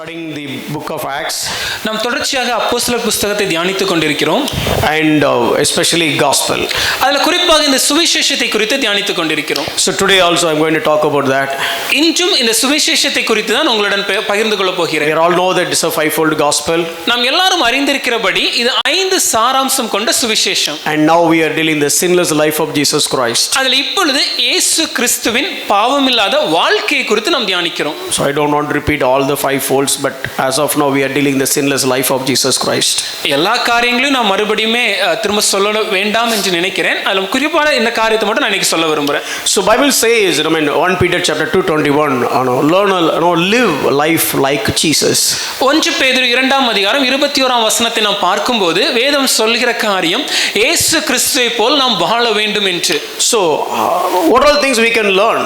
studying the book of Acts நாம் தொடர்ச்சியாக அப்போஸ்தலர் புத்தகத்தை தியானித்துக் கொண்டிருக்கிறோம் and especially gospel. அதில் குறிப்பாக இந்த சுவிசேஷத்தை குறித்து தியானித்துக் கொண்டிருக்கிறோம். So today also I'm going to talk about that. இன்றும் இந்த சுவிசேஷத்தை குறித்து தான் உங்களுடன் பகிர்ந்து கொள்ள போகிறேன். We all know that it's a fivefold gospel. நாம் எல்லாரும் அறிந்திருக்கிறபடி இது 5 சாராம்சம் கொண்ட சுவிசேஷம். And now we are dealing the sinless life of Jesus Christ. அதில் இப்பொழுது இயேசு கிறிஸ்துவின் பாவமில்லாத வாழ்க்கையை குறித்து நாம் தியானிக்கிறோம். So I don't want to repeat all the five folds, but as of now we are dealing the sinless life of Jesus Christ. எல்லா காரியங்களையும் நான் மறுபடியுமே திரும்ப சொல்ல வேண்டாம் என்று நினைக்கிறேன். அதில் குறிப்பான இந்த காரியத்தை மட்டும் நான் இன்னைக்கு சொல்ல விரும்புகிறேன். So Bible says, 1 Peter chapter 2:21, learn, live life like Jesus. 1 பேதுரு 2ஆம் அதிகாரம் 21ஆம் வசனத்தை நாம் பார்க்கும்போது வேதம் சொல்கிற காரியம் இயேசு கிறிஸ்துவை போல் நாம் வாழ வேண்டும் என்று. So what are the things we can learn?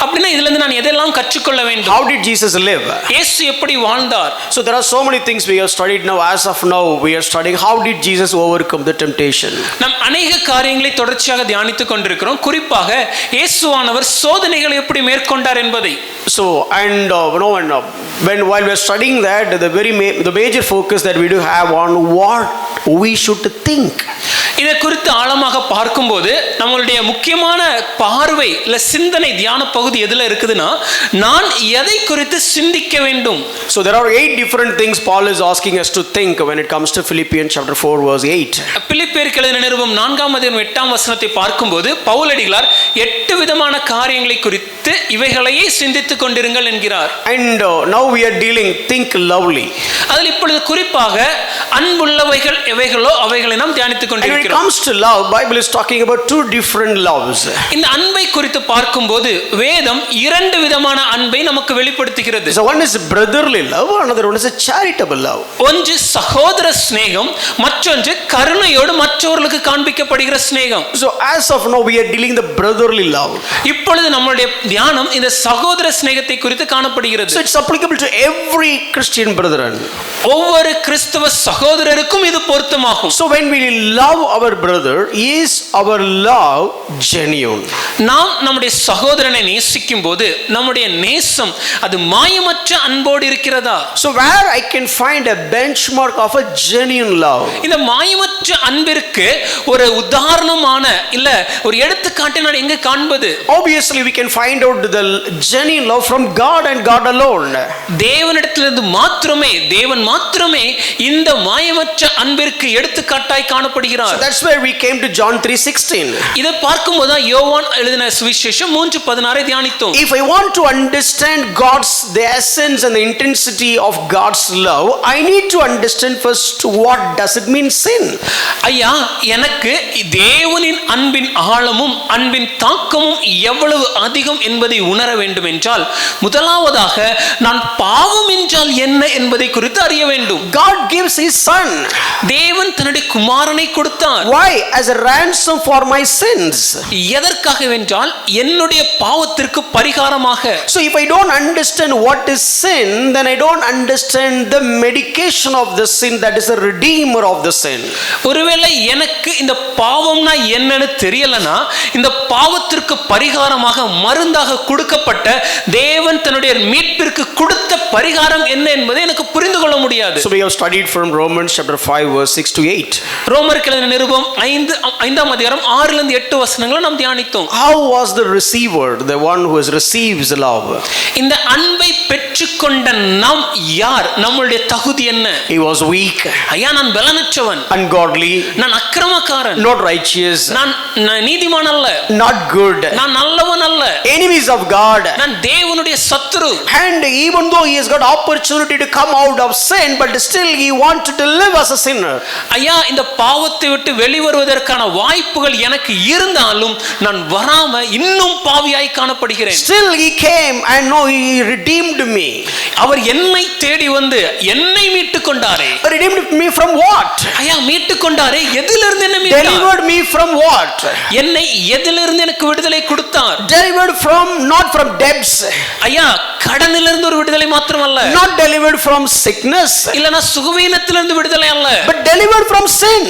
அப்படின்னா இதுல இருந்து நான் எதெல்லாம் கற்றுக்கொள்ள வேண்டும்? How did Jesus live? இயேசு எப்படி வாழ்ந்தார்? So there are so many things we have studied now. As of now we are studying how did Jesus overcome the temptation. நாம் अनेक காரியங்களை தொடர்ச்சியாக தியானித்துக் கொண்டிருக்கிறோம். குறிப்பாக இயேசுவானவர் சோதனைகளை எப்படி மேற்கொண்டார் என்பதை. So and while we are studying that, the major focus that we do have on what we should think. இதை குறித்து ஆழமாக பார்க்கும்போது நம்மளுடைய முக்கியமான பார்வை இல்ல சிந்தனை தியான பகுதி எதுல இருக்குதுன்னா, நான் எதை குறித்து சிந்திக்க வேண்டும். So there are 8 different things Paul is asking us to think when it comes to Philippians chapter 4 verse 8. பிலிப்பியருக்கு எழுதின நிருபம் 4ஆம் அதிகாரம் 8ஆம் வசனத்தை பார்க்கும்போது பவுலடிகளார் 8 விதமான காரியங்களை குறித்து இவைகளையே சிந்தித்துக் கொண்டிருங்கள் என்கிறார். And now we are dealing think lovely. அதில் இப்பொழுது குறிப்பாக அன்புள்ளவைகள் எவைகளோ அவைகளை நாம் தியானித்துக் கொண்டிருக்கிறோம். When it comes to love, Bible is talking about 2 different loves. இந்த அன்பை குறித்து பார்க்கும்போது வேதம் 2 விதமான அன்பை நமக்கு வெளிப்படுத்துகிறது. So one is brotherly love, another one is a charitable love. ஒன்று சகோதர சிநேகம், மற்றொன்று கருணையோடு மற்றவர்களுக்கு காண்பிக்கப்படுகிற சிநேகம். So as of now we are dealing the brotherly love. இப்பொழுது நம்மளுடைய தியானம் இந்த சகோதர சிநேகத்தை குறித்து காணப்படுகிறது. So it's applicable to every Christian brethren. ஒவ்வொரு கிறிஸ்தவ சகோதரருக்கும் இது பொருத்தமாகும். So when we love our brother, is our love genuine? நாம் நம்முடைய சகோதரனை நேசிக்கும் போது நம்முடைய நேசம் அது மாயமற்ற அன்போடு இருக்கிறதா? So where I can find a benchmark of a genuine love? இந்த மாயமற்ற அன்பிற்கு ஒரு உதாரணமான இல்ல ஒரு எடுத்துக்காட்டை நான் எங்க காண்பது? Obviously we can find out the genuine love from God and God alone. தேவனிடத்திலிருந்து மாத்திரமே தேவன் மாத்திரமே இந்த மாயமற்ற அன்பிற்கு எடுத்துக்காட்டாய் காணப்படுகிறார். So that's where we came to John 3:16. இதை பார்க்கும்போது தான் யோவான் எழுதின சுவிசேஷம் 3:16 தியானித்தோம். If I want to understand the essence and the intensity of God's love, I need to understand first what does it mean sin. ஐயா, எனக்கு தேவனின் அன்பின் ஆழமும் அன்பின் தாக்கமும் எவ்வளவு அதிகம் என்பதை உணர வேண்டும் என்றால் முதலாவதாக நான் பாவம் என்றால் என்ன என்பதை குறித்து அறிய வேண்டும். God gives his son. தேவன் தன்னுடைய குமாரனை கொடுத்தார். Why? As a ransom for my sins. எதற்காக என்றால் என்னுடைய பாவத்திற்கு பரிகாரமாக. So if I don't understand what is sin, then I don't understand the medication of the sin, that is the redeemer of the sin. ஒருவேளை எனக்கு இந்த பாவம்னா என்னன்னு தெரியலனா இந்த பாவத்திற்கு பரிகாரமாக மருந்தாக கொடுக்கப்பட்ட தேவன் தன்னுடைய மீட்பிற்கு கொடுத்த பரிகாரம் என்ன என்பதை எனக்கு புரிந்து கொள்ள முடியாது. So we have studied from Romans chapter 5 verse 6 to 8. ரோமருக்கு எழுதின நிருபம் 5ஆம் அதிகாரம் 6 லிருந்து 8 வசனங்களை நாம் தியானித்தோம். How was the receiver, the one who has received the love? இந்த அன்பை பெற்றுக்கொண்ட நாம் யார்? நம்மளுடைய தகுதி என்ன? He was weak. ஐயா, நான் பலனற்றவன், ungodly, நான் அக்கிரமக்காரன், not righteous, நான் நீதிமான் அல்ல, not good, நான் நல்லவன் அல்ல, enemies of God, நான் தேவனுடைய சத்துரு. and even though he has got opportunity to come out of sin, but still he wanted to live as a sinner. ஐயா, இந்த பாவத்தை விட்டு வெளிவருவதற்கான வாய்ப்புகள் எனக்கு இருந்தாலும் நான் வராம இன்னும் பாவியாய் காணப்படுகிறேன். Still he came and no, he redeemed me. அவர் என்னை தேடி வந்து என்னை மீட்டுக் கொண்டாரே. Redeemed me from what? ஐயா, மீட்டுக் கொண்டாரே, எதிலிருந்து என்ன மீட்டார்? Delivered me from what? என்னை எதிலிருந்து எனக்கு விடுதலை கொடுத்தார்? Delivered from, not from debts. ஐயா, கடனிலிருந்து ஒரு விடுதலை மாத்திரமல்ல, not delivered from sickness, இல்லனா சுகவீனத்திலிருந்து விடுதலை அல்ல, but delivered from sin.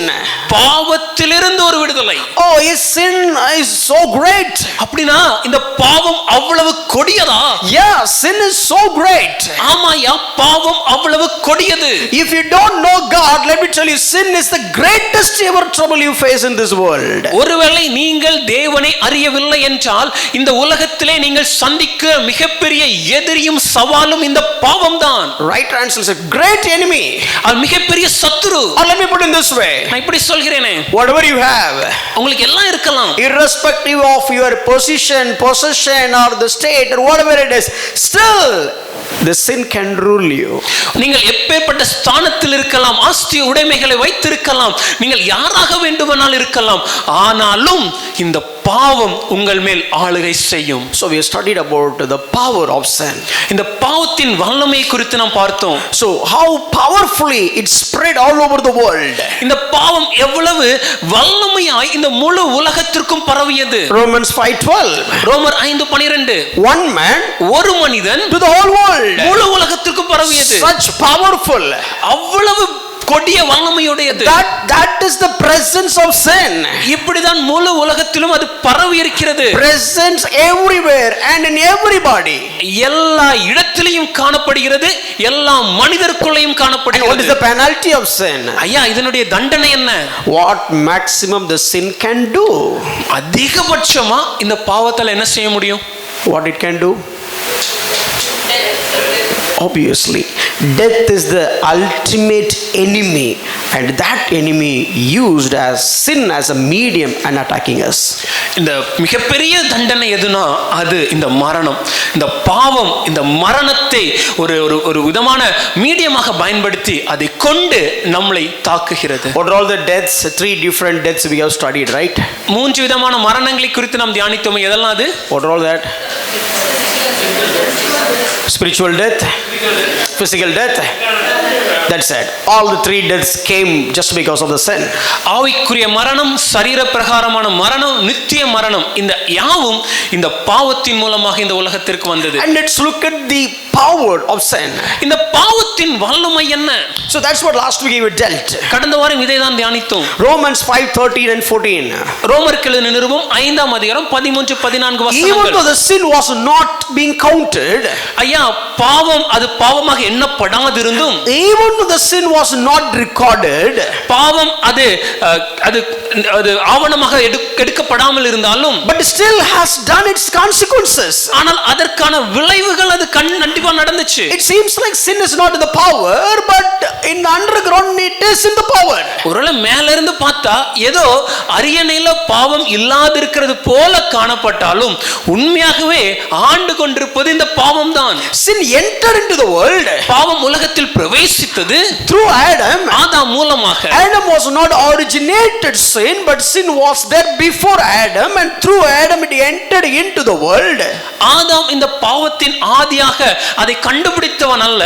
பாவத்திலிருந்து ஒரு விடுதலை. Oh, his sin is so great. அப்படினா இந்த பாவம் அவ்வளவு கொடியதா? Yeah, sin is so great. ஆமாயா, பாவம் அவ்வளவு கொடியது. If you don't know God, let me tell you, sin is the greatest ever trouble you face in this world. ஒருவேளை நீங்கள் தேவனை அறியவில்லை என்றால் இந்த உலகத்திலே நீங்கள் சந்திக்க மிகப்பெரிய எதிரியும் சவாலும் இந்த பாவம்தான். Right translation, great enemy. அது மிகப்பெரிய சத்துரு. Or let me put it this way. நான் இப்படி சொல்கிறேனே, Whatever you have, உங்களுக்கு எல்லாம் இருக்கலாம், irrespective of your position, possession or the state or whatever it is, still the sin can rule you. நீங்கள் எப்பேற்பட்ட ஸ்தானத்தில் இருக்கலாம், ஆஸ்தி உடைமைகளை வைத்திருக்கலாம், நீங்கள் யாராக வேண்டுமானால் இருக்கலாம், ஆனாலும் இந்த பாவம் உங்கள் மேல் ஆளுகை செய்யும். So we studied about the power of sin. இந்த பாவத்தின் வல்லமை குறித்து நாம் பார்த்தோம். So how powerfully it spread all over the world. இந்த பாவம் எவ்வளவு வல்லமையாய் இந்த முழு உலகத்திற்கும் பரவியது. Romans 5:12. ரோமர் 5:12. One man ஒரு மனிதன் to the whole world. முழு உலகத்திற்கும் பரவியது. Such powerful. அவ்வளவு கொடிய வல்லமையுடையது. That is the presence of sin. இப்படிதான் முழு உலகத்திலும் அது பரவி இருக்கிறது. Presence everywhere and in everybody. எல்லா இடத்திலும் காணப்படுகிறது, எல்லா மனிதருக்குள்ளேயும் And what காணப்படுகிறது. is the penalty of sin? ஐயா, இதனுடைய தண்டனை என்ன? What maximum the sin can do? அதிகபட்சமா இந்த பாவத்தால என்ன செய்ய முடியும்? What it can do? Obviously, death is the ultimate enemy, and that enemy used as sin as a medium and attacking us. இந்த மிகப்பெரிய தண்டனை எதுனா அது இந்த மரணம். இந்த பாவம் இந்த மரணத்தை ஒரு ஒரு ஒரு விதமான மீடியமாக பயன்படுத்தி அதை கொண்டு நம்மை தாக்குகிறது. What are all the deaths? 3 different deaths we have studied, right? 3 விதமான மரணங்களை குறித்து நாம் தியானித்தோம். எதெல்லாம் அது? What are all that? Spiritual death, physical death. That's it. All the 3 deaths came just because of the sin. ஆவிக்குரிய மரணம், சரீர பிரகாரமான மரணம், நித்திய மரணம், இந்த யாவும் இந்த பாவத்தின் மூலமாக இந்த உலகத்திற்கு வந்தது. And let's look at the power of sin. இந்த பாவத்தின் வல்லமை என்ன? So that's what last week we dealt. கடந்த வாரம் இதை தான் தியானித்தோம். Romans 5:13 and 14. ரோமருக்கு எழுதின நிருபம் 5ஆம் அதிகாரம் 13-14 Even வசனங்கள். though the sin was not being counted, ஐயா, பாவம் அது பாவமாக எண்ணப்படாதிருந்தும், even though the sin was not recorded, பாவம் அது அது அது ஆவணமாக எடுக்கப்படாமல் இருந்தாலும், but still has done its consequences. ஆனால் அதற்கான விளைவுகள் அது கண்டிப்பா நடந்துச்சு. It seems like sin is not in the power, but in the underground it is in the power. ஒருவேளை மேல இருந்து பார்த்தா ஏதோ அரியணையில பாவம் இல்லாதிருக்கிறது போல காணப்பட்டாலும் உண்மையாகவே ஆண்டு கொண்டிருப்பது இந்த பாவம் தான். Sin entered into the world. பாவம் உலகத்தில் பிரவேசித்தது through Adam. ஆதாம் மூலமாக. Adam was not originated sin, but sin was there before Adam, and through Adam it entered into the world. ஆதாம் இந்த பாவத்தின் ஆதியாக அதை கண்டுபிடித்தவன் அல்ல.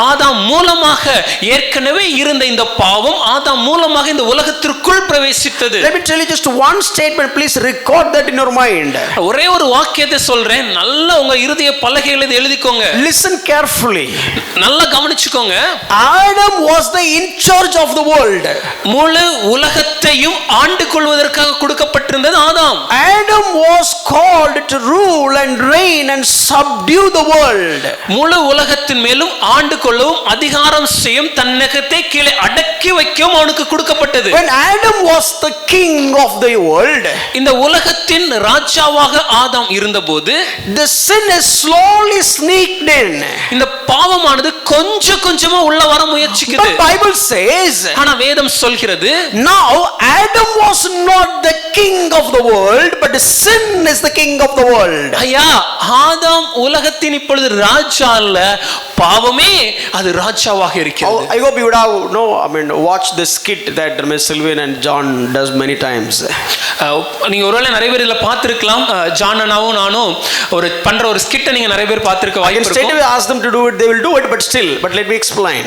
ஆதாம் மூலமாக ஏற்கனவே இருந்த இந்த பாவம் ஆதாம் மூலமாக இந்த உலகத்திற்குள் பிரவேசித்தது. Let me tell you just one statement, please record that in your mind. ஒரே ஒரு வாக்கியத்தை சொல்றேன், நல்லா உங்க இருதய பலகையில எழுதிக்கோங்க. Listen carefully. நல்லா கவனிச்சுக்கோங்க. Adam was the in charge of the world. முழு உலகத்தையும் ஆண்டு கொள்வதற்காக கொடுக்கப்பட்டிருந்தது ஆதாம். Adam was called to rule and reign and subdue the world. முழு உலகத்தின் மேலும் ஆண்டு கொள்ளவும் அதிகாரம் செய்யும் தன்னகத்தை கீழே அடக்கி வைக்கவும் அவனுக்கு கொடுக்கப்பட்டது. When Adam was the king of the world, இந்த உலகத்தின் ராஜாவாக ஆதாம் இருந்தபோது the sin is slowly sneaked in. இந்த பாவமானது கொஞ்சம் கொஞ்சமா உள்ள வர முயற்சிக்குது. But Bible says, ஆனா வேதம் சொல்கிறது, now Adam was not the king of the world, but sin is the king of the world. ஐயா, ஆதாம் உலகத்தின் இப்பொழுது ராஜா அல்ல, பாவமே அது ராஜாவாக இருக்கிறது. I hope you would have watched the skit that Ms. Sylvain and John does many times. நீங்க ஒருவேளை நிறைய பேர் இதில் பார்த்துருக்கலாம். ஜான் அண்ணாவும் நானும் பண்ற ஒரு ஸ்கிட்டை நீங்க நிறைய பேர் பார்த்துருக்க I can வாய்ப்பு straight இருக்கும். away ask them to do it, they will do it, but let me explain.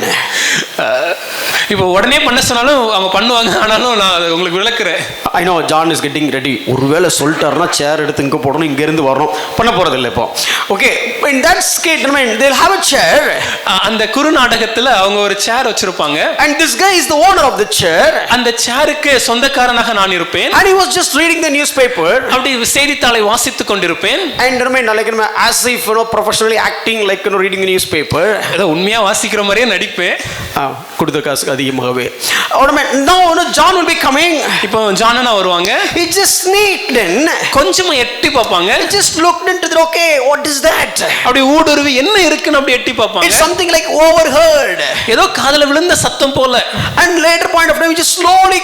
இப்போ உடனே பண்ண சொன்னாலும் அவங்க பண்ணுவாங்க. ஆனாலும் நான் அதை உங்களுக்கு விளக்குறேன். I know John is getting ready. ஒருவேளை சொல்லிட்டாருன்னா சேர் எடுத்து இங்கே போடணும், இங்க இருந்து வரணும், பண்ண போறது இல்லை இப்போ. Okay, in that skit, I mean, they'll have a chair. அந்த குறு நாடகத்துல அவங்க ஒரு சேர் வச்சிருப்பாங்க. And this guy is the owner of the chair. அந்த சேருக்கு சொந்தக்காரனாக நான் இருப்பேன். And he was just reading the newspaper. அப்படி செய்தித்தாளை வாசித்துக் கொண்டிருப்பேன். And I mean, like, as if, professionally acting like, reading the newspaper. ஏதோ உண்மையா வாசிக்கிற மாதிரியே நடிப்பேன். கொடுத்த காசுக்கு அதிகமாகவே. Now, John will be coming. இப்போ ஜானனா வருவாங்க. He just sneaked in. கொஞ்சமா எட்டி பார்ப்பாங்க. He just looked into the, okay, what is that? அப்படி ஊடுருவி என்ன இருக்குன்னு அப்படி எட்டி பார்ப்பாங்க. It's something like overheard. ஏதோ காதுல விழுந்த சத்தம் போல. And later point of time, he just slowly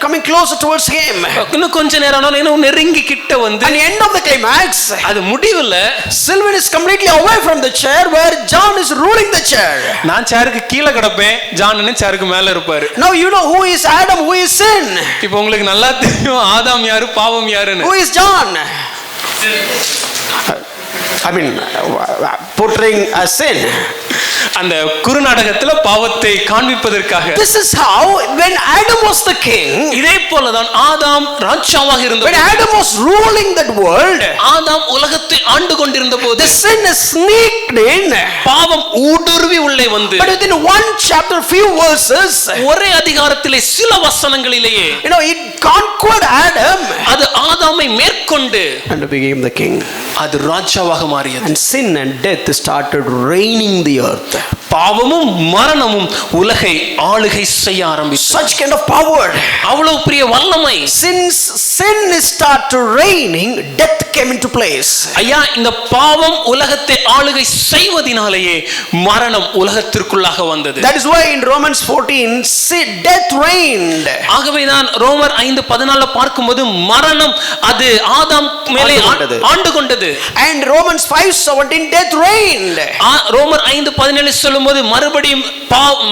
coming closer towards him. இன்னும் கொஞ்ச நேரம் இன்னும் நெருங்கி கிட்ட வந்து. And the end of the climax, அது முடிவுல Sylvan is completely away from the chair where John is ruling the chair. நான் சேருக்கு கீழே கிடப்பேன், ஜான் சேருக்கு மேல இருப்பாரு. Now you know who is Adam, who is sin. இப்போ உங்களுக்கு நல்லா தெரியும் ஆதாம் யாரு பாவம் யாருன்னு. Who is John? I mean, portraying a sin. அந்த குறு நாடகத்துல பாவத்தை காண்பிப்பதற்காக. This is how when Adam was the king, இதே போலதான் ஆதாம் ராஜாவாக இருந்தபோது, when Adam was ruling that world, ஆதாம் உலகத்தை ஆண்டு கொண்டிருந்த போது, the sin is sneaked in. பாவம் ஊடுருவி உள்ளே வந்து, but within one chapter, few verses, ஒரே அதிகாரத்திலே சில வசனங்களிலேயே, it conquered Adam, அது ஆதாமை மேற்கொண்டு and became the king. அது ராஜாவாக மாறியது. And sin and death started reigning the earth. பாவமும் மரணமும் உலகை ஆளுகை செய்ய ஆரம்பித்தது. Such kind of power. அவ்வளவு பெரிய வல்லமை. Since sin started reigning, death came into place. ஐயா, இந்த பாவம் உலகத்தை ஆளுகை செய்வதினாலேயே மரணம் உலகத்திற்குள்ளாக வந்தது. That is why in Romans 14, death reigned. ஆகவே தான் ரோமர் 5:14 பார்க்கும்போது மரணம் அது ஆதாம் மேலே ஆண்டு கொண்டது. And Romans 5:17, death reigned. ரோமர் 5:17 சொல்லும்போது மறுபடியும்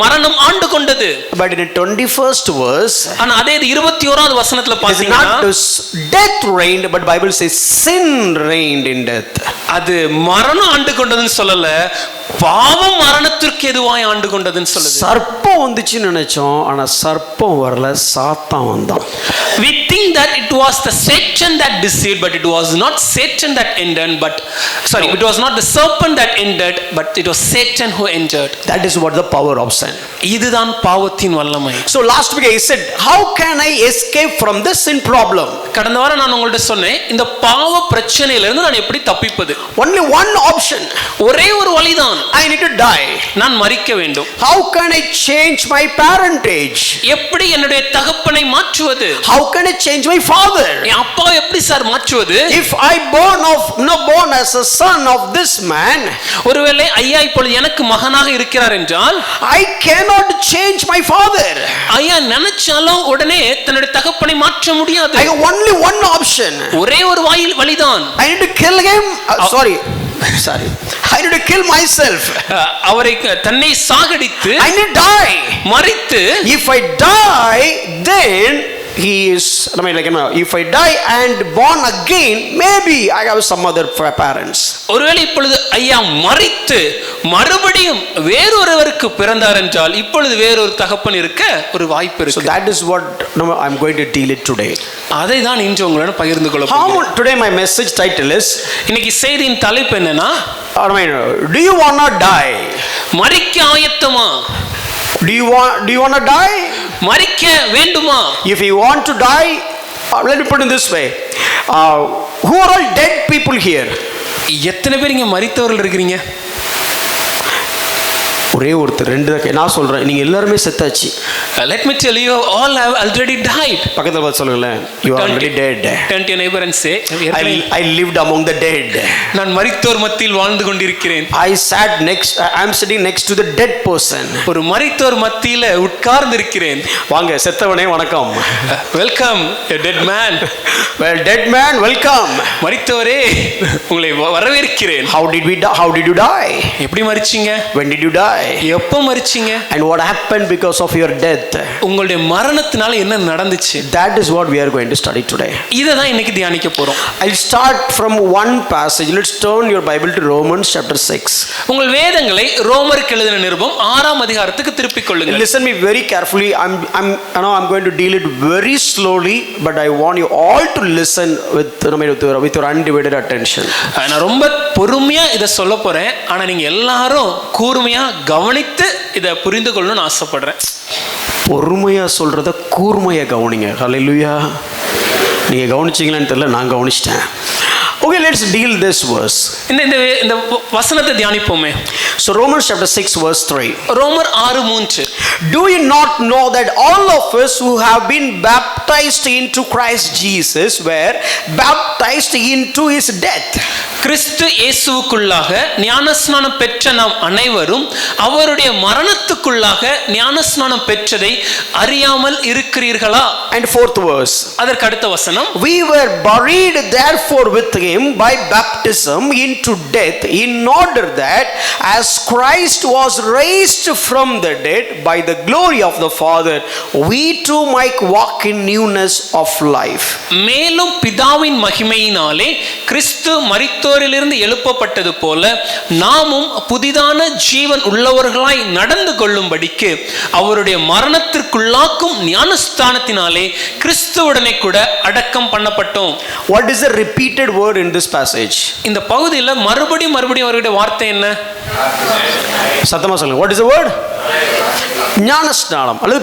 மரணம் ஆண்டு கொண்டது. But in the 21st verse, ஆனா அதே 21வது வசனத்துல பாத்தீங்கன்னா, not death reigned, but Bible says sin reigned in death. அது மரணம் ஆண்டு கொண்டதுன்னு சொல்லல, பாவம் மரணத்திற்கு எதுவாய் ஆண்டு கொண்டதுன்னு சொல்லுது. சர்ப்பம் வந்துச்சுன்னு நினைச்சோம், ஆனா சர்ப்பம் வரல, சாத்தான் வந்தான். We think that it was the Satan that deceived, but it was not Satan that ended, it was not the serpent that ended, but it was Satan who entered. That is what the power of sin. இதுதான் பாவத்தின் வல்லமை. So last week I said, how can I escape from this sin problem? கடந்த வாரம் நான் உங்கள்ட்ட சொன்னேன், இந்த பாவ பிரச்சனையில இருந்து நான் எப்படி தப்பிப்பது. Only one option. ஒரே ஒரு வழிதான். I need to die. நான் மரிக்க வேண்டும். How can I change my parentage? எப்படி என்னுடைய தகப்பனை மாற்றுவது? How can I change my father? என் அப்பாவை எப்படி சார் மாற்றுவது? If I born as a son of this man, ஒருவேளை ஐயா இப்பொழுது எனக்கு மகனாக இருக்கிறார் என்றால், I cannot change my father. ஐயா நினைச்சாலும் உடனே தன்னுடைய தகப்பனை மாற்ற முடியாது. I have only one option. ஒரே ஒரு வழிதான். I need to kill him. Sorry. I need to kill myself. அவரை தன்னை சாகடித்து, I need to die. மரித்து, if I die, then he is, if I die and born again, maybe I have some other parents. ஒருவேளை இப்பொழுது ஐயா மரித்து மறுபடியும் வேறொருவருக்கு பிறந்தார் என்றால், இப்பொழுது வேறொரு தகப்பன் இருக்க ஒரு வாய்ப்பு இருக்கு. So that is what I'm going to deal it today. அதை தான் இன்று உங்களுடன் பகிர்ந்து கொள்ள போகிறேன். Today my message title is, இன்னைக்கு செய்தியின் தலைப்பு என்னன்னா, do you want to die? மரிக்க ஆயத்தமா? Do you want to die? மரிக்க வேண்டுமா? If you want to die, let me put it this way, who are all dead people here? எத்தனை பேர் இங்க மரித்தவர்கள் இருக்கிறீங்க? ஒரே ஒருத்தர், ரெண்டு தான். நான் சொல்றேன், நீங்க எல்லாரும் செத்தாச்சு. Let me tell you, all have already died. பக்கத்துல பார்த்து சொல்லுங்களேன், you are already dead. Turn to your neighbor and say, I lived among the dead. நான் மரித்தோர் மத்தியில் வாழ்ந்து கொண்டிருக்கிறேன். I am sitting next to the dead person. ஒரு மரித்தோர் மத்தியில உட்கார்ந்து இருக்கிறேன். வாங்க செத்தவனே வணக்கம். Welcome a dead man. Well, dead man, welcome. மரித்தவரே உங்களை வரவேற்கிறேன். How did you die? எப்படி மரிச்சீங்க? When did you die? die? எப்ப மரிச்சீங்க? And what happened because of your death? உங்களுடைய மரணத்தினால என்ன நடந்துச்சு? That is what we are going to study today. இத தான் இன்னைக்கு தியானிக்க போறோம். I'll start from one passage. Let's turn your Bible to Romans chapter 6. உங்கள் வேதங்களை ரோமருக்கு எழுதின நிருபம் 6ஆம் அதிகாரத்துக்கு திருப்பிக் கொள்ளுங்கள். Listen me very carefully. I'm going to deal it very slowly, but I want you all to listen with your undivided attention. நான் ரொம்ப பொறுமையா இத சொல்ல போறேன். ஆனா நீங்க எல்லாரும் கூர்மையா கவனித்து இத புரிந்து கொள்ளணும்னு ஆசைப்படுறேன். பொறுமையா சொல்றத கூர்மையா கவனிங்க. ஹல்லேலூயா. நீங்க கவனிச்சீங்களான்னு தெரியல, நான் கவனிச்சிட்டேன். Okay, let's deal this verse. இந்த வசனத்தை தியானிப்போமே. So Romans chapter 6 verse 3. ரோமர் 6:3. Do you not know that all of us who have been baptized into Christ Jesus were baptized into his death? கிறிஸ்து இயேசுவுக்குள்ளாக ஞானஸ்நானம் பெற்ற நாம் அனைவரும் அவருடைய மரணத்துக்குள்ளாக ஞானஸ்நானம் பெற்றதை அறியாமல் இருக்கிறீர்களா? And fourth verse. அதற்கு அடுத்த வசனம். We were buried therefore with him by baptism into death, in order that as Christ was raised from the dead by the glory of the Father, we too might walk in newness of life. மேலும் பிதாவின் மகிமையினாலே கிறிஸ்து மரித்தோரிலிருந்து எழுப்பப்பட்டது போல நாமும் புதிதான ஜீவன் உள்ளவர்களாய் நடந்து கொள்ளும்படிக்கு அவருடைய மரணத்திற்குள்ளாக்கும் ஞானஸ்தானத்தினாலே கிறிஸ்துவுடனே கூட அடக்கம் பண்ணப்பட்டோம். What is the repeated word in this passage? இந்த பகுதியில் மறுபடியும் அவருடைய வார்த்தை என்ன? சத்தமா சொல்லுங்க. What is the word? ஞானஸ்நானம் அல்லது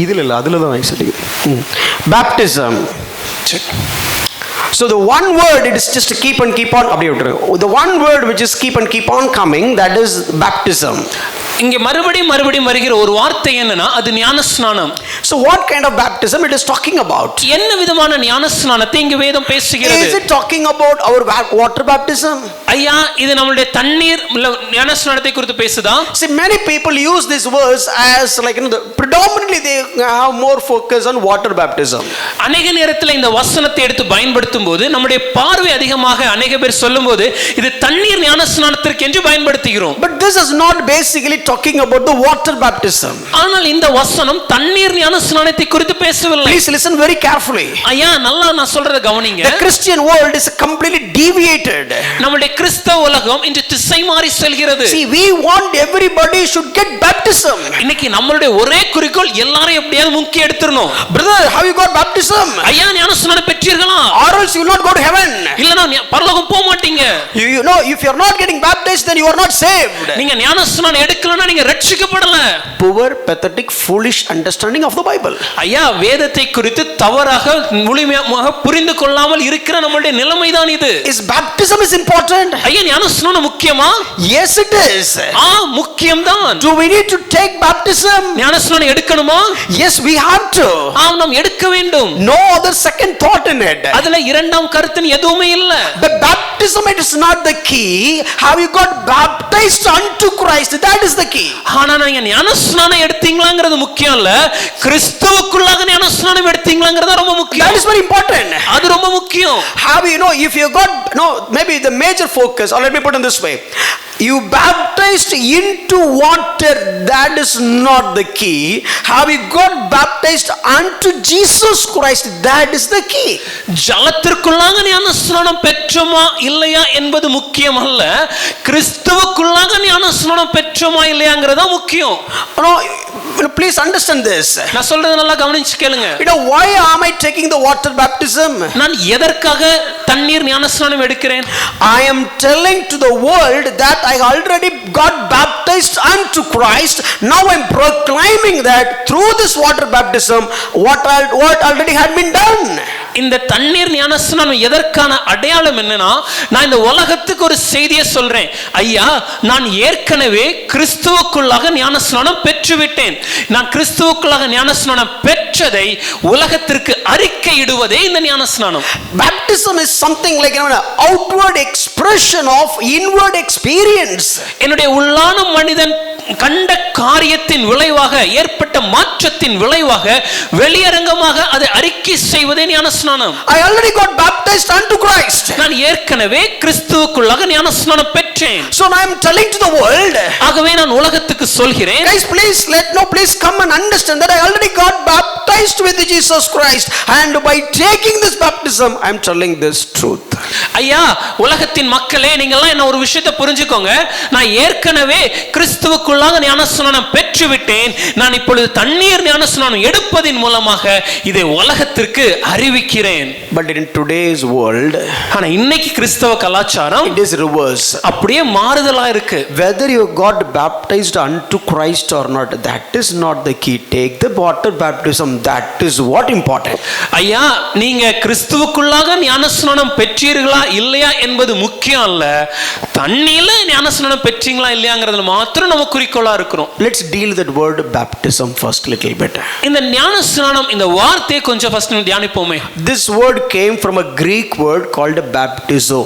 இதுல இல்ல, அதுல தான் baptism. So the one word, it is just to keep on அப்படியே விட்டுருங்க. The one word which is keep on coming, that is baptism. இங்க மறுபடியும் வருகிற ஒரு வார்த்தை என்னன்னா அது ஞானஸ்நானம். So what kind of baptism it is talking about? என்ன விதமான ஞானஸ்நானத்தை இங்க வேதம் பேசுகிறது? Is it talking about our water baptism? ஐயா, இது நம்மளுடைய தண்ணீர் ஞானஸ்நானத்தை குறித்து பேசுதா? See, many people use this verse as like, predominantly they have more focus on water baptism. அநேக நேரத்தில் இந்த வசனத்தை எடுத்து பயன்படுத்தும் போது நம்முடைய பார்வை அதிகமாக அநேக பேர் சொல்லும்போது இது தண்ணீர் ஞானஸ்நானத்திற்கு என்று பயன்படுத்துகிறோம். But this is not basically talking about the water baptism. ஆனால் இந்த வசனம் தண்ணீர் ஞானஸ்நானத்தை குறித்து பேசவில்லை. Please listen very carefully. ஐயா, நல்லா நான் சொல்றத கவனிங்க. The Christian world is completely deviated. நம்முடைய கிறிஸ்தவ உலகம் இன்று திசை மாறி செல்கிறது. See, we want everybody should get baptism. இன்னைக்கு நம்மளுடைய ஒரே குறிக்கோள் எல்லாரும் எப்படியாவது முக்கி எடுத்துறணும். Brother, have you got baptism? ஐயா, ஞானஸ்நானம் பெற்றீர்களா? Or else you will not go to heaven. இல்லனா பரலோகம் போக மாட்டீங்க. You know, if you are not getting baptized, then you are not saved. நீங்க ஞானஸ்நானம் எடுக்கலனா நீங்க ரட்சிக்கப்படல. Poor, pathetic, foolish understanding of the Bible. ஐயா, வேதத்தை குறித்து தவறாக முழுமையாக புரிந்து கொள்ளாமல் இருக்கிற நம்மளுடைய நிலைமைதான் இது. Is baptism is important? ஐயா, ஞானஸ்நானம் முக்கியமா? Yes, it is. முக்கியம்தான். Do we need to take baptism? ஞானஸ்நானம் எடுக்கணுமா? Yes, we have to. நாம் எடுக்க வேண்டும். No other second thought in it. அதுல இரண்டாம் கருத்து எதுவுமே இல்ல. The baptism, it is not the key. Have you got baptized unto Christ? That is the key. ஆனா நீங்க ஞானஸ்நானம் எடுத்தீங்களாங்கிறது முக்கியம் இல்ல, கிறிஸ்துவுக்குள்ளாக ஞானஸ்நானம் எடுத்தீங்களாங்கிறது ரொம்ப முக்கியம். That is very important. அது ரொம்ப முக்கியம். Have you know, if you got maybe the major focus, or let me put it this way, you baptized into water, that is not the key. Have you got baptized unto Jesus Christ? That is the key. ஜலத்திற்குள்ளாக ஞானஸ்நானம் பெற்றோமா இல்லையா என்பது முக்கியம் அல்ல, கிறிஸ்துவுக்குள்ளாக ஞானஸ்நானம் பெற்றோமா இல்லையாங்கிறது முக்கியம். Please understand this. நான் சொல்றது நல்லா கவனிச்சு கேளுங்க. Why am I taking the water baptism? நான் எதற்காக தண்ணீர் ஞானஸ்நானம் எடுக்கிறேன்? I am telling to the world that I already got baptized unto Christ. Now I am proclaiming that through this water baptism what already had been done. இந்த தண்ணீர் ஞானஸ்நானம் எதற்கான அடையாளம் என்னன்னா, நான் இந்த உலகத்துக்கு ஒரு செய்தியை சொல்றேன். ஐயா, நான் ஏற்கனவே கிறிஸ்துவுக்குள்ளாக ஞானஸ்நானம் பெற்றுவிட்டேன். நான் கிறிஸ்துவுக்குள்ளாக ஞானஸ்நானம் பெற்றதை உலகத்திற்கு அறிக்கையிடுவதே இந்த ஞானஸ்நானம். Baptism is something like an outward expression of inward experience. என்னுடைய உள்ளான மனிதன் கண்ட காரியத்தின் விளைவாக ஏற்பட்ட மாற்றத்தின் விளைவாக வெளியரங்கமாக அதை அறிக்கை செய்வதே ஞானஸ்நானம். I already got baptized unto Christ. நான் ஏற்கனவே கிறிஸ்துவுக்குள்ளாக ஞானஸ்நானம் பெற்றேன். So now I am telling to the world. ஆகவே நான் உலகத்துக்கு சொல்கிறேன். Guys, please come and understand that I already got baptized with Jesus Christ, and by taking this baptism I am telling this truth. ஐயா, உலகத்தின் மக்களே, நீங்க எல்லாம் என்ன ஒரு விஷயத்தை புரிஞ்சுக்கோங்க. நான் ஏற்கனவே கிறிஸ்துவுக்குள்ளாக ஞானஸ்நானம் பெற்று விட்டேன். நான் இப்பொழுது தண்ணீர் ஞானஸ்நானம் எடுப்பதின் மூலமாக இதை உலகத்திற்கு அறிவிக்கிறேன். But in today's world, ஆனா இன்னைக்கு கிறிஸ்தவ கலாச்சாரம் it is reverse. அப்படியே மாறுதலா இருக்கு. Whether you got baptized unto Christ or not, that is not the key. Take the water baptism, that is what important. ஐயா, நீங்க கிறிஸ்துவுக்குள்ளாக ஞானஸ்நானம் பெற்றீர்களா இல்லையா என்பது முக்கியம் அல்ல. தண்ணீர்ல ஞானஸ்நானம் பெற்றீங்களா இல்லையாங்கிறதுல மாத்திரம் நம்ம குறிக்கோளா இருக்கிறோம். Let's deal that word baptism first little bit. இந்த ஞானஸ்நானம் இந்த வார்த்தையை கொஞ்சம் first தியானிப்போமே. This word came from a Greek word called baptizo.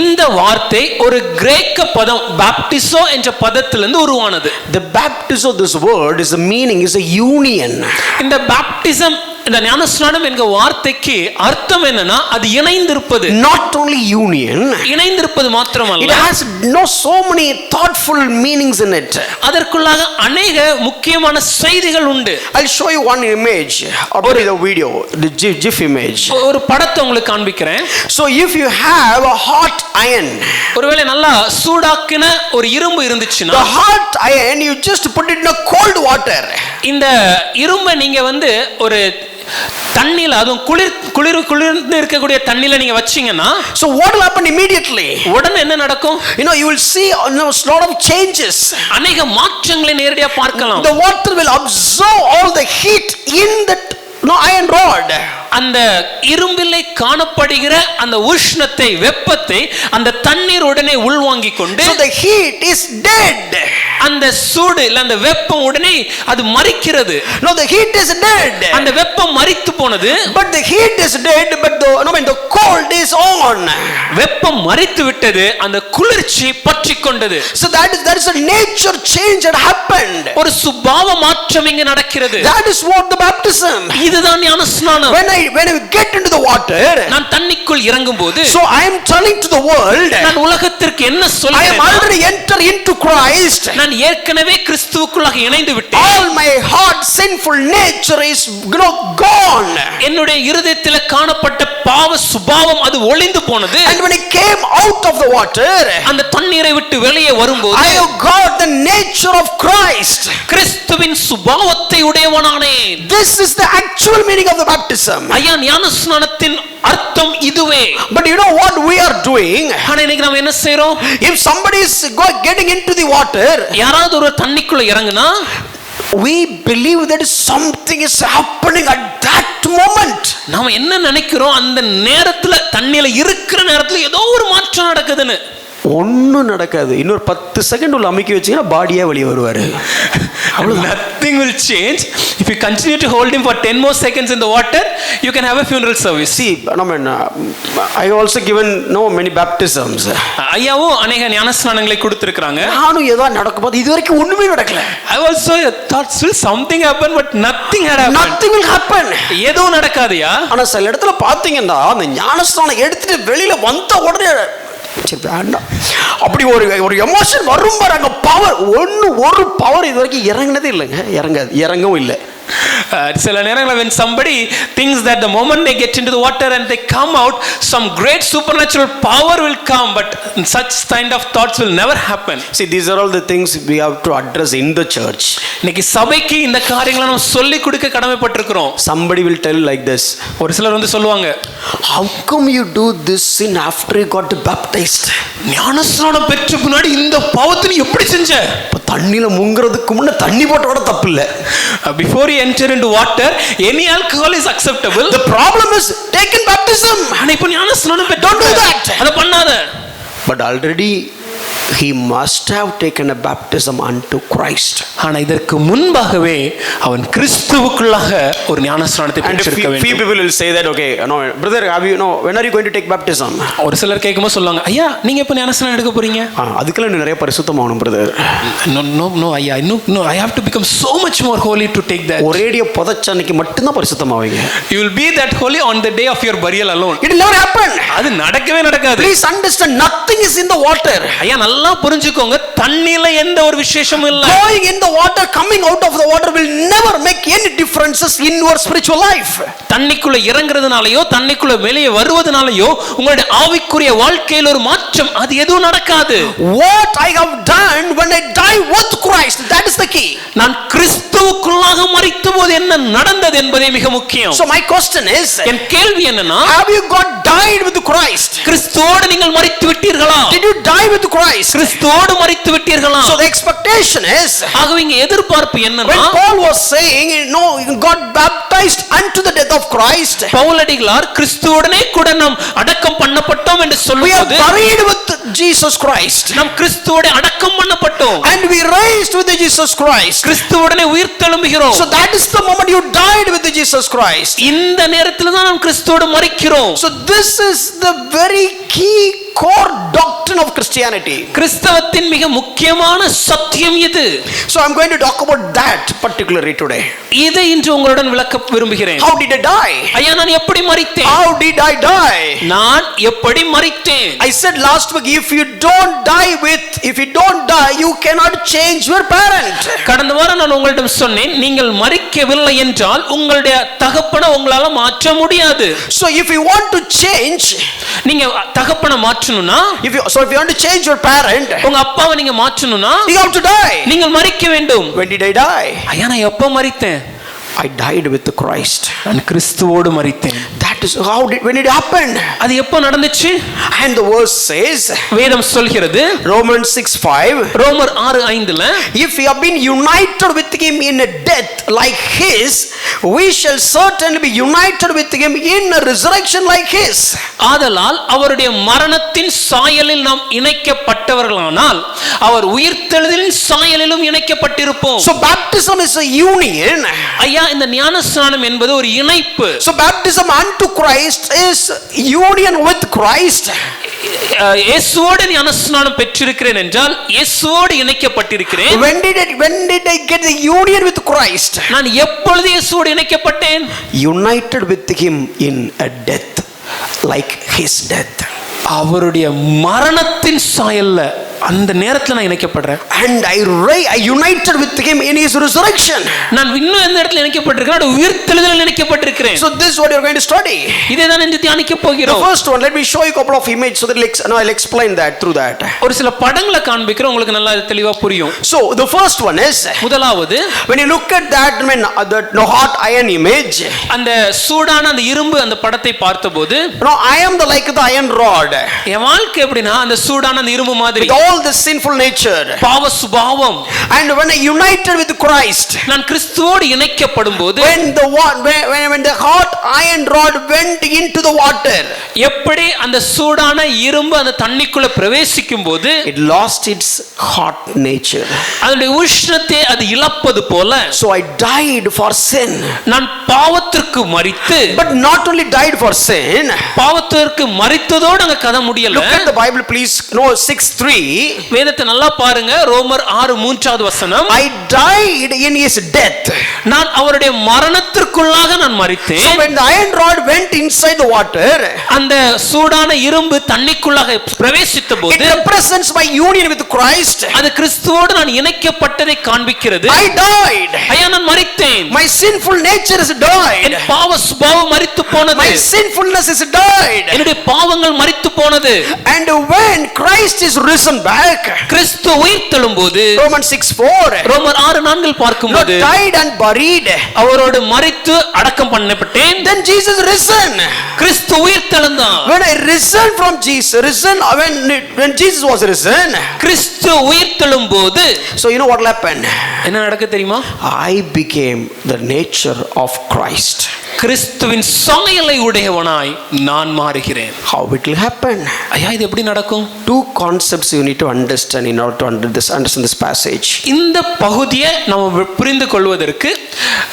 இந்த வார்த்தை ஒரு கிரேக்க பதம் பாப்டிசோ என்ற பதத்திலிருந்து உருவானது. The baptizo, this word is a meaning, is a union. இந்த பாப்டிசம், இந்த ஞானஸ்நானம் என்கிற வார்த்தைக்கு அர்த்தம் என்னன்னா அது இணைந்திருப்பது. Not only union, இணைந்திருப்பது மாத்திரமல்ல, it has so many thoughtful meanings in it. அதற்குள்ளாக अनेक முக்கியமான செய்திகள் உண்டு. I'll show you one image or the video, the GIF image. ஒரு படத்தை உங்களுக்கு காண்பிக்கிறேன். So if you have a hot iron, ஒருவேளை நல்லா சூடாக்கின ஒரு இரும்பு இருந்துச்சுன்னா, the hot iron you just put it in a cold water. இந்த இரும்பை நீங்க ஒரு தண்ணில, அதுவும் குளிர்ந்து இருக்கக்கூடிய தண்ணில நீங்க வச்சீங்கன்னா, so what will happen immediately? உடனே என்ன நடக்கும்? You will see a lot of changes. अनेक மாற்றங்களை நேரடியா பார்க்கலாம். The water will absorb all the heat in that iron rod. அந்த இரும்பிலே காணப்படுகிற அந்த உஷ்ணத்தை, வெப்பத்தை அந்த தண்ணீர் உடனே உள்வாங்கிக் கொண்டு, so the heat is dead. அந்த சூடு இல்ல அந்த வெப்பம் உடனே அது மரிக்கிறது. No, the heat is dead. அந்த வெப்பம் மரித்து போனது. But the heat is dead, but the cold is on. வெப்பம் மரித்து விட்டது, அந்த குளிர்ச்சி பற்றிக் கொண்டது. So that is a nature change that happened. ஒரு சுபாவ மாற்றம் இங்கு நடக்கிறது. That is what the baptism. இதுதான் ஞானஸ்நானம். When I get into the water, நான் தண்ணிக்குள் இறங்கும்போது, so I am telling to the world, நான் உலகத்திற்கு என்ன சொல்கிறேன்? I am already entered into Christ. நான் ஏற்கனவே கிறிஸ்துவுக்குள்ளாக இணைந்து விட்டேன். All my hard sinful nature is gone. என்னுடைய இருதயத்தில் காணப்பட்ட பாவ சுபாவம் அது ஒளிந்து போனது. And when I came out of the water, அந்த தண்ணீரை விட்டு வெளியே வரும்போது, I have got the nature of Christ. கிறிஸ்துவின் சுபாவத்தை உடையவனானேன். This is the actual meaning of the baptism. ஐயா, ஞானஸ்நானத்தின் அர்த்தம் இதுவே. But you know what we are doing? ஆனா இன்னைக்கு நாம என்ன செய்றோம்? If somebody is getting into the water, யாராவது ஒரு தண்ணிக்குள்ள இறங்குனா, we believe that something is happening at that moment. நாம என்ன நினைக்கிறோம்? அந்த நேரத்துல, தண்ணியில இருக்கிற நேரத்துல ஏதோ ஒரு மாற்றம் நடக்குதுன்னு. ஒன்னும் நடக்காது. இன்னொரு 10 செகண்ட் உள்ள அமைக்கி வச்சீங்கன்னா பாடியா வெளியே வருவாரு. Nothing will change. If you continue to hold him for 10 more seconds in the water, you can have a funeral service. See, I also given many baptisms. ஐயாவும் अनेक ஞானஸ்நானங்களை கொடுத்திருக்காங்க. நானும் ஏதோ நடக்கும்போது இதுவரைக்கும் ஒண்ணுமே நடக்கல. I also thought still something happened, but nothing had happened. Nothing will happen. ஏதோ நடக்காதயா? ஆனா சில இடத்துல பாத்தீங்கன்னா அந்த ஞானஸ்நானம் எடுத்துட்டு வெளியில வந்த உடனே அப்படி ஒரு எமோஷன் வரும் பாருங்க. பவர் ஒரு பவர் இது வரைக்கும் இறங்கினதே இல்லைங்க. இறங்கவும் இல்லை. சில நேரங்களில் when somebody thinks that the moment they get into the water and they come out, some great supernatural power will come, but such kind of thoughts will never happen. See, these are all the things we have to address in the church. இன்னைக்கு சபைக்கு இந்த காரியங்களை நாம் சொல்லி கொடுக்க கடமைப்பட்டிருக்கிறோம். Somebody will tell like this. ஒரு சிலர் சொல்லுவாங்க, how come you do this sin after you got baptized? ஞானஸ்நானம் பெற்ற பின்னாடி இந்த பாவத்தை நீ எப்படி செஞ்ச? தண்ணில முங்கறதுக்கு முன்ன தண்ணி போட்டோட தப்பு இல்ல. Before you enter into water, any alcohol is acceptable. The problem is taken baptism. ஆனா இப்போ ஞானஸ்நானம் பெற்ற, don't do that. அத பண்ணாத. But already he must have taken a baptism unto Christ. ஆனா இதற்கு முன்பாகவே அவன் கிறிஸ்துவுக்குள்ளாக ஒரு ஞானஸ்நானத்தை And பெற்றிருக்க few வேண்டும். people will say that, okay, no, brother, have you know, when are you going to take baptism? ஒரு சிலர் கேட்கும்போது சொல்லுவாங்க, ஐயா நீங்க எப்ப ஞானஸ்நானம் எடுக்க போறீங்க? அதுக்கெல்லாம் நிறைய பரிசுத்தமாகணும் பிரதர். No ஐயா, no I have to become so much more holy to take that. ஒரேடியா புதைச்ச அன்னைக்கு மட்டும்தான் பரிசுத்தமாவீங்க. You will be that holy on the day of your burial alone. It will never happen. அது நடக்கவே நடக்காது. Please understand, nothing is in the water. ஐயா நல்லா புரிஞ்சுக்கோங்க, தண்ணில எந்த ஒரு விசேஷமும் இல்ல. Going in the water, coming out of the water will never make any differences in your spiritual life. தண்ணிக்குள்ள இறங்குறதுனாலயோ தண்ணிக்குள்ள வெளியே வருவதனாலயோ உங்களுடைய ஆவிக்குரிய வாழ்க்கையில் ஒரு மாற்றம் அது எதுவும் நடக்காது. What I have done when I die with Christ, that is the key. நான் கிறிஸ்துவுக்குள்ளாக மரித்தபோது என்ன நடந்தது என்பதே மிக முக்கியம். So my question is, என் கேள்வி என்னன்னா, have you got died with Christ? கிறிஸ்துவோடு நீங்கள் மரித்து விட்டீர்களா? Did you die with Christ? கிறிஸ்துவோடு மரித்து விட்டீர்களா? So the expectation is, ஆகவே இங்க எதிர்பார்ப்பு என்னன்னா, when Paul was saying, no, got baptized unto the death of Christ, பவுலடிகளார் கிறிஸ்துவுடனே கூட நாம் அடக்கம் பண்ணப்பட்டோம் என்று we are சொல்லும்போது, buried with Jesus Christ, நாம் கிறிஸ்துவோடு அடக்கம் பண்ணப்பட்டோம், and we raised with Jesus Christ. கிறிஸ்துவுடனே உயிர்த்தெழும்புகிறோம். So that is the moment you died with Jesus Christ. இந்த நேரத்தில் தான் நாம் கிறிஸ்துவோடு மரிக்கிறோம். So this is the very key core doctrine of Christianity. கிறிஸ்தவத்தின் மிக முக்கியமான சத்தியம் இது. So I'm going to talk about that particularly today. இதை இன்று உங்களுடன் விளக்க விரும்புகிறேன். How did I die? ஐயா நான் எப்படி மரித்தேன்? How did I die? நான் எப்படி மரித்தேன்? I said last week, if you don't die, you cannot change your parent. கடந்த வாரம் நான் உங்களிடம் சொன்னேன், நீங்கள் மரிக்கவில்லை என்றால் உங்களுடைய தகப்பனை உங்களால மாற்ற முடியாது. So if you want to change, நீங்க தகப்பனை மாற்றணும்னா, if you want to change your parent, உங்க அப்பாவை நீங்க மாற்றணும்னா you have to die. நீங்கள் மரிக்க வேண்டும். When did I die? ஐயா நான் எப்ப மரித்தேன்? I died with Christ. நான் கிறிஸ்துவோடு மரித்தேன். That is when it happened. அது எப்ப நடந்துச்சு? And the verse says, வேதம் சொல்கிறது, Romans 6:5, ரோமர் 6:5ல, if we have been united with him in a death like his, we shall certainly be united with him in a resurrection like his. ஆதலால் அவருடைய மரணத்தின் சாயலில் நாம் இணைக்கப்பட்டவர்களானால் அவர் உயிர்த்தெழுதலின் சாயலிலும் இணைக்கப்பட்டிருப்போம். So baptism is a union. ஐயா இந்த ஞானஸ்நானம் என்பது ஒரு இணைப்பு. So baptism unto Christ is union with Christ. இயேசுவோடு ஞானஸ்நானம் பெற்றிருக்கிறேன் என்றால் இயேசுவோடு இணைக்கப்பட்டிருக்கிறேன். When did I get the union with Christ? நான் எப்பொழுது இயேசுவோடு இணைக்கப்பட்டேன்? United with him in a death like his death. அவருடைய மரணத்தின் சாயல்ல அந்த நேரத்துல நான் இணைக்கப்படுறேன். And I united with him in his resurrection. நான் இன்னும் எந்த இடத்துல இணைக்கப்பட்டிருக்கிறேன்? உயிர்த்தெழுதலில் இணைக்கப்பட்டிருக்கிறேன். So this is what you are going to study. இதை தான் இன்று தியானிக்க போகிறோம். The first one, let me show you a couple of images so that I'll explain that through that. ஒரு சில படங்களை காண்பிக்கிறேன், உங்களுக்கு நல்லா தெளிவா புரியும். So the first one is, முதலாவது, when you look at that, the hot iron image, அந்த சூடான அந்த இரும்பு அந்த படத்தை பார்த்தபோது, I am like the iron rod. என் வாழ்க்கை எப்படின்னா அந்த சூடான அந்த இரும்பு மாதிரி, all the sinful nature, பாவ சுபாவம். and when I united with Christ, நான் கிறிஸ்துவோடு இணைக்கப்படும்போது, when the hot iron rod went into the water, எப்படி அந்த சூடான இரும்பு அந்த தண்ணிக்குள்ள பிரவேசிக்கும் போது it lost its hot nature. அதனுடைய உஷ்ணத்தை அது இழப்பது போல, So I died for sin. நான் பாவத்திற்கு மரித்து, But not only died for sin, பாவத்திற்கு மரித்ததோடு அங்க கதை முடியல. look at the Bible please. 6:3, வேதத்தை நல்லா பாருங்க. ரோமர் 6:3 வசனம், I died in his death. நான் அவருடைய மரணத்திற்குள்ளாக நான் மரித்தேன். So when the iron rod went inside the water, அந்த சூடான இரும்பு தண்ணிக்குள்ளாக பிரவேசித்த போது, it represents my union with Christ. அது கிறிஸ்துவோடு நான் இணைக்கப்பட்டதை காண்பிக்கிறது. I died. ஐயா நான் மரித்தேன். My sinful nature is died. என் பாவ சுபாவம் மரித்து போனது. My sinfulness is died. என்னுடைய பாவங்கள் மரித்து போனது. And when Christ is risen back, Kristu உயிர்த்தெழும்போது, Romans 6:4, ரோமர் 6:4 பார்க்கும்போது, died and buried, அவரோடு மரித்து அடக்கம் பண்ணப்பட்டேன். Then Jesus risen. கிறிஸ்து உயிர்த்தெழுந்தார். When I risen from Jesus, when Jesus was risen, Kristu உயிர்த்தெழும்போது so you know what will happen? என்ன நடக்க தெரியுமா? I became the nature of Christ. கிறிஸ்துவின் சாயலை உடையவனாய் நான் மாறுகிறேன். How it will happen? ஐயா, இது எப்படி நடக்கும்? Two concepts you need to understand in order to understand this passage. இந்த பகுதியை நம்ம புரிந்து கொள்வதற்கு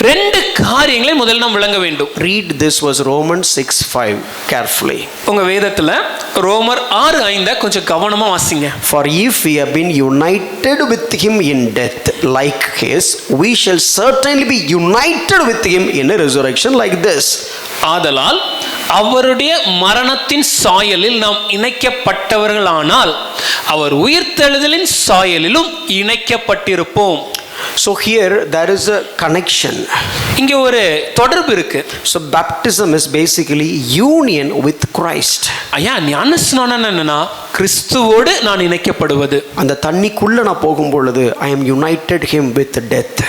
ரெண்டு காரியங்களை முதல்ல நாம் விளங்க வேண்டும். Read this verse, Romans 6:5 carefully. உங்க வேதத்துல ரோமர் 6:5 கொஞ்சம் கவனமா வாசிங்க. For if we have been united with him in death like his, we shall certainly be united with him in a resurrection like this. ஆதலால் அவருடைய மரணத்தின் சாயலில் நாம் இணைக்கப்பட்டவர்களானால் அவர் உயிர்த்தெழுதலின் சாயலிலும் இணைக்கப்பட்டிருப்போம். So here there is a connection. இங்க ஒரு தொடர்பு இருக்கு. So baptism is basically union with Christ. ஐயா, ஞானஸ்நானம் என்னன்னா கிறிஸ்துவோடு நான் இணைக்கப்படுவது. அந்த தண்ணிக்குள்ள நான் போகும் பொழுது I am united him with death.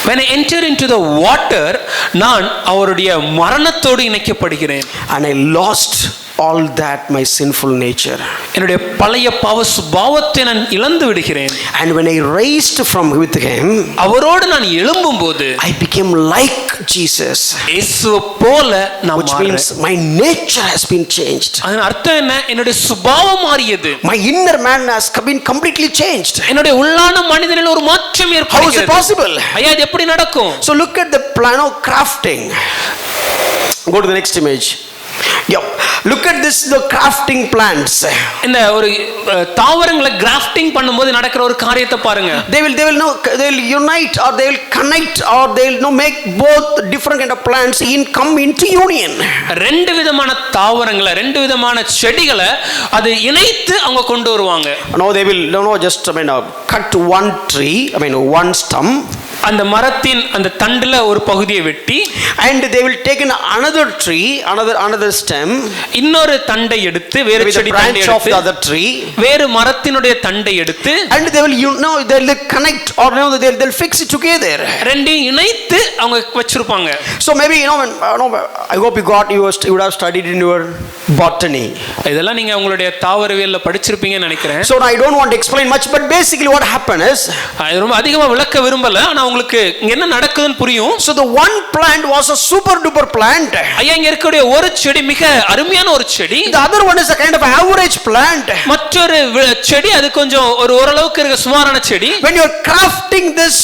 When I enter into the water, நான் அவருடைய மரணத்தோடு இணைக்கப்படுகிறேன். And I lost all that my sinful nature. என்னுடைய பழைய பாவ சுபாவத்தை நான் இழந்து விடுகிறேன். And when I raised from with him, அவரோடு நான் எழும்பும்போது I became like Jesus. இயேசுவை போல நான் Which மாறுறேன். means my nature has been changed. அதன் அர்த்தம் என்ன? என்னுடைய சுபாவம் மாறியது. My inner man has been completely changed. என்னுடைய உள்ளான மனிதனில் ஒரு மாற்றம் How is it ஏற்படுகிறது. possible? ஐயா, இது எப்படி நடக்கும்? So look at the plan of crafting. Go to the next image. Yep. Look at this, the crafting plants. இந்த ஒரு தாவரங்களை கிராஃப்டிங் பண்ணும்போது நடக்கிற ஒரு காரியத்தை பாருங்க. They will unite or they will connect or they will make both different kind of plants come into union. ரெண்டு விதமான தாவரங்களை, ரெண்டு விதமான செடிகளை அது இணைத்து அவங்க கொண்டு வருவாங்க. No, they will just cut one tree, one stump. அந்த மரத்தின் அந்த தண்டுல ஒரு பகுதியை வெட்டி, and they will take another tree, another stem, இன்னொரு தண்டை எடுத்து, வேறு செடி தண்டை branch of the other tree, வேறு மரத்தினுடைய தண்டை எடுத்து, and they will connect or they'll fix it together. ரெண்டையும் இணைத்து அவங்க வச்சிருப்பாங்க. So maybe I hope you would have studied in your botany. இதெல்லாம் நீங்க உங்களுடைய தாவரவியல்ல படிச்சிருப்பீங்கன்னு நினைக்கிறேன். So I don't want to explain much, but basically what happened is, அது ரொம்ப அதிகமா விளக்க விரும்பல, ஆனா உங்களுக்கு என்ன நடக்குதுன்னு புரியும். So the one plant was a super duper plant. ஐயா, இங்க இருக்கக்கூடிய ஒரு செடி மிக அருமையான ஒரு செடி. The other one is a kind of average plant. மற்றொரு செடி அது கொஞ்சம் ஒரு ஓரளவுக்கு இருக்க சுமாரான செடி. When you are crafting this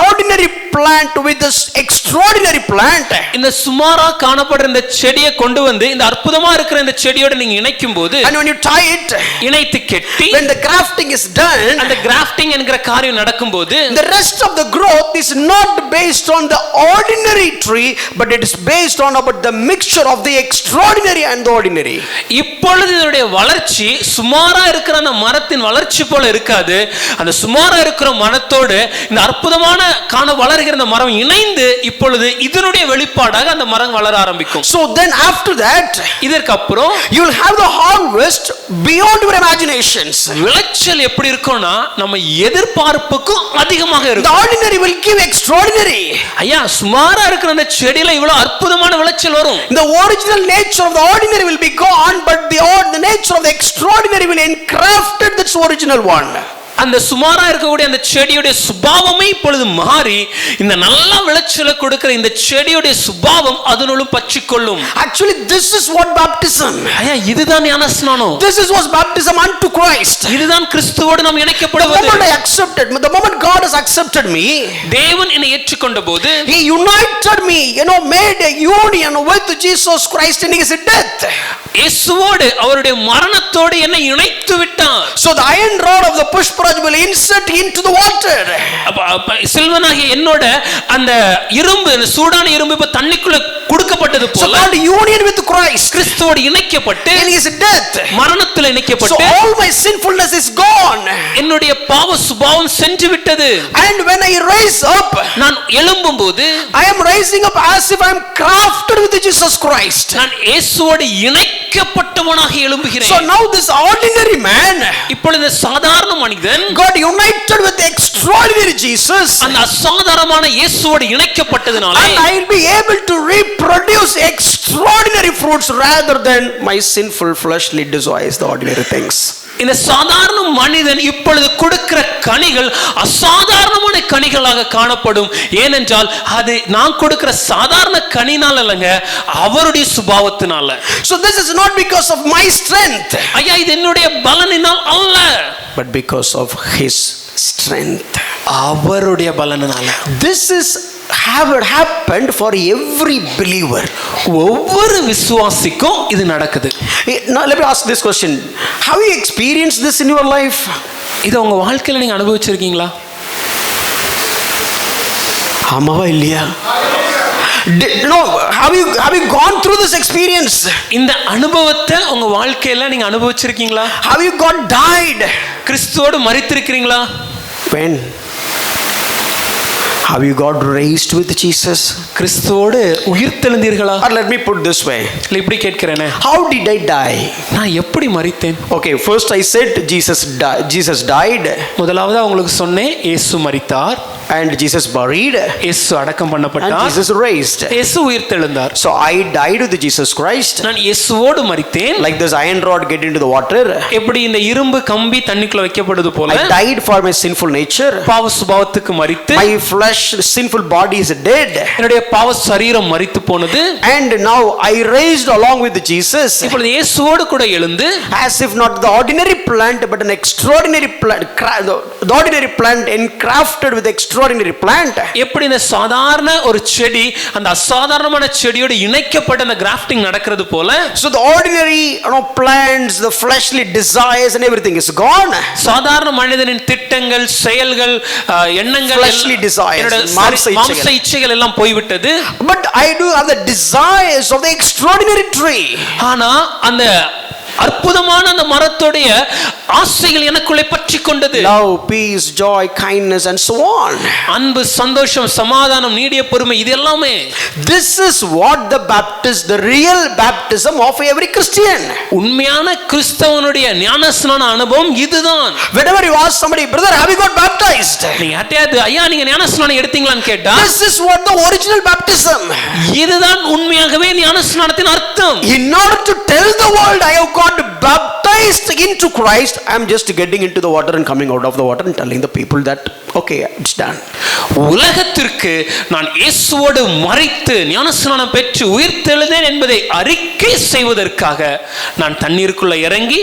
ordinary plant with this extraordinary plant, இந்த சுமாரா காணப்படுற இந்த செடியை கொண்டு வந்து இந்த அற்புதமா இருக்கிற இந்த செடியோட நீங்க இணைக்கும் போது, and when you tie it, இணைத்து கட்டி, when the grafting is done, அந்த கிராஃப்டிங் என்கிற காரியம் நடக்கும்போது, the rest of the growth is not based on the ordinary tree, but it is based on about the mixture of the extraordinary and the ordinary. இப்பொழுது இதனுடைய வளர்ச்சி சுமாரா இருக்கிற அந்த மரத்தின் வளர்ச்சி போல இருக்காது. அந்த சுமாரா இருக்கிற மரத்தோடு இந்த அற்புதமான வளர்கிற அந்த மரம் இணைந்து இப்பொழுது இதனுடைய வெளிப்பாடாக அந்த மரம் வளர ஆரம்பிக்கும். So then after that, இதற்கு அப்புறம் you will have the harvest beyond your imaginations. விளைச்சல் எப்படி இருக்கும்னா நம்ம எதிர்பார்ப்புக்கும் அதிகமாக இருக்கும். The ordinary will give extraordinary. ஐயா, சுமாரா இருக்கிற அந்த செடியில இவ்வளவு அற்புதமான விளைச்சல் வரும். The original nature of the ordinary will be gone, but the nature of the extraordinary will engrafted this original one. அந்த சுமாரா இருக்கக்கூடிய அந்த செடியுடைய சுபாவமே இப்பொழுது மாறி இந்த நல்ல விளைச்சலை கொடுக்கிற இந்த செடியுடைய சுபாவம் அதனுள்ளும் பற்றிக்கொள்ளும். Actually this is what baptism. ஐயா, இதுதான் ஞானஸ்நானம். This is what baptism unto Christ. இதுதான் கிறிஸ்துவோடு நாம் இணைக்கப்படுவது. The moment I accepted, the moment God has accepted me, தேவன் என்னை ஏற்றுக்கொண்டபோது, he united me, made a union with Jesus Christ in his death. இயேசுவோடு அவருடைய மரணத்தோடு என்னை இணைத்து விட்டார். So the iron rod of the Pushparaj will insert into the water. சில்வனாகிய என்னோட அந்த இரும்பு, அந்த சூடான இரும்பு இப்ப தண்ணிக்குள்ள கொடுக்கப்பட்டது போல, so called union with Christ, கிறிஸ்துவோடு இணைக்கப்பட்டு in his death, மரணத்தில் இணைக்கப்பட்டு, so all my sinfulness is gone. என்னுடைய பாவ சுபாவம் சென்று விட்டது. And when I rise up, நான் எழும்பும்போது I am rising up as if I am crafted with Jesus Christ. நான் இயேசுவோடு இணைக்க இணைக்கப்பட்டவனாக எழும்புகிறேன். So now this ordinary man இப்பொழுது சாதாரண மனிதன் got united with the extraordinary Jesus, அந்த அசாதாரணமான இயேசுவோடு இணைக்கப்பட்டதனால and I will be able to reproduce extraordinary fruits rather than my sinful fleshly desires, the ordinary things. இந்த சாதாரண மனிதன் இப்பொழுது கொடுக்கிற கனிகள் அசாதாரணமான கனிகளாக காணப்படும். ஏனென்றால் அது நான் கொடுக்கிற சாதாரண கனினால் அல்லங்க, அவருடைய சுபாவத்தினால. So this is not because of my strength, ஐயா, இது என்னுடைய பலனினால் அல்ல, but because of his strength. அவருடைய பலனினால. This is have happened for every believer. ஒவ்வொரு விசுவாசிக்கும் இது நடக்குது. Now let me ask this question: have you experienced this in your life? இது உங்க வாழ்க்கையில நீங்க அனுபவிச்சிருக்கீங்களா? ஆமாவா இல்லையா? No, have you gone through this experience? இந்த அனுபவத்தை உங்க வாழ்க்கையில நீங்க அனுபவிச்சிருக்கீங்களா? Have you got died? கிறிஸ்துவோடு மரித்திருக்கிறீங்களா? When? Have you got raised with Jesus? கிறிஸ்துவோடு உயிர்த்தெழுந்தீர்களா? Or let me put this way: இல்ல இப்படி கேட்கிறேனே, how did I die? நான் எப்படி மரித்தேன்? Okay, first I said Jesus died, முதலாவதா உங்களுக்கு சொன்னேன், இயேசு மரித்தார், and Jesus buried, இயேசு அடக்கம் and பண்ணப்பட்டார், Jesus raised. இயேசு உயிர்த்தெழுந்தார். So I died with Jesus Christ. நான் இயேசுவோடு மரித்தேன். Like this iron rod get into the water, எப்படி இந்த இரும்பு கம்பி தண்ணிக்குள்ள வைக்கப்படுது போல I died for my sinful nature. பாவ சுபாவத்துக்கு மரித்து My flesh, sinful body is dead, என்னுடைய பாவ சரீரம் மரித்து போனது. and now I raised along with Jesus, இப்பொழுது இயேசுவோடு கூட எழுந்து, as if not the ordinary plant but an extraordinary plant, the ordinary plant engrafted with extraordinary plant. எப்படி இந்த சாதாரண ஒரு செடி அந்த அசாதாரணமான செடியோடு இணைக்கப்பட்ட அந்த கிராஃப்டிங் நடக்கிறது போல, So the ordinary plants, the fleshly desires and everything is gone. சாதாரண மனிதனின் திட்டங்கள், செயல்கள், எண்ணங்கள், Fleshly desires, மாம்ச இச்சைகள் எல்லாம் போய்விட்டது. But I do have the desires of the extraordinary tree. ஆனா அந்த அற்புதமான அந்த மரத்துடைய ஆசைகள் எனக்குள்ளே பற்றி கொண்டது. Love, peace, joy, kindness and so on. அன்பு, சந்தோஷம், சமாதானம், நீடிய பொறுமை, இது எல்லாமே. This is what the real baptism of every Christian. உண்மையான கிறிஸ்தவனுடைய ஞானஸ்நான அனுபவம் இதுதான். Whenever you ask somebody, brother, have you got baptized? நீங்க யார்ட்டையாவது, ஐயா நீங்க ஞானஸ்நானம் எடுத்தீங்களான்னு கேட்டா, This is what the original baptism. இதுதான் உண்மையாகவே ஞானஸ்நானத்தின் அர்த்தம். In order to tell the world I have got baptized into Christ, I am just getting into the water and coming out of the water and telling the people that okay, it's done. உலகத்திற்கு நான் இயேசுவோடு மரித்து ஞானஸ்நானம் பெற்று உயிர்த்தெழுந்தேன் என்பதை அறிக்கை செய்வதற்காக நான் தண்ணீருக்குள்ள இறங்கி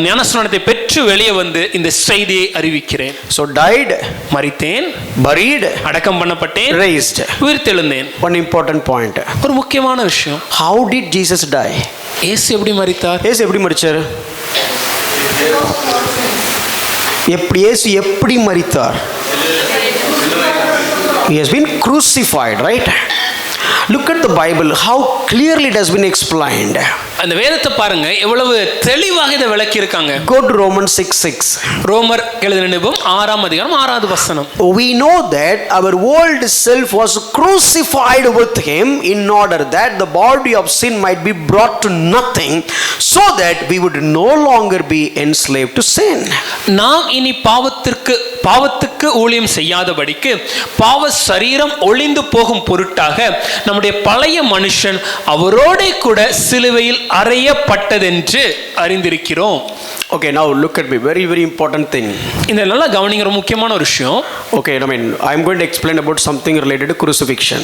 ஞானஸ்நானத்தை பெற்று வெளியே வந்து இந்த செய்தியை அறிவிக்கிறேன். So died, மரித்தேன், buried, அடக்கம் பண்ணப்பட்டேன், raised. உயிர்த்தெழுந்தேன். One important point. ஒரு முக்கியமான விஷயம், How did Jesus die? இயேசு எப்படி மரித்தார்? இயேசு எப்படி மரிச்சார்? இயேசு எப்படி மரித்தார்? He has been crucified, right? Look at the Bible, how clearly it has been explained. அந்த வேதத்தை பாருங்க, எவ்வளவு தெளிவாக இதை விளக்கி இருக்காங்க. Go to Romans 6:6. ரோமர் எழுதின நிருபம் 6ஆம் அதிகாரம் 6வது வசனம். We know that our old self was crucified with him in order that the body of sin might be brought to nothing, so that we would no longer be enslaved to sin. நாம் இனி பாவத்துக்கு ஊழியம் செய்யாதபடிக்கு பாவ சரீரம் ஒளிந்து போகும் பொருட்டாக நம்முடைய பழைய மனுஷன் அவரோட கூட சிலுவையில் அறையப்பட்டதென்று அறிந்திருக்கிறோம். Okay, now look at me, very very important thing. இந்த நல்லா கவனிக்கிற முக்கியமான ஒரு விஷயம். Okay, I am going to explain about something related to crucifixion.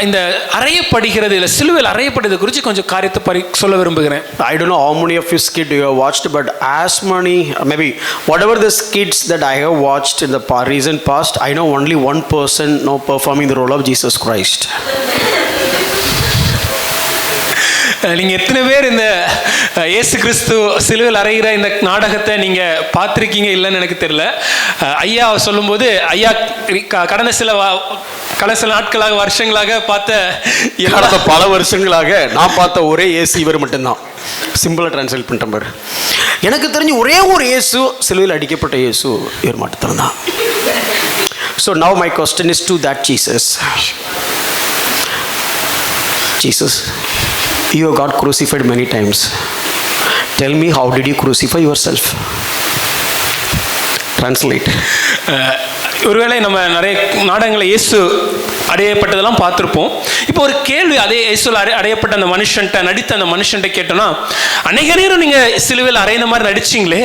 இந்த அறையப்படுகிறது இல்ல சிலுவையில் அறையப்படுறது குறித்து கொஞ்சம் காரியத்தை சொல்ல விரும்புகிறேன். I don't know how many of you skits you have watched, but as many, maybe whatever the skits that I have watched in the recent past, I know only one person now performing the role of Jesus Christ. நீங்க எத்தனை பேர் இந்த இயேசு கிறிஸ்து சிலுவையில் அறைகிற இந்த நாடகத்தை நீங்க பார்த்திருக்கீங்க இல்லைன்னு எனக்கு தெரியல. ஐயா சொல்லும்போது, ஐயா கடந்த சில நாட்களாக வருஷங்களாக கடந்த பல வருஷங்களாக நான் பார்த்த ஒரே இயேசு இவர் மட்டும்தான். சிம்பிளா டிரான்ஸ்லேட் பண்ணிட்டேன் பாரு. எனக்கு தெரிஞ்சு ஒரே ஒரு இயேசு, சிலுவையில் அடிக்கப்பட்ட இயேசு இவர் மட்டும் தான். So now my question is to that Jesus. Jesus, you have got crucified many times. Tell me, how did you crucify yourself? Translate. ஒருவேளை நம்ம நிறைய நாடகங்களில் இயேசு அடையப்பட்டதெல்லாம் பார்த்துருப்போம். இப்போ ஒரு கேள்வி, அதே இயேசுல அடையப்பட்ட அந்த மனுஷன்ட்ட நடித்த அந்த மனுஷன்ட்ட கேட்டோம்னா, அநேக நேரம் நீங்க சிலுவையில் அறையின மாதிரி நடிச்சிங்களே,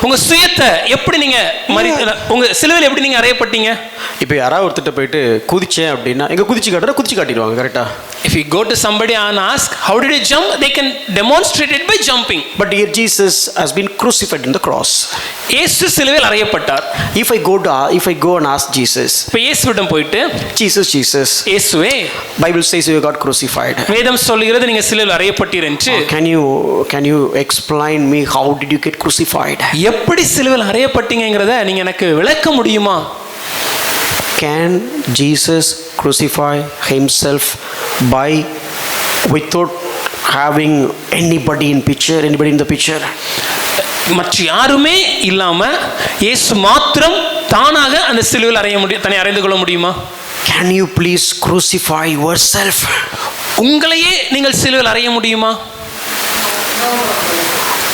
உங்க சுயத்தை எப்படி நீங்க உங்க சிலுவையில் எப்படி நீங்க அறையப்பட்டீங்க? இப்போ யாராவது ஒருத்தட்ட போயிட்டு குதிச்சேன் அப்படின்னா எங்க குதிச்சு காட்டிடுவாங்க கரெக்டா? If you go to somebody and ask how did you jump, they can demonstrate it by jumping. But here Jesus has been crucified in the cross. இயேசு சிலுவையில் அறையப்பட்டார். If I go and ask Jesus, இப்போ இயேசுவிடம் போயிட்டு Jesus, இயேசுவே, Bible says you got crucified. வேதம் சொல்கிறது நீங்க சிலுவையில் அறையப்பட்டீர் என்று. Can you explain me how did you get crucified? எப்படி சிலுவையில் அறையப்பட்டீங்கங்கறத நீங்க எனக்கு விளக்க முடியுமா? Can Jesus crucify himself without having anybody in the picture? மற்ற யாருமே இல்லாம இயேசு மாத்திரம் தானாக அந்த சிலுவையில் தன்னை அறைந்து கொள்ள முடியுமா? Can you please crucify yourself? உங்களையே நீங்கள் சிலுவையில் அறைய முடியுமா?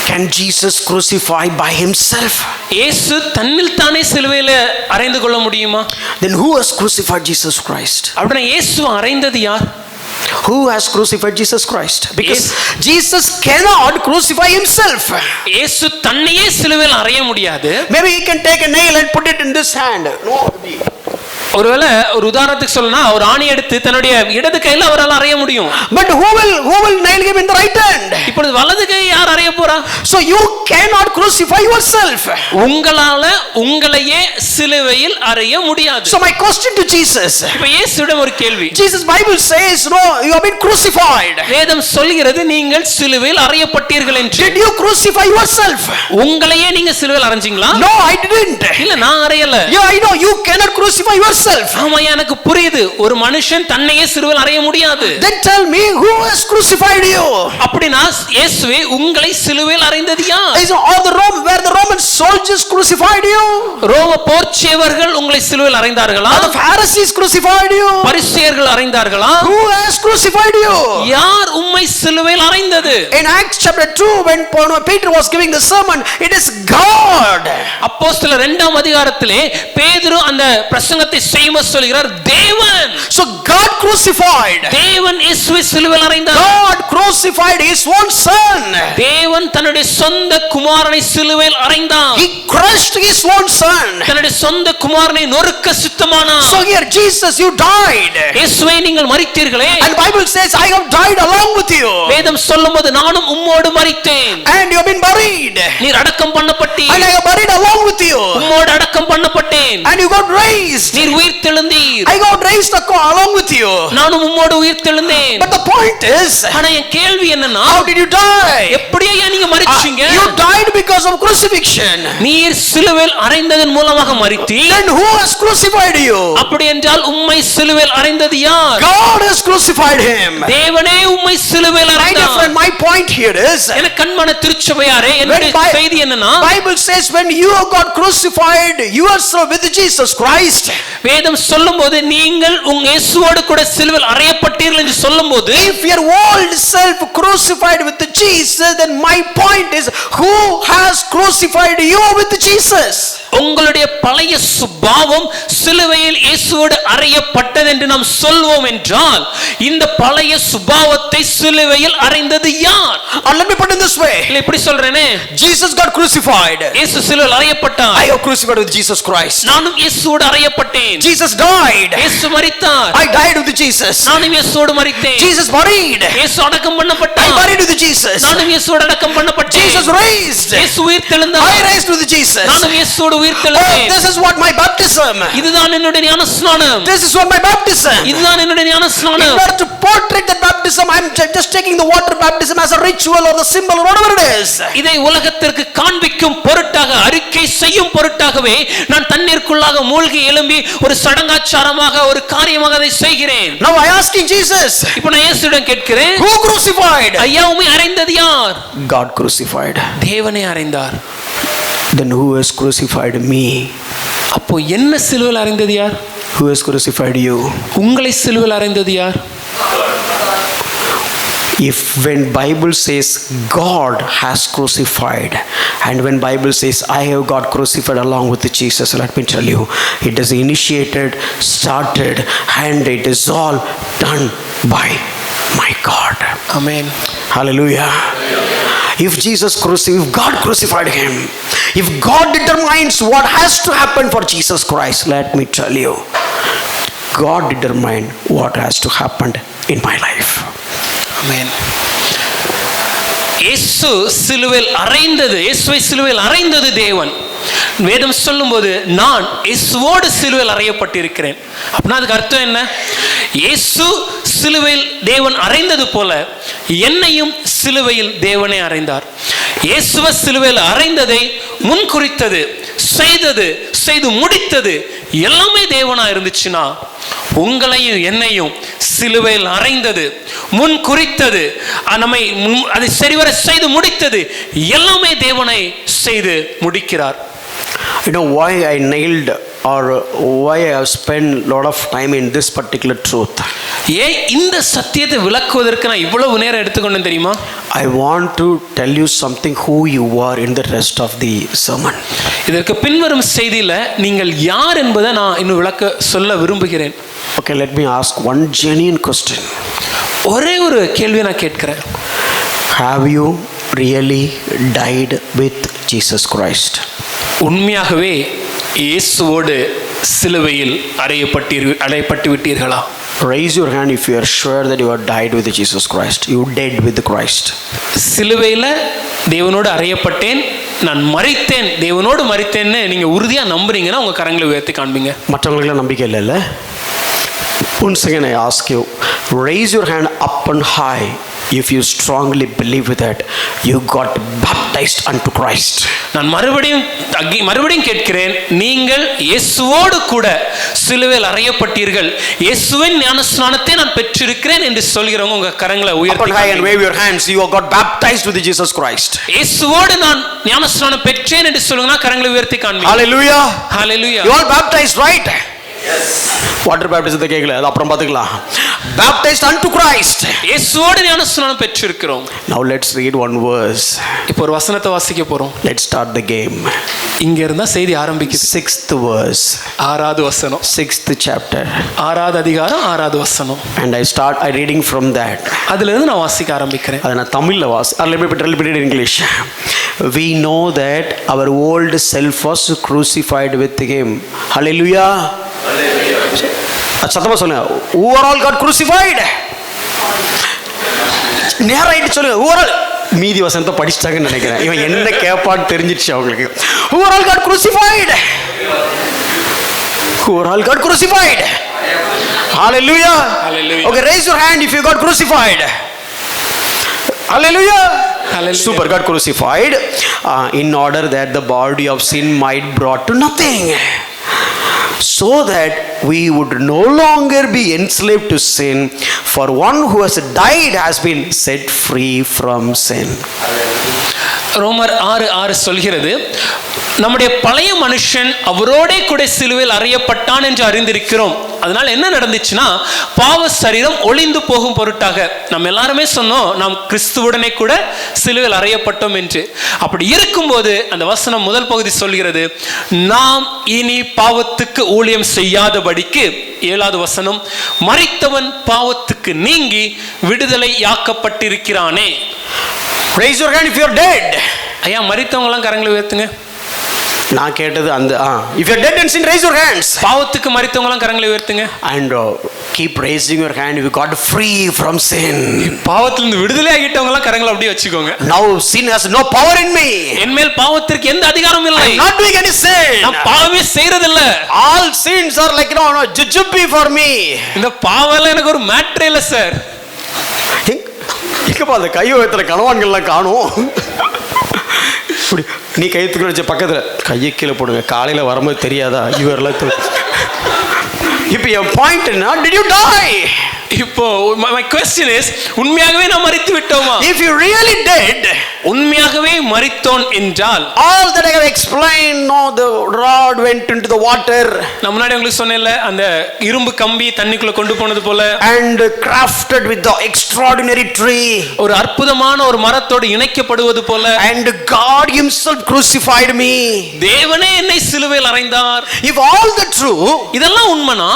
Can Jesus crucify by himself? இயேசு தன்னில் தானே சிலுவையில் அறைந்து கொள்ள முடியுமா? Then who has crucified Jesus Christ? அப்படினா இயேசு அறைந்தது யார்? Who has crucified Jesus Christ? Because Jesus cannot crucify himself. இயேசு தன்னையே சிலுவையில் அறைய முடியாது. Maybe he can take a nail and put it in this hand. No. ஒருவேளை ஒரு உதாரணத்துக்கு சொல்லனா, ஒரு ஆணி எடுத்து தன்னுடைய இடது கையில அவரால் அறைய முடியும். But who will nail him in the right hand? இப்போ வலது கை யார் அறைய போறா? So you cannot crucify yourself. உங்களால உங்களையே சிலுவையில் அறைய முடியாது. So my question to Jesus. இப்போ இயேசுவிடம் ஒரு கேள்வி. Jesus Bible says no, you have been crucified. வேதம் சொல்கிறது நீங்கள் சிலுவையில் அறையப்பட்டீர்கள் என்று. Did you crucify yourself? உங்களையே நீங்க சிலுவையில் அறைஞ்சீங்களா? No, I didn't. இல்ல, நான் அறையல. Yeah, I know you cannot crucify yourself. ஆமா, எனக்கு புரியுது. ஒரு மனுஷன் தன்னையே சிலுவையில் அறைய முடியாது. Then tell me, who has crucified you? அப்படினா இயேசுவே உங்களை சிலுவையில் அறைந்தது யார்? Is all the Roman soldiers crucified you? ரோம போர்ச்சேவர்கள் உங்களை சிலுவையில் அறைந்தார்களா? The Pharisees crucified you? பரிசேயர்கள் அறைந்தார்களா? Who has crucified you? யார் உம்மை சிலுவையில் அறைந்தது? In Acts chapter 2, when Peter was giving the sermon, it is God. அப்போஸ்தலர் 2ஆம் அதிகாரத்திலே பேதுரு அந்த பிரசங்கத்தை செய்ய சொல்கிறார், தேவன். So God crucified. தேவன் இயேசுவை சிலுவையில் அறைந்தார். God crucified his own son. தேவன் தன்னுடைய சொந்த குமாரனை சிலுவையில் அறைந்தார். He crushed his own son. தன்னுடைய சொந்த குமாரனை நொறுக்க சித்தமானார். So here Jesus, you died. இயேசுவே, நீங்கள் மரித்தீர்களே. And Bible says I have died along with you. வேதம் சொல்லும்போது நானும் உம்மோடு மரித்தேன். And you have been buried. நீர் அடக்கம் பண்ணப்பட்டீர். And I have buried along with you. உம்மோடு அடக்கம் பண்ணப்பட்டேன். And you got raised. நீர் உயிர்த்தெழுந்தீர். I got raised along with you. நானும் உம்மோடு உயிர்த்தெழுந்தேன். But the point is, ஆனா என் கேள்வி என்னன்னா, how did you die? எப்படியே நீங்க மரிச்சீங்க? You died because of crucifixion. நீர் சிலுவையில் அறைந்ததன் மூலமாக மரித்தீர். Then who has crucified you? அப்படி என்றால் உம்மை சிலுவையில் அறைந்தது யார்? God has crucified him. தேவனே உம்மை சிலுவையில் My dear அறைந்தார். friend, my point here is, எனக்கு கண்மன திருச்சபையாரே, என்னுடைய செய்தி என்னன்னா, Bible says when you got crucified yourself with Jesus Christ, வேதம் சொல்லும்போது நீங்கள் உங்க இயேசுவோடு கூட சிலுவையில் அறையப்பட்டீர்கள் என்று சொல்லும்போது, if your old self crucified with Jesus, then my point is, who has crucified you with Jesus? உங்களுடைய பழைய சுபாவம் சிலுவையில் இயேசுவோடு அறையப்பட்டது என்று நாம் சொல்வோம் என்றால், இந்த பழைய சுபாவத்தை சிலுவையில் அறைந்தது யார்? Or let me put it this way. இல்ல, இப்படி சொல்றேனே, Jesus got crucified. இயேசு சிலுவையில் அறையப்பட்டார். I have crucified with Jesus Christ. நானும் இயேசுவோடு அறையப்பட்டேன். Jesus died. இயேசு மரித்தார். I died with Jesus. நானும் இயேசுவோடு மரித்தேன். Jesus buried. இயேசு அடக்கம் I பண்ணப்பட்டார். buried with Jesus. நானும் இயேசுவோடு அடக்கம் பண்ணப்பட்டேன். Jesus raised. இயேசு உயிர்த்தெழுந்தார். I raised with Jesus. நானும் இயேசுவோடு Oh, உயிர்த்தெழுந்தேன். this is what my baptism. இதுதான் என்னுடைய ஞானஸ்நானம். This is what my baptism. இதுதான் என்னுடைய In ஞானஸ்நானம். order to portray that baptism, I'm just taking the water baptism as a ritual or the symbol or whatever it is. இதை உலகத்திற்கு காண்பிக்கும் பொருட்டாக, அறிக்கை செய்யும் பொருட்டாகவே நான் தண்ணீருக்குள்ளாக மூழ்கி எழும்பி ஒரு சடங்காச்சாரமாக, ஒரு காரியமாக அதை செய்கிறேன். Now I asking Jesus, இப்போ நான் இயேசுவிடம் கேட்கிறேன், who crucified? ஐயா, உம்மை அறைந்தது யார்? God crucified. தேவனே அறைந்தார். Then who has crucified me? அப்போ என்ன சிலுவையில் அறைந்தது யார்? Who has crucified you? உங்களை சிலுவையில் அறைந்தது யார்? If when Bible says God has crucified, and when Bible says I have got crucified along with Jesus, let me tell you, it is initiated, started, and it is all done by my God. Amen. Hallelujah. If God crucified him, if God determines what has to happen for Jesus Christ, let me tell you, God determined what has to happen in my life. Amen. இயேசுவை சிலுவையில் அறைந்தது தேவன். வேதம் சொல்லும்போது நான் இயேசுவோடு சிலுவையில் அறையப்பட்டிருக்கிறேன் அப்படின்னா அதுக்கு அர்த்தம் என்ன? இயேசு சிலுவையில் தேவன் அறைந்தது போல என்னையும் சிலுவையில் தேவனே அறைந்தார். இயேசுவை சிலுவையில் அறைந்ததை முன் குறித்தது, செய்து முடித்தது எல்லாமே தேவனா இருந்துச்சுன்னா, உங்களையும் என்னையும் சிலுவையில் அறைந்தது, முன் குறித்தது, நம்மை அதை சரிவர செய்து முடித்தது எல்லாமே தேவனை செய்து முடிக்கிறார். You know why I nailed or why I have spent a lot of time in this particular truth? ஏன் இந்த சத்தியத்தை விளக்குவதற்கு நான் இவ்வளவு நேரம் எடுத்துக்கொண்டேன் தெரியுமா? I want to tell you something who you are in the rest of the sermon. இதற்கு பின்வரும் செய்தியில நீங்கள் யார் என்பதை நான் இன்னும் விளக்க சொல்ல விரும்புகிறேன். Okay, let me ask one genuine question. ஒரே ஒரு கேள்வி நான் கேட்கிறேன். Have you really died with Jesus Christ? உண்மையாகவே இயேசுவோடு சிலுவையில் அறையப்பட்டு விட்டீர்களா? Raise your hand if you are sure that you have died with Jesus Christ. You dead with Christ. சிலுவையில் தேவனோடு அறையப்பட்டேன், நான் மரித்தேன், தேவனோடு மரித்தேன்னு நீங்க உறுதியா நம்புறீங்கன்னா உங்க கரங்களை உயர்த்தி காண்பீங்க. மற்றவங்களுக்கு நம்பிக்கை இல்லைல்ல? Once again I ask you, raise your hand up and high if you strongly believe that you got baptized unto Christ. நான் மறுபடியும் கேட்கிறேன், நீங்கள் இயேசுவோடு கூட சிலுவையில் அறையப்பட்டீர்கள், இயேசுவின் ஞானஸ்நானத்தை நான் பெற்றிருக்கிறேன் என்று சொல்கிறவங்க உங்க கரங்களை உயர்த்தி high and wave your hands. You got baptized with Jesus Christ. இயேசுவோடு நான் ஞானஸ்நானம் பெற்றேன் என்று சொல்லுங்கன்னா கரங்களை உயர்த்தி காண்பீங்க. Hallelujah. Hallelujah. You all baptized, right? Yes. Water baptism கேக்கல, அது அப்புறம் பாத்துக்கலாம். Baptized unto Christ. இயேசுவோடு ஞானஸ்நானம் பெற்றிருக்கிறோம். Now let's read one verse. இப்போ ஒரு வசனத்தை வாசிக்க போறோம். Let's start the game. இங்க இருந்தா செய்தி ஆரம்பிக்குது. 6th verse. 6வது வசனம். 6th chapter. 6வது அதிகாரம் 6வது வசனம். And I reading from that. அதில இருந்து நான் வாசிக்க ஆரம்பிக்கிறேன். அத நான் தமிழ்ல let me read in English. We know that our old self was crucified with him. Hallelujah. சத்தமா சொல்லுங்க. Who are all got crucified? நேராயிட்டு சொல்லுங்க. Who are all மீதி வசனத்தை படிச்சிட்டாங்கன்னு நினைக்கிறேன். இவன் என்ன கேட்பான்னு தெரிஞ்சிடுச்சு அவங்களுக்கு. Who are all got crucified? Who are all got crucified? Hallelujah. Hallelujah. Okay, raise your hand if you got crucified. Hallelujah. Hallelujah. Super, got crucified in order that the body of sin might brought to nothing, so that we would no longer be enslaved to sin, for one who has died has been set free from sin. ரோமர் 6:6 சொல்கிறது, நம்முடைய பழைய மனுஷன் அவரோடே கூட சிலுவையில் அறையப்பட்டான் என்று அறிந்திருக்கிறோம். அதனால என்ன நடந்துச்சுன்னா, பாவ சரீரம் ஒளிந்து போகும் பொருட்டாக நம்ம எல்லாருமே சொன்னோம், நாம் கிறிஸ்துவுடனே கூட சிலுவையில் அறையப்பட்டோம் என்று. அப்படி இருக்கும்போது அந்த வசனம் முதல் பகுதி சொல்கிறது, நாம் இனி பாவத்துக்கு ஊழியம் செய்யாதபடிக்கு, 7வது வசனம், மரித்தவன் பாவத்துக்கு நீங்கி விடுதலையாக்கப்பட்டிருக்கிறானே. Raise your hand if you are dead. ஐயா, மரித்தவங்களாம் கரங்களை உயர்த்துங்க. நான் கேட்டது அந்த if you are dead in sin, raise your hands. பாவத்துக்கு மரித்தவங்களாம் கரங்களை உயர்த்துங்க. And keep raising your hand if you got free from sin. பாவத்திலிருந்து விடுதலை ஆகிட்டவங்களாம் கரங்களை அப்படியே வச்சுக்கோங்க. Now sin has no power in me. என் மேல் பாவத்திற்கு எந்த அதிகாரமும் இல்லை. I am not doing any sin. நான் பாவமே செய்யறதில்ல. All sins are like jujube for me. இந்த பாவம்லாம் எனக்கு ஒரு மேட்டரே இல்ல சார். எங்கப்பா அந்த கை உயர்த்துற கணவான்கள்லாம் காணும். நீ கைத்துக்கு வச்ச பக்கத்தில் கையை கீழே போடுங்க, காலையில் வரும்போது தெரியாதா இவரெல்லாம். இப்போ என் பாயிண்ட் என்ன? Did you die? இப்போ my question is, உண்மையாகவே நாம் மரித்து விட்டோமா? If you really did, உண்மையாகவே மரித்தோம் என்றால், all that I have explained, no, the rod went into the water, நான் முன்னாடி உங்களுக்கு சொன்னேன்ல, அந்த இரும்பு கம்பி தண்ணிக்குள்ள கொண்டு போனது போல, and crafted with the extraordinary tree, ஒரு அற்புதமான ஒரு மரத்தோடு இணைக்கப்படுவது போல, and God himself crucified me. தேவனே என்னை சிலுவையில் அறைந்தார். If all the true, இதெல்லாம் உண்மைனா,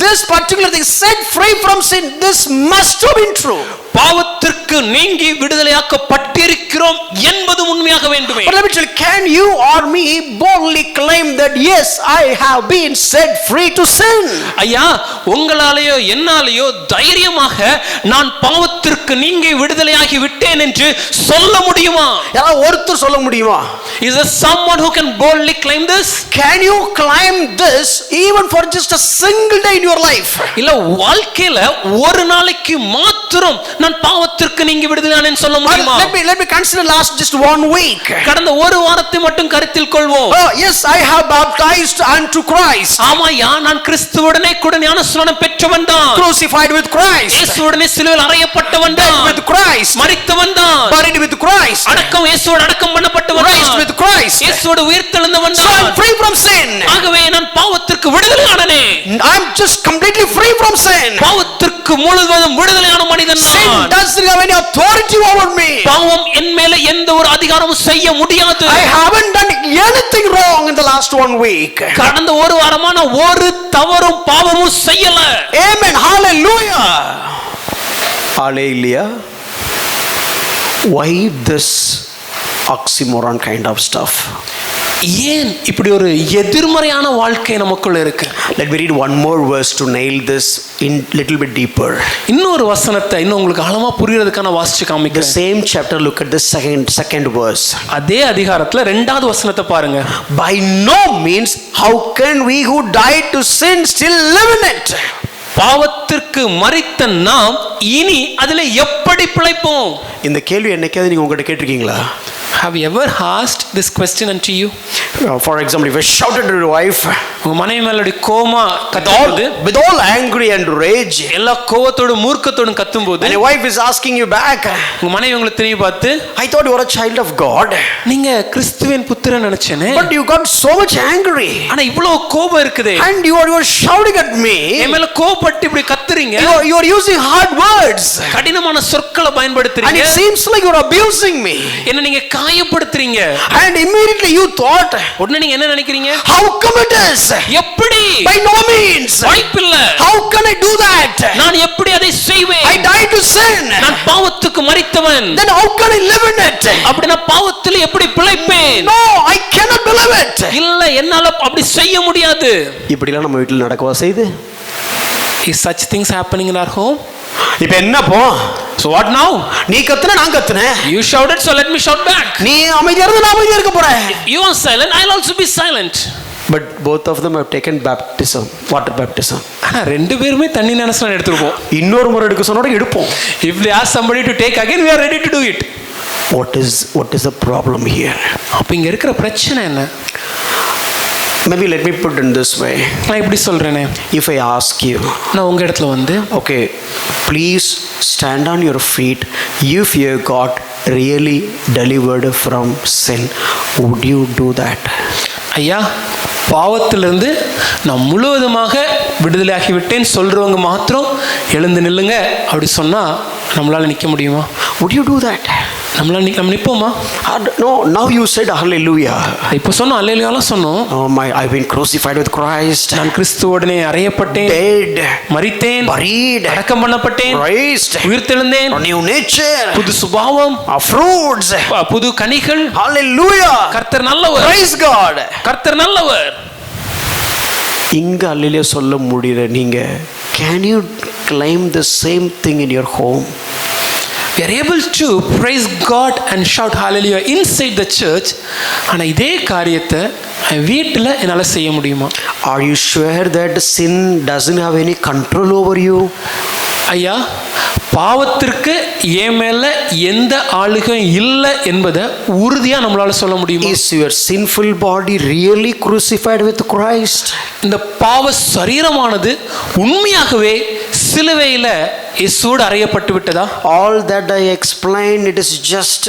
this particular thing set free from sin, this must have been true. பாவத்திற்கு நீங்கி விடுதலையாக்கப்பட்டிருக்கிறோம் என்பது உண்மையாக வேண்டுமே. But let me tell you, can you or me boldly claim that yes, I have been set free to sin? ஐயா, உங்களாலேயோ என்னாலேயோ தைரியமாக நான் பாவத்திற்கு நீங்கி விடுதலையாகி விட்டேன் என்று சொல்ல முடியுமா? யாராவது ஒருத்தர் சொல்ல முடியுமா? Is there someone who can boldly claim this? Can you claim this even for just a single day in your life? இல்ல வாழ்க்கையில ஒரு நாளைக்கு மாத்திரம் நான் பாவத்திற்கு நீங்கி விடுதலையானேன்னு சொல்ல முடியுமா? Let me consider last just 1 week. கடந்த ஒரு வாரத்தை மட்டும் கருத்தில் கொள்வோம். Oh yes, I have baptized unto Christ. ஆமாயா, நான் கிறிஸ்துவுடனே கூட ஞானஸ்நானம் பெற்றவன் தான். Crucified with Christ. இயேசுவுடனே சிலுவையில் அறையப்பட்டவன் தான். With Christ. மரித்தவன் தான். Buried with Christ. அடக்கம் இயேசுவோடு அடக்கம் பண்ணப்பட்டவன் தான். Raised with Christ. இயேசுவோடு உயிர்த்தெழுந்தவன் So தான். I'm free from sin. ஆகவே நான் பாவத்திற்கு விடுதலையானனே. I'm just completely free from sin. பாவத்திற்கு முழுவதும் விடுதலையான மனிதன் Sin நான். doesn't have any authority over me. பாவம் என் மேல எந்த ஒரு அதிகாரமும் செய்ய முடியாது. I haven't done anything wrong in the last 1 week. கடந்த ஒரு வாரமான ஒரு தவறும் பாவமும் செய்யல. Amen. Hallelujah. Hallelujah. Why this oxymoron kind of stuff? ஏன் இப்படி ஒரு எதிர்மறையான வாழ்க்கை நமக்குள்ள இருக்கு? Let me read one more verse to nail this in little bit deeper. இன்னொரு வசனத்தை இன்னும் உங்களுக்கு ஆழமா புரியறதுக்கான வாசிச்சு The காமிக்கிறேன். same chapter, look at the second verse. அதே அதிகாரத்துல இரண்டாவது வசனத்தை பாருங்க. By no means how can we who died to sin still live in it? பாவத்திற்கு மரித்த நாம் இனி அதிலே எப்படி பிழைப்போம்? இந்த கேள்வி என்னைக்காவது நீங்க உங்ககிட்ட கேட்டிருக்கீங்களா? Have you ever asked this question unto you? For example, if I shouted at your wife, உங்க மனைவி மேல coma கத்தும்போது, with all angry and rage, எல்லா கோவத்தோட மூர்க்கத்தோட கத்தும்போது, and your wife is asking you back, உங்க மனைவி உங்களை திரும்பி பார்த்து, I thought you were a child of God. நீங்க கிறிஸ்துவின் புத்திரன் நினைச்சேனே. But you got so much angry. ஆனா இவ்வளவு கோபம் இருக்குதே. And you are shouting at me. என் மேல கோபப்பட்டு இப்படி கத்துறீங்க. You are using hard words. கடினமான சொற்களை பயன்படுத்துறீங்க. And it seems like you are abusing me. என்ன நீங்க காயப்படுத்துறீங்க. And immediately you thought, உடனே நீங்க என்ன நினைக்கிறீங்க? how come it is? எப்படி? By no means. வாய்ப்பில்லை. How can I do that? நான் எப்படி அதை செய்வேன்? I died to sin. நான் பாவத்துக்கு மரித்தவன். Then how can I live in it? அப்படி நான் பாவத்தில் எப்படி பிழைப்பேன்? No, I cannot believe it. இல்ல, என்னால அப்படி செய்ய முடியாது. இப்படிலாம் நம்ம வீட்டில் நடக்கவா செய்து? Is such things happening in our home? இப்போ என்ன போ? So what now? நீ கத்துன, நான் கத்துனேன். You shouted, so let me shout back. நீ அமைதியா இருந்து, நான் அமைதியா இருக்க போறேன். You are silent, I'll also be silent. But both of them have taken baptism, water baptism. ஆனா ரெண்டு பேருமே தண்ணி ஞானஸ்நானம் எடுத்துருப்போம். இன்னொரு முறை எடுக்க சொன்னோட எடுப்போம். If they ask somebody to take again, we are ready to do it. What is the problem here? அப்ப இங்க இருக்கிற பிரச்சனை என்ன? Maybe let me put it in this way. நான் இப்படி சொல்றேனே. If I ask you, நான் உங்க இடத்துல வந்து, okay, please stand on your feet. If you got really delivered from sin, would you do that? ஐயா, பாவத்திலிருந்து நான் முழுவதுமாக விடுதலையாகி விட்டேன் சொல்றவங்க மாத்திரம் எழுந்து நில்லுங்க அப்படி சொன்னா நம்மளால நிக்க முடியுமா? Would you do that? நம்ம நிப்போமா? No, now you said hallelujah. இப்போ சொன்னோம், அல்லேலூயாலாம் சொன்னோம். Oh my, I've been crucified with Christ. நான் கிறிஸ்துவோடனே அறையப்பட்டேன், dead, மரித்தேன், buried, அடக்கம் பண்ணப்பட்டேன், raised, உயிர்த்தெழுந்தேன், new nature, புது சுபாவம், fruits, புது கனிகள். hallelujah. கர்த்தர் நல்லவர். Praise God. கர்த்தர் நல்லவர். இங்க அல்லேலூயா சொல்ல முடியல நீங்க, can you claim the same thing in your home? We are able to praise God and shout hallelujah inside the church. ஆனா இதே காரியத்தை வீட்டில் என்னால் செய்ய முடியுமா? Are you sure that sin doesn't have any control over you? ஐயா, பாவத்திற்கு என் மேல எந்த ஆளுகையும் இல்லை என்பதை உறுதியா நம்மளால சொல்ல முடியுமா? Is your sinful body really crucified with Christ? இந்த பாவ சரீரமானது உண்மையாகவே சிலுவையில இயேசுவோடு அறையப்பட்டு விட்டதா? All that I explained, it is just,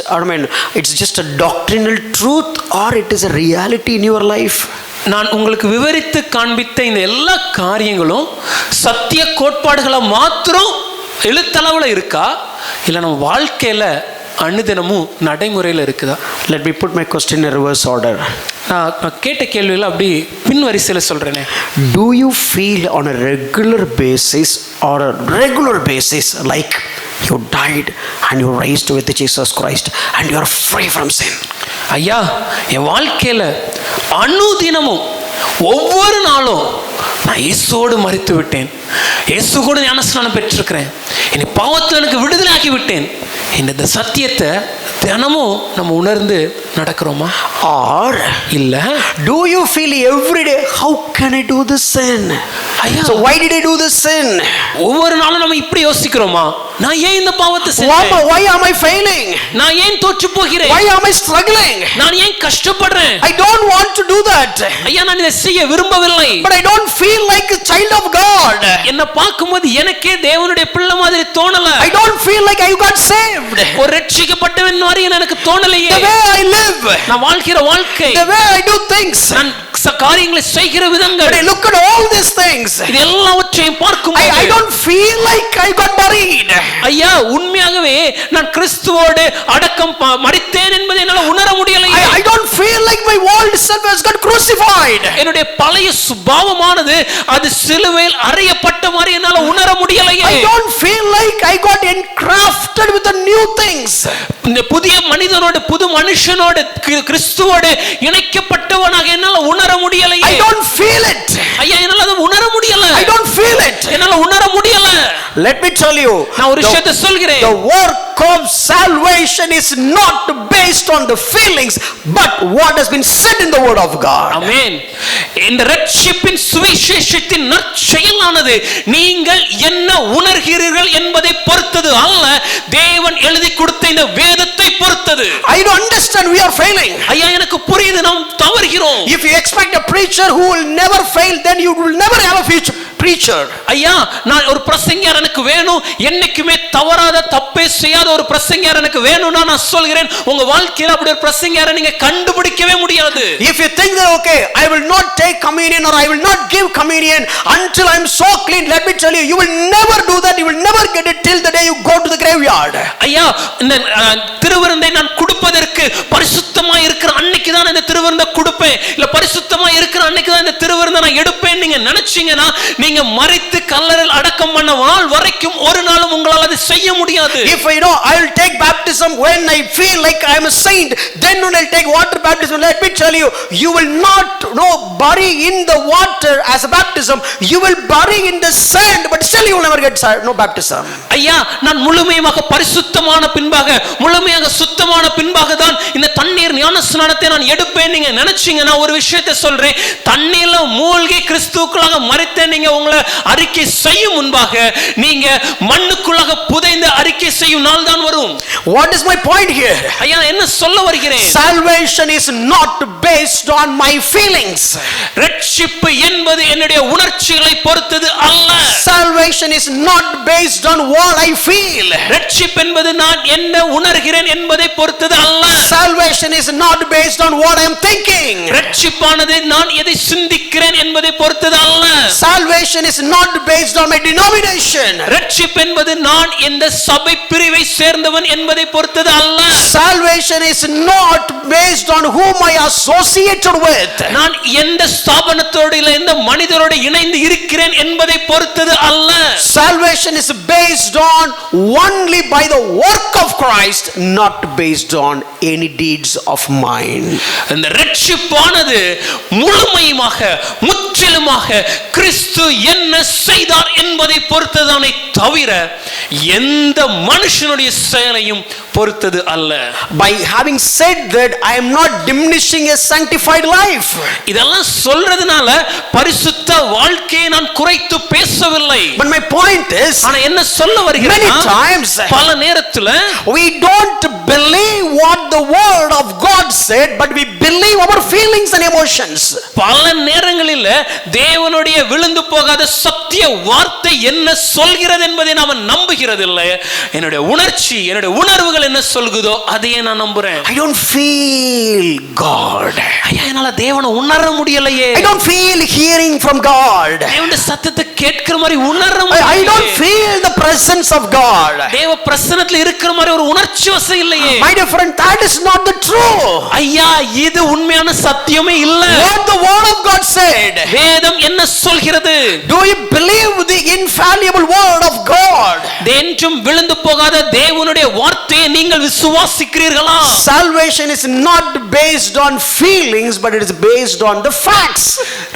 it's just a doctrinal truth, or it is a reality in your life. நான் உங்களுக்கு விவரித்து காண்பித்த இந்த எல்லா காரியங்களும் சத்திய கோட்பாடுகளை மாத்திரம் எழுத்தளவில் இருக்கா, இல்லை நம்ம வாழ்க்கையில அனுதினமும் நடைமுறையில் இருக்குதா? Let me put my question in reverse order. நான் கேட்ட கேள்வியில் அப்படி பின் வரிசையில் சொல்றேனே. Do you feel on a regular basis like you died and you raised with Jesus Christ and you are free from sin? ஐயா, என் வாழ்க்கையில அனுதினமும் ஒவ்வொரு நாளும் நான் இயேசுவோடு மரித்து விட்டேன், இயேசு கூட ஞானஸ்நானம் பெற்றிருக்கிறேன், இனி பாவத்தில் எனக்கு விடுதலை ஆக்கி விட்டேன், இந்த சத்தியத்தை தினமும் நம்ம உணர்ந்து நடக்கிறோமா? Or இல்ல, do you feel every day, how can I do this sin? So why did I do this sin? ஒவ்வொரு நாளும் நம்ம இப்படி யோசிக்கிறோமா? நான் ஏன் இந்த பாவத்தை செய்றேன்? Why am I failing? நான் ஏன் தோற்று போகிறேன்? Why am I struggling? நான் ஏன் கஷ்டப்படுறேன்? I don't want to do that. ஐயா, நான் இதை செய்ய விரும்பவில்லை. But I don't feel like a child of God. என்ன பார்க்கும்போது எனக்கே தேவனுடைய பிள்ளை மாதிரி தோணல. I don't feel like I got saved. ஒரு ரட்சிக்கப்பட்டவன் மாதிரி எனக்கு தோணலையே. The way I live, நான் வாழ்கிற வாழ்க்கை, the way I do things, நான் காரியங்களை செய்கிற விதங்கள், I look at all these things, இது எல்லாவற்றையும் பார்க்கும்போது I don't feel like I got buried. ஐயா, உண்மையாகவே நான் கிறிஸ்துவோடு அடக்கம் மரித்தேன் என்பதை என்னால் உணர முடியலையே. I don't feel like my old self has got crucified. என்னுடைய பழைய சுபாவமானது அது சிலுவையில் அறையப்பட்ட மாதிரி என்னால் உணர முடியலையே. I don't feel like I got engrafted with the new things. இந்த புதிய மனிதனோடு, புது மனுஷனோடு, கிறிஸ்துவோடு இணைக்கப்பட்டவனாக என்னால் உணர முடியலையே. I don't feel it. ஐயா, என்னால் அதை உணர முடியல. I don't feel it. என்னால் உணர முடியல. Let me tell you, நான் ஒரு விஷயத்தை சொல்கிறேன். the work of salvation is not based on the feelings, but what has been said in the word of God. ஆமென். இந்த ரட்சிப்பின் சுவிசேஷத்தின் நற்செயலானது நீங்கள் என்ன உணர்கிறீர்கள் என்பதை பொறுத்தது அல்ல, தேவன் எழுதி கொடுத்த இந்த வேதத்தை பொறுத்தது. I don't understand, we are failing. ஐயா, எனக்கு புரியுது, நாம் தவறுகிறோம். If you expect a preacher who will never fail, then you will never have a future preacher. ஐயா, நான் ஒரு பிரசங்கியார் எனக்கு வேணும், என்னைக்குமே தவறாத தப்பே செய்யாத ஒரு பிரசங்கியார் எனக்கு வேணும்னா நான் சொல்கிறேன், உங்க வாழ்க்கையில அப்படி ஒரு பிரசங்கியாரை நீங்க கண்டுபிடிக்கவே முடியாது. If you think that okay, I will not take communion or I will not give communion until I am so clean, let me tell you, you will never do that. You will never get it till the day you go to the graveyard. ஐயா, இந்த திருவிருந்தை நான் கொடுப்பதற்கு பரிசுத்தமா இருக்கிற அன்னைக்கு தான் இந்த திருவிருந்தை கொடுப்பேன், இல்ல பரிசுத்தமா இருக்கிற அன்னைக்கு தான் இந்த திருவிருந்தை நான் எடுப்பேன் நீங்க நினைச்சீங்கன்னா நீங்க மரித்து கல்லறையில் அடக்கம் பண்ண நாள் வரைக்கும் ஒரு நாளும் உங்களால் அதை செய்ய முடியாது. If I know I will take baptism when I feel like I am a saint, then when I will take water baptism, let me tell you, you will not bury in the water as a baptism, you will bury in the sand, but still you will never get no baptism. ஐயா, நான் முழுமையாக பரிசுத்தமான பின்பாக, முழுமையாக சுத்தமான பின்பாக தான் இந்த தண்ணீர் ஞான ஸ்நானத்தை நான் எடுப்பேன் நீங்க நினைச்சீங்கன்னா ஒரு விஷயத்தை சொல்றேன், தண்ணீர்ல மூழ்கி கிறிஸ்துவுக்குள்ளாக மரித்தேன் நீங்க உங்களை அறிக்கை செய்யும் முன்பாக நீங்க மண்ணுக்குள்ளாக புதைந்து அறிக்கை செய்யும் நாள் தான் வரும். What is my point here? ஐயா, என்ன சொல்ல வருகிறேன்? Salvation is not based on my feelings. ரட்சிப்பு என்பது என்னுடைய உணர்ச்சிகளை பொறுத்தது அல்ல. Salvation is not based on what I feel. ரட்சிப்பு என்பது நான் என்ன உணர்கிறேன் என்பதை பொறுத்தது அல்ல. Salvation is not based on what I am thinking. ரட்சிப்பானது நான் எதை சிந்திக்கிறேன் என்பதை பொறுத்தது அல்ல. Salvation is not based on my denomination. ரட்சிப்பு என்பது நான் எந்த சபை பிரிவை சேர்ந்தவன் என்பதை பொறுத்தது அல்ல. Salvation is not based on whom I associated with. நான் எந்த ஸ்தாபனத்தோடு இல்ல எந்த மனிதரோடு இணைந்து இருக்கிறேன் என்பதை பொறுத்தது அல்ல. Salvation is based on only by the work of Christ, not based on any deeds of mine. இந்த ரட்சிப்பானது முழுமையாக முற்றிலுமாக கிறிஸ்து என்ன செய்தார் என்பதை பொறுத்ததானே தவிர எந்த மனுஷனுடைய செயலையும் பொறுத்தது அல்ல. By having said that, I am not diminishing a sanctified life. இதெல்லாம் சொல்றதுனால பரிசுத்த வாழ்க்கையை நான் குறைத்து பேசவில்லை. But my point is, ஆனா என்ன சொல்ல வருகிறேன், many times பல நேரத்துல we don't believe what the word of God said, but we believe our feelings and emotions. பல நேரங்களில் தேவனுடைய விழுந்து போகாத சத்திய வார்த்தை என்ன சொல்கிறது என்பதை நாம நம்புகிறது இல்லை. என்னுடைய உணர்ச்சி, என்னுடைய உணர்வுகள் என்ன சொல்குதோ அதையே நான் நம்புறேன். I don't feel God. ஐயா, என்னால தேவனை உணர முடியலையே. I don't feel hearing from God. தேவனுடைய சத்தத்தை கேட்கிற மாதிரி உணர I முடியலையே. don't feel the presence of God. தேவ பிரசன்னத்தில் இருக்கிற மாதிரி ஒரு உணர்ச்சி வசம் இல்லையே. My dear friend, that is not the truth. ஐயா, இது உண்மையான சத்தியமே இல்ல. What the word of God said. வேதம் என்ன சொல்கிறது? Do you believe the infallible word of God? என்றும் விழுந்து போகாத தேவனுடைய வார்த்தையை நீங்கள் விசுவாசிக்கிறீர்களா? Salvation is not based on feelings, but it is based on the facts.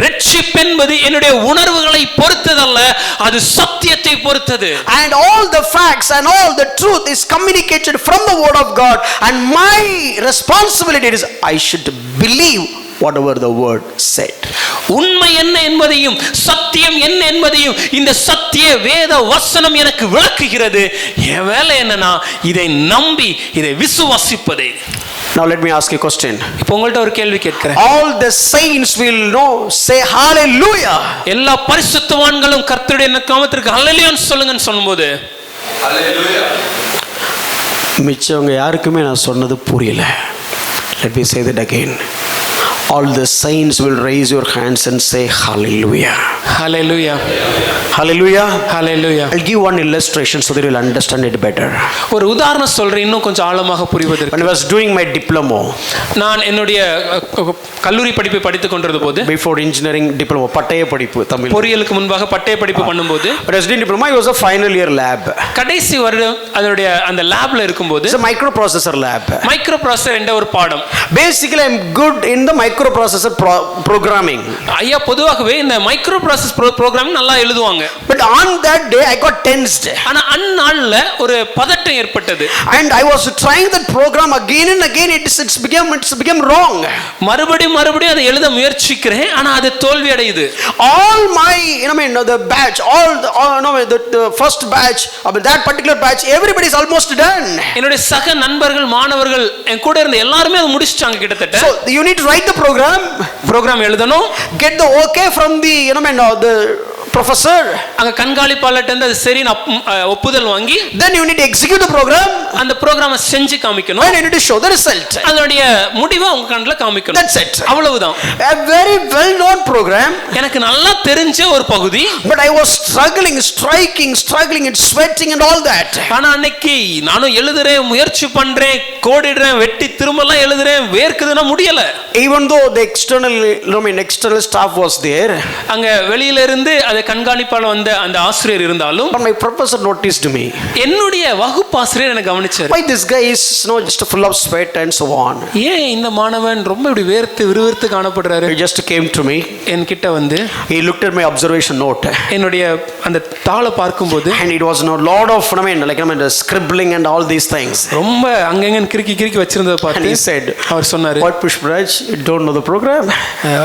ரட்சிப்பு என்பது என்னுடைய உணர்வுகளை பொறுத்ததல்ல, அது சத்தியத்தை பொறுத்தது. And all the facts and all the truth is communicated from the word of God, and my responsibility is I should believe whatever the word said. உண்மை என்ன என்பதையும் சத்தியம் என்ன என்பதையும் இந்த சத்திய வேத வசனம் எனக்கு விளக்குகிறது. என் வேலை என்னன்னா இதை நம்பி இதை விசுவாசிப்பதே. Now let me ask you a question. இப்போ உங்கள்ட்ட ஒரு கேள்வி கேட்கிறேன். All the saints will know, say hallelujah. எல்லா பரிசுத்தவான்களும் கர்த்தருடைய நாமத்திற்கு ஹல்லேலூயா சொல்லுங்கன்னு சொல்லும்போது Hallelujah. மிச்சவங்க யாருக்குமே நான் சொன்னது புரியல. Let me say that again. All the saints will raise your hands and say hallelujah. Hallelujah, Hallelujah. Hallelujah. I'll give one illustration so that you'll understand it better. ஒரு உதாரணம் சொல்றேன் இன்னும் கொஞ்சம் ஆழமாக புரிவதற்கு. When I was doing my diploma, நான் என்னுடைய கல்லூரி படிப்பை படித்துக் கொண்டிருந்த போது, before engineering diploma, பட்டய படிப்பு தமிழ், பொறியியலுக்கு முன்பாக பட்டய படிப்பு பண்ணும்போது, when I was doing diploma, it was a final year lab. கடைசி வருடம் அதனுடைய அந்த லேப்ல இருக்கும்போது It's a microprocessor lab. Micro processor என்ற ஒரு பாடம். Basically, I'm good in the microprocessor programming. ஐயா, பொதுவாகவே இந்த மைக்ரோ ப்ராசஸ் ப்ரோக்ராமிங் நல்லா எழுதுவாங்க. But on that day, I got tensed. ஆனா அந்நாள்ல ஒரு பதட்டம் ஏற்பட்டது. And I was trying that program again and again. It's become wrong. மறுபடியும் அதை எழுத முயற்சிக்கிறேன், ஆனா அது தோல்வி அடையுது. All my, the batch, the first batch, that particular batch, everybody is almost done. என்னுடைய சக நண்பர்கள், மாணவர்கள் என் கூட இருந்த எல்லாருமே அதை முடிச்சிட்டாங்க கிட்டத்தட்ட. So you need to write the program, எழுதணும், get the okay from the the professor, அங்க கண்காணிப்பாளர்ட்ட இருந்து அது சரி ஒப்புதல் வாங்கி, then you need to execute the program, அந்த புரோகிராமை செஞ்சு காமிக்கணும், and you need to show the result. அதனுடைய முடிவை உங்க கண்ணுல காமிக்கணும். That's it. அவ்வளவுதான். A very well known program, எனக்கு நல்லா தெரிஞ்ச ஒரு பகுதி. but I was struggling and sweating and all that. ஆனா அன்னைக்கு நானும் எழுதுறேன், முயற்சி பண்றேன், கோடிடுறேன், வெட்டி திரும்பலாம் எழுதுறேன், வேர்க்குதுன்னா முடியல. Even though the external staff was there, அங்க வெளியில இருந்து அதை கண்காணிப்பாளர் வந்த அந்த ஆசிரியர் இருந்தாலும், but my professor noticed me. என்னுடைய வகுப்பு ஆசிரியர் எனக்கு கவனிச்சார். Why this guy is just full of sweat and so on. ஏன் இந்த மாணவன் ரொம்ப இப்படி விறுவிறுத்து காணப்படுறாரு? He just came to me. என்கிட்ட வந்து He looked at my observation note. என்னுடைய அந்த தாளை பார்க்கும்போது, and it was a lot of scribbling and all these things. ரொம்ப அங்கங்க கிறுக்கி வச்சிருந்தத பார்த்து, and he said, அவர் சொன்னாரு, what Pushpraj, you don't know the program?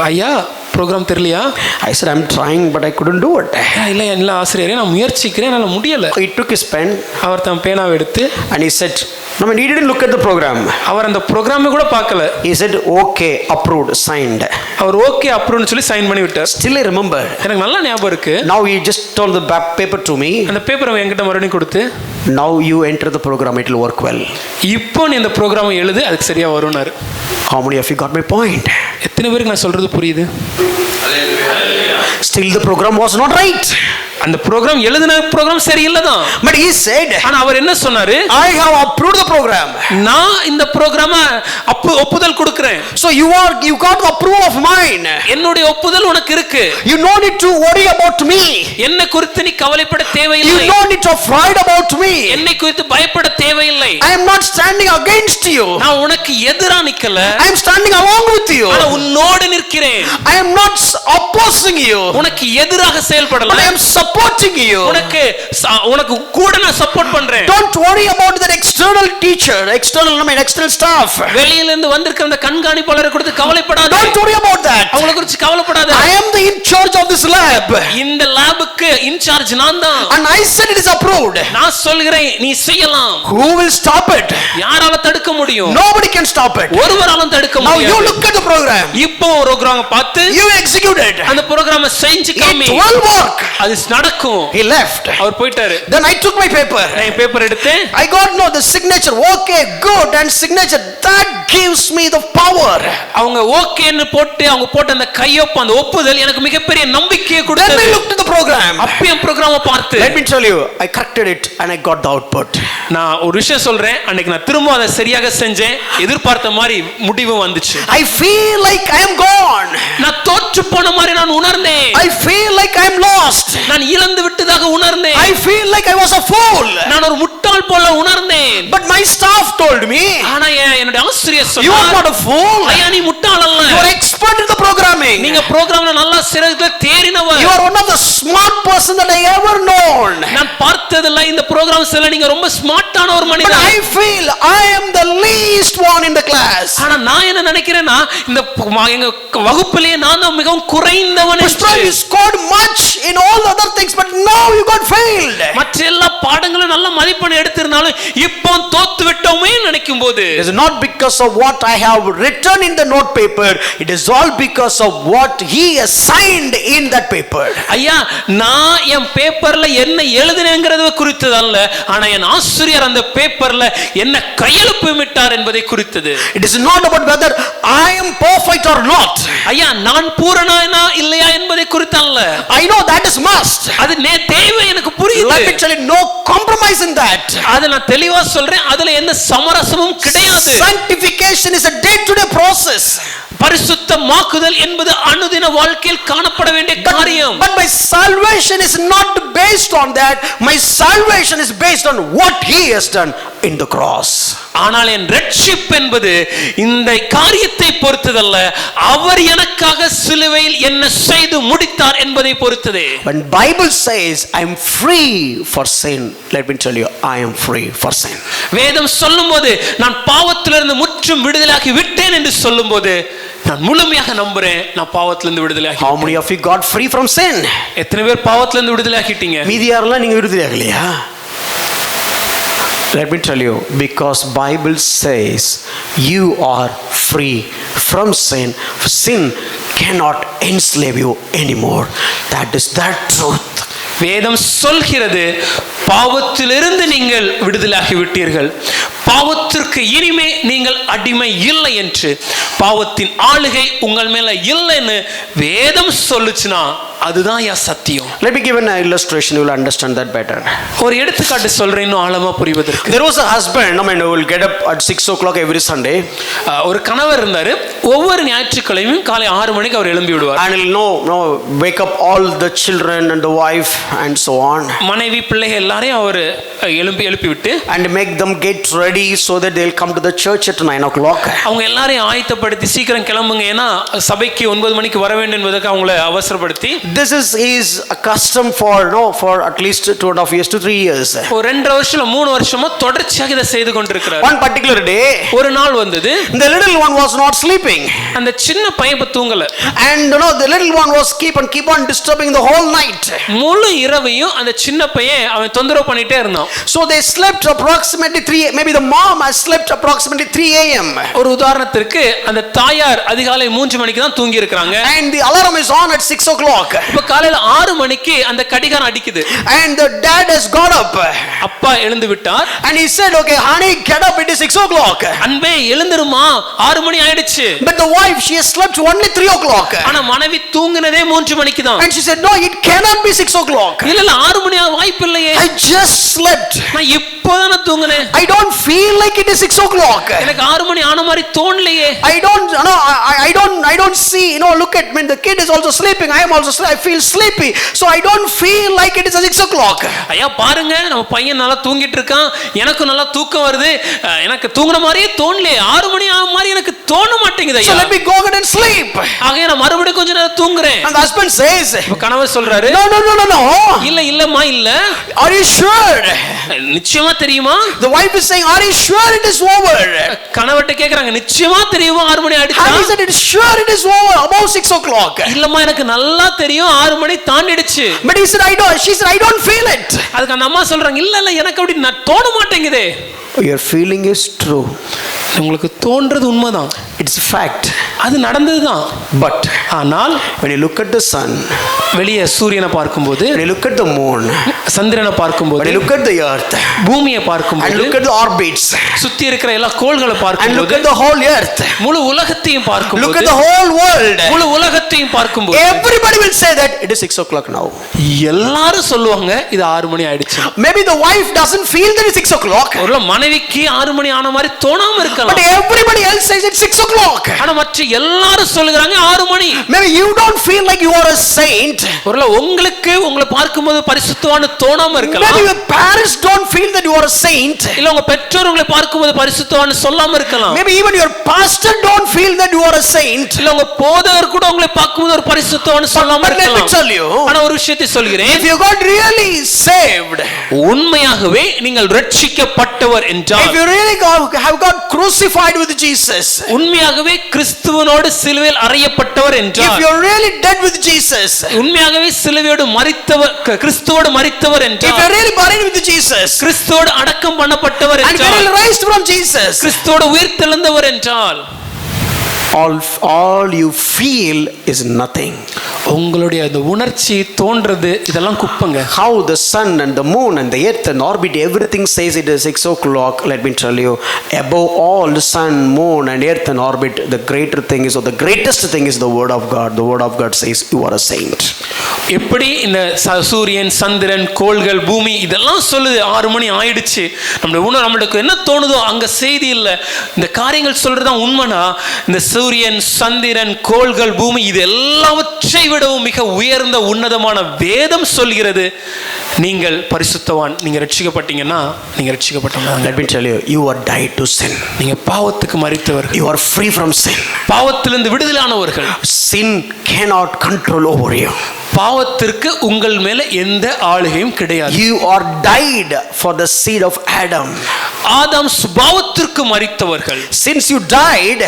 ஐயா, ப்ரோக்ராம் தெரியலையா? I said, I'm trying but I couldn't do it. இல்ல ஆசிரியரே, நான் முயற்சிக்கிறேன், என்னால முடியல. He took his pen, அவர் தன் பேனாவை எடுத்து, and he said, he didn't look at the program. அவர் அந்த ப்ரோக்ராமை கூட பார்க்கல. He said, okay, approved, signed. Our okay அப்ரூவ்னு சொல்லி சைன் பண்ணி விட்டார். Still I remember. எனக்கு நல்லா ஞாபகம் இருக்கு. Now he just told the paper to me. அந்த பேப்பரை என்கிட்ட மறுபடியும் கொடுத்து, now you enter the program, it will work well. இப்போ நீ இந்த ப்ரோக்ராமை எழுது, அதுக்கு சரியா வரும்னாரு. How many of you got my point? எத்தனை பேருக்கு நான் சொல்றது புரியுது? Still the program was not right. அந்த ப்ரோக்ராம் எழுதின ப்ரோக்ராம் சரியில்லை தான். But he said, ஆனா அவர் என்ன சொன்னாரு? I have approved the program. நான் இந்த ப்ரோக்ராமை ஒப்புதல் கொடுக்கிறேன். So you got the approval of mine. என்னுடைய ஒப்புதல் உனக்கு இருக்கு. You no need to worry about me. என்னை குறித்து நீ கவலைப்பட தேவையில்லை. You no need to afraid about me. என்னை குறித்து பயப்பட தேவையில்லை. I am not standing against you. நான் உனக்கு எதிரா நிக்கல. I am standing along with you. ஆனா உன்னோடு நிற்கிறேன். I am not opposing you. உனக்கு எதிராக செயல்படல. I am supporting supporting you. உனக்கு கூட நான் சப்போர்ட் பண்றேன். Don't worry about that external teacher, external staff. வெளியில இருந்து வந்திருக்கிற அந்த கண்காணிப்பாளரை குறித்து கவலைப்படாத. Don't worry about that. அவங்கள குறித்து கவலைப்படாத. I am the in charge of this lab. இந்த லேபுக்கு இன்சார்ஜ் நான் தான். And I said it is approved. நான் சொல்கிறேன் நீ செய்யலாம். Who will stop it? யாரால தடுக்க முடியும்? Nobody can stop it. ஒருவராலும் தடுக்க Now முடியாது. you look at the program. இப்போ ப்ரோகிராம் பார்த்து You execute it. அந்த ப்ரோகிராமை செஞ்சு காமி. It will work. அது நடக்கும். He left. அவர் போயிட்டாரு. Then I took my paper. நான் பேப்பர் எடுத்தேன். I got the signature. Okay, good, and signature that gives me the power. அவங்க ஓகேன்னு போட்டு அவங்க போட்ட அந்த கையொப்பம் அந்த ஒப்புதல் எனக்கு மிகப்பெரிய நம்பிக்கையை கொடுத்தது. Then I looked at the program. அப்பயும் ப்ரோகிராமை பார்த்து Let me tell you, I corrected it and I got the output. நான் ஒரு விஷயம் சொல்றேன், அன்னைக்கு நான் திரும்ப அதை சரியாக செஞ்சேன், எதிர்பார்த்த மாதிரி முடிவு வந்துச்சு. I feel like I am gone. நான் தோற்று போன மாதிரி நான் உணர்ந்தேன். I feel like I am lost. நான் இழந்து விட்டதாக உணர்ந்தேன். I feel like I was a fool. நான் ஒரு முட்டாள் போல உணர்ந்தேன். But my staff told me, ஆனா என்னுடைய ஆசிரியர் you are சொன்னார், not a fool. ஐயா நீ முட்டாள் அல்ல. You are expert in the programming. நீங்க ப்ரோகிராம்ல நல்லா சிறகுல தேறினவர். You are one of the smart person that I ever known. நான் பார்த்ததில்ல இந்த ப்ரோகிராம்ஸ்ல நீங்க ரொம்ப ஸ்மார்ட்டான ஒரு But மனிதன். I feel I am the least one in the class. ஆனா நான் என்ன நினைக்கிறேன்னா இந்த எங்க வகுப்பிலேயே நான் தான் மிகவும் குறைந்தவன் என்று. You scored much in all other things, but now you got failed. மற்ற எல்லா பாடங்களும் நல்ல மதிப்பெண் எடுத்திருந்தாலும் இப்போ தோத்து விட்டோமே நினைக்கும் போது It is not because of what I have written in the note paper. It is all because of what he assigned in that paper. ஐயா நான் என் பேப்பர்ல என்ன எழுதினேங்கிறது குறித்தது அல்ல, ஆனா என் ஆசிரியர் அந்த பேப்பர்ல என்ன கையெழுப்பிட்டார் என்பதை குறித்தது. It is not about whether I am perfect or not. ஐயா நான் பூரணனா இல்லையா என்பதை குறித்து அல்ல. I know that is must. அது தேவை எனக்கு புரியுது. Let me tell you, no compromise in that. அது நான் தெளிவா சொல்றேன், அதுல எந்த சமரசமும் கிடையாது. Sanctification is a day-to-day process. பரிசுத்தமாக்குதல் என்பது அனுதின வாழ்க்கையில் காணப்பட வேண்டிய காரியம். But my salvation is not based on that. My salvation is based on what he has done in the cross. ஆனால் என் ரட்சிப்பு என்பது இந்த காரியத்தை பொறுத்ததல்ல, அவர் எனக்காக சிலுவையில் என்ன செய்து முடித்தார் என்பதை பொறுத்ததே. When Bible says I am free for sin, let me tell you, I am free for sin. வேதம் சொல்லும்போது நான் பாவத்திலிருந்து முற்றும் விடுதலையாகி விட்டேன் என்று சொல்லும்போது நான் முழுமையாக நம்புறேன் நான் பாவத்திலிருந்து விடுதலையாகி. How many of you got free from sin? எத்தனை பேர் பாவத்திலிருந்து விடுதலையாகிட்டீங்க? மீதி யாரெல்லாம் நீங்க விடுதலையாகலையா? Let me tell you, because Bible says you are free from sin. Sin cannot enslave you anymore. That is that truth. வேதம் சொல்கிறது பாவத்திலிருந்து நீங்கள் விடுதலையாகி விட்டீர்கள், பாவத்திற்கு இனிமே நீங்கள் அடிமை இல்லை என்று, பாவத்தின் ஆளுகை உங்கள் மேல இல்லைன்னு வேதம் சொல்லுச்சுன்னா அதுதான் சத்தியம். Let me give an illustration, you will understand that better. ஒரு எடுத்துக்காட்டு சொல்றேன் இன்னும் ஆழமா புரிவதற்கு. There was a husband, who will get up at 6 o'clock every Sunday. ஒரு கணவர் இருந்தாரு, ஒவ்வொரு ஞாயிற்றுக்கிழமையும் காலை 6 மணிக்கு அவர் எழும்பி விடுவார். And he'll wake up all the children and the wife and so on. மனைவி பிள்ளைகள் எல்லாரையும் அவர் எழுப்பி விட்டு and make them get ready so that they'll come to the church at 9 o'clock. அவங்க எல்லாரையும் ஆயத்தப்படுத்தி சீக்கிரம் கிளம்புங்க, ஏன்னா சபைக்கு 9 மணிக்கு வர வேண்டும் என்பதற்கு அவங்களை அவசரப்படுத்தி. This is a custom for at least 2.5 years to 3 years. ஒரு 2 வருஷம் 3 வருஷமா தொடர்ச்சியாக இதை செய்து கொண்டிருக்கிறார். One particular day, ஒரு நாள் வந்தது, the little one was not sleeping. அந்த சின்ன பையன் தூங்கல. And the little one was keep on disturbing the whole night. முழு இரவையும் அந்த சின்ன பையன் அவன் தொந்தரவு பண்ணிட்டே இருந்தான். So they slept approximately 3, maybe the mom has slept approximately 3 a.m. ஒரு உதாரணத்திற்கு அந்த தாயார் அதிகாலை 3 மணிக்கு தான் தூங்கி இருக்காங்க. And the alarm is on at 6 o'clock. இப்ப காலையில 6 மணிக்கு அந்த கடிகாரம் அடிக்குது. And the dad has got up. அப்பா எழுந்து விட்டார். And he said, okay honey, get up, it is 6 o'clock. அன்பே எழுந்திருமா, 6 மணி ஆயிடுச்சு. But the wife, she has slept only 3 o'clock. ஆனா மனைவி தூங்குனதே 3 மணிக்கு தான். And she said, no, it cannot be 6 o'clock. இல்ல 6 மணி வாய்ப்பு இல்லையே. I just slept. நான் இப்ப இப்போதான் நான் தூங்குனேன். I don't feel like it is 6 o'clock. எனக்கு 6 மணி ஆன மாதிரி தோணலையே. I don't see, look at me, the kid is also sleeping, I am also I feel sleepy, so I don't feel like it is 6 o'clock. ஐயா பாருங்க, நம்ம பையன் நல்லா தூங்கிட்டு இருக்கான், எனக்கு நல்லா தூக்கம் வருது, எனக்கு தூங்குற மாதிரியே தோணலையே, 6 மணி ஆன மாதிரி எனக்கு தோண மாட்டேங்குது ஐயா. So let me go ahead and sleep. ஆகையா நான் மறுபடியும் கொஞ்ச நேரம் தூங்குறேன். And the husband says, கணவர் சொல்றாரு, no, இல்லம்மா இல்ல. Are you sure? நிச்சயமா தெரியுமா? The wife is saying, are you sure it is over? கணவர்ட்ட கேக்குறாங்க, நிச்சயமா தெரியுமா 6 மணி ஆயிடுச்சா? And he said, it is sure it is over, about 6 o'clock. இல்லம்மா எனக்கு நல்லா தெரியும் 6 மணி தாண்டிடுச்சு. But he said, she said, I don't feel it. அதுக்கு அந்த அம்மா சொல்றாங்க, இல்ல எனக்கு அப்படி தோண மாட்டேங்குதே. Your feeling is true. உங்களுக்கு தோன்றது உண்மைதான். It's a fact. அது நடந்ததுதான். But ஆனால் when you look at the sun, வெளியே சூரியனை பார்க்கும்போது, when you look at the moon, சந்திரனை பார்க்கும்போது, when you look at the earth, பூமியை பார்க்கும்போது, and look at the orbits, சுத்தி இருக்கிற எல்லா கோள்களை பார்க்கும்போது, and look at the whole earth, முழு உலகத்தையும் பார்க்கும்போது, look at the whole world, முழு உலகத்தையும் பார்க்கும்போது, everybody will say that it is 6 o'clock now. எல்லாரும் சொல்லுவாங்க இது 6 மணி ஆயிடுச்சு. Maybe the wife doesn't feel that it's 6 o'clock. ஒருவேளை மனைவிக்கு 6 மணி ஆன மாதிரி தோணாம இருக்கலாம். But everybody else says it's 6 o'clock. ஆனா மற்ற எல்லாரும் சொல்லுகிறாங்க 6 மணி. Maybe you don't feel like you are a saint. ஒருவேளை உங்களுக்கு உங்களை பார்க்கும்போது பரிசுத்தவான்னு தோணாம இருக்கலாம். Maybe your parents don't feel that you are a saint. இல்ல உங்க பெற்றோர் உங்களை பார்க்கும்போது பரிசுத்தவான்னு சொல்லாம இருக்கலாம். Maybe even your pastor don't feel that you are a saint. இல்ல உங்க போதகர் கூட உங்களை பார்க்கும்போது ஒரு பரிசுத்தவான்னு சொல்லாம இருக்கலாம். Let me tell you. ஆனா ஒரு விஷயத்தை சொல்கிறேன். If you got really saved, உண்மையாகவே நீங்கள் ரட்சிக்கப்பட்டவர் என்றால், if you really have got crucified with Jesus, உண்மையாகவே கிறிஸ்துவனோடு சிலுவையில் அறையப்பட்டவர் என்றால், if you are really dead with Jesus, உண்மையாகவே சிலுவையோடு மரித்தவர், கிறிஸ்துவோடு மரித்தவர் என்றால், if you are really buried with Jesus, கிறிஸ்துவோடு அடக்கம் பண்ணப்பட்டவர் and என்றால், really raised from Jesus, கிறிஸ்துவோடு உயிர்த்தெழுந்தவர் என்றால், all you feel is nothing. உங்களுடைய அந்த உணர்ச்சி தோன்றது இதெல்லாம் குப்பங்க. How the sun and the moon and the earth and orbit, everything says it is 6 o'clock. Let me tell you, above all the sun, moon and earth and orbit, the greater thing is, or the greatest thing is the word of God. The word of God says you are a saint. எப்படி இந்த சூரியன், சந்திரன், கோள்கள், பூமி இதெல்லாம் சொல்லுது 6 மணி ஆயிடுச்சு, நம்மளுக்கு என்ன தோணுதோ அங்க செய்தி இல்ல, இந்த காரியங்கள் சொல்றதுதான் உண்மைனா, இந்த சூரியன், சந்திரன், கோள்கள், பூமி இது எல்லாவற்றை விடவும் மிக உயர்ந்த உன்னதமான வேதம் சொல்கிறது, நீங்கள் பரிசுத்தவான், நீங்க ரட்சிக்கப்பட்டீங்கன்னா நீங்க ரட்சிக்கப்பட்டவங்க. Let me tell you, you are died to sin. நீங்க பாவத்துக்கு மரித்தவர்கள். You are free from sin. பாவத்திலிருந்து விடுதலையானவர்கள். Sin cannot control over you. பாவத்திற்கு உங்கள் மேல எந்த ஆளுகையும் கிடையாது. You are died for the seed of Adam. Adam சுபாவத்திற்கு மரித்தவர்கள். Since you died,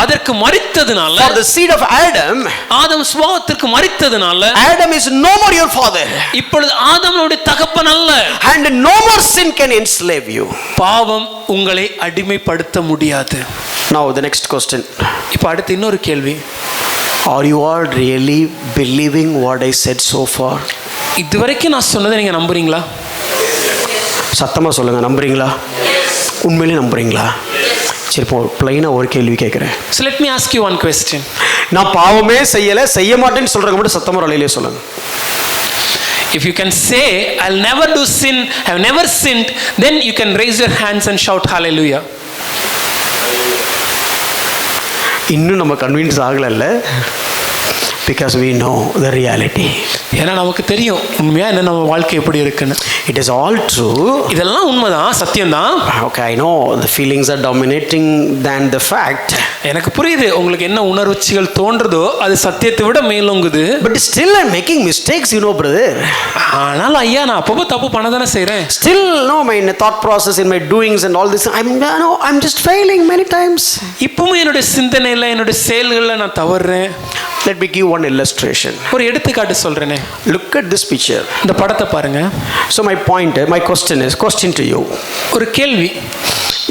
அதற்கு மரித்ததனால, for the seed of Adam, Adam சுபாவத்திற்கு மரித்ததனால, Adam is no more your father. இப்பொழுது ஆதாமுடைய தகப்பன் அல்ல. And no more sin can enslave you. பாவம் உங்களை அடிமைப்படுத்த முடியாது. Now the next question. இப்போ அடுத்து இன்னொரு கேள்வி. Are you all really believing what I said so far? இதுவரைக்கும் நான் சொன்னதை நீங்க நம்புறீங்களா? சத்தமா சொல்லுங்க, நம்புறீங்களா? உண்மையிலே நம்புறீங்களா? சரி, இப்போ பிளைனா ஒரு கேள்வி கேட்குறேன். So let me ask you one question. நான் பாவமே செய்ய மாட்டேன்னு சொல்றவங்க மட்டும் சத்தமா அலையிலே சொல்லுங்க. If you can say I'll never do sin, I've never sinned, then you can raise your hands and shout hallelujah. இன்னும் நம்ம கன்வின்ஸ் ஆகல, because we know the reality. ஏன்னா நமக்கு தெரியும் உண்மையா என்ன நம்ம வாழ்க்கை எப்படி இருக்குன்னு. It is all true. இதெல்லாம் உண்மைதான், சத்தியம்தான். Okay, I know the feelings are dominating than the fact. எனக்கு புரியுது உங்களுக்கு என்ன உணர்ச்சிகள் தோன்றதோ அது சத்தியத்தை விட மேலோங்குது. But still I'm making mistakes, brother. ஆனால் ஐயா நான் அப்பப்போ தப்பு பண்ண தானே செய்றேன். Still my thought process, in my doings and all this, I'm just failing many times. இப்பவும் என்னோட சிந்தனையில, என்னோட செயல்களில் நான் தவறுறேன். Let me give one illustration. ஒரு எடுத்துக்காட்டு சொல்றேனே. Look at this picture. இந்த படத்தை பாருங்க. So my question to you. ஒரு கேள்வி.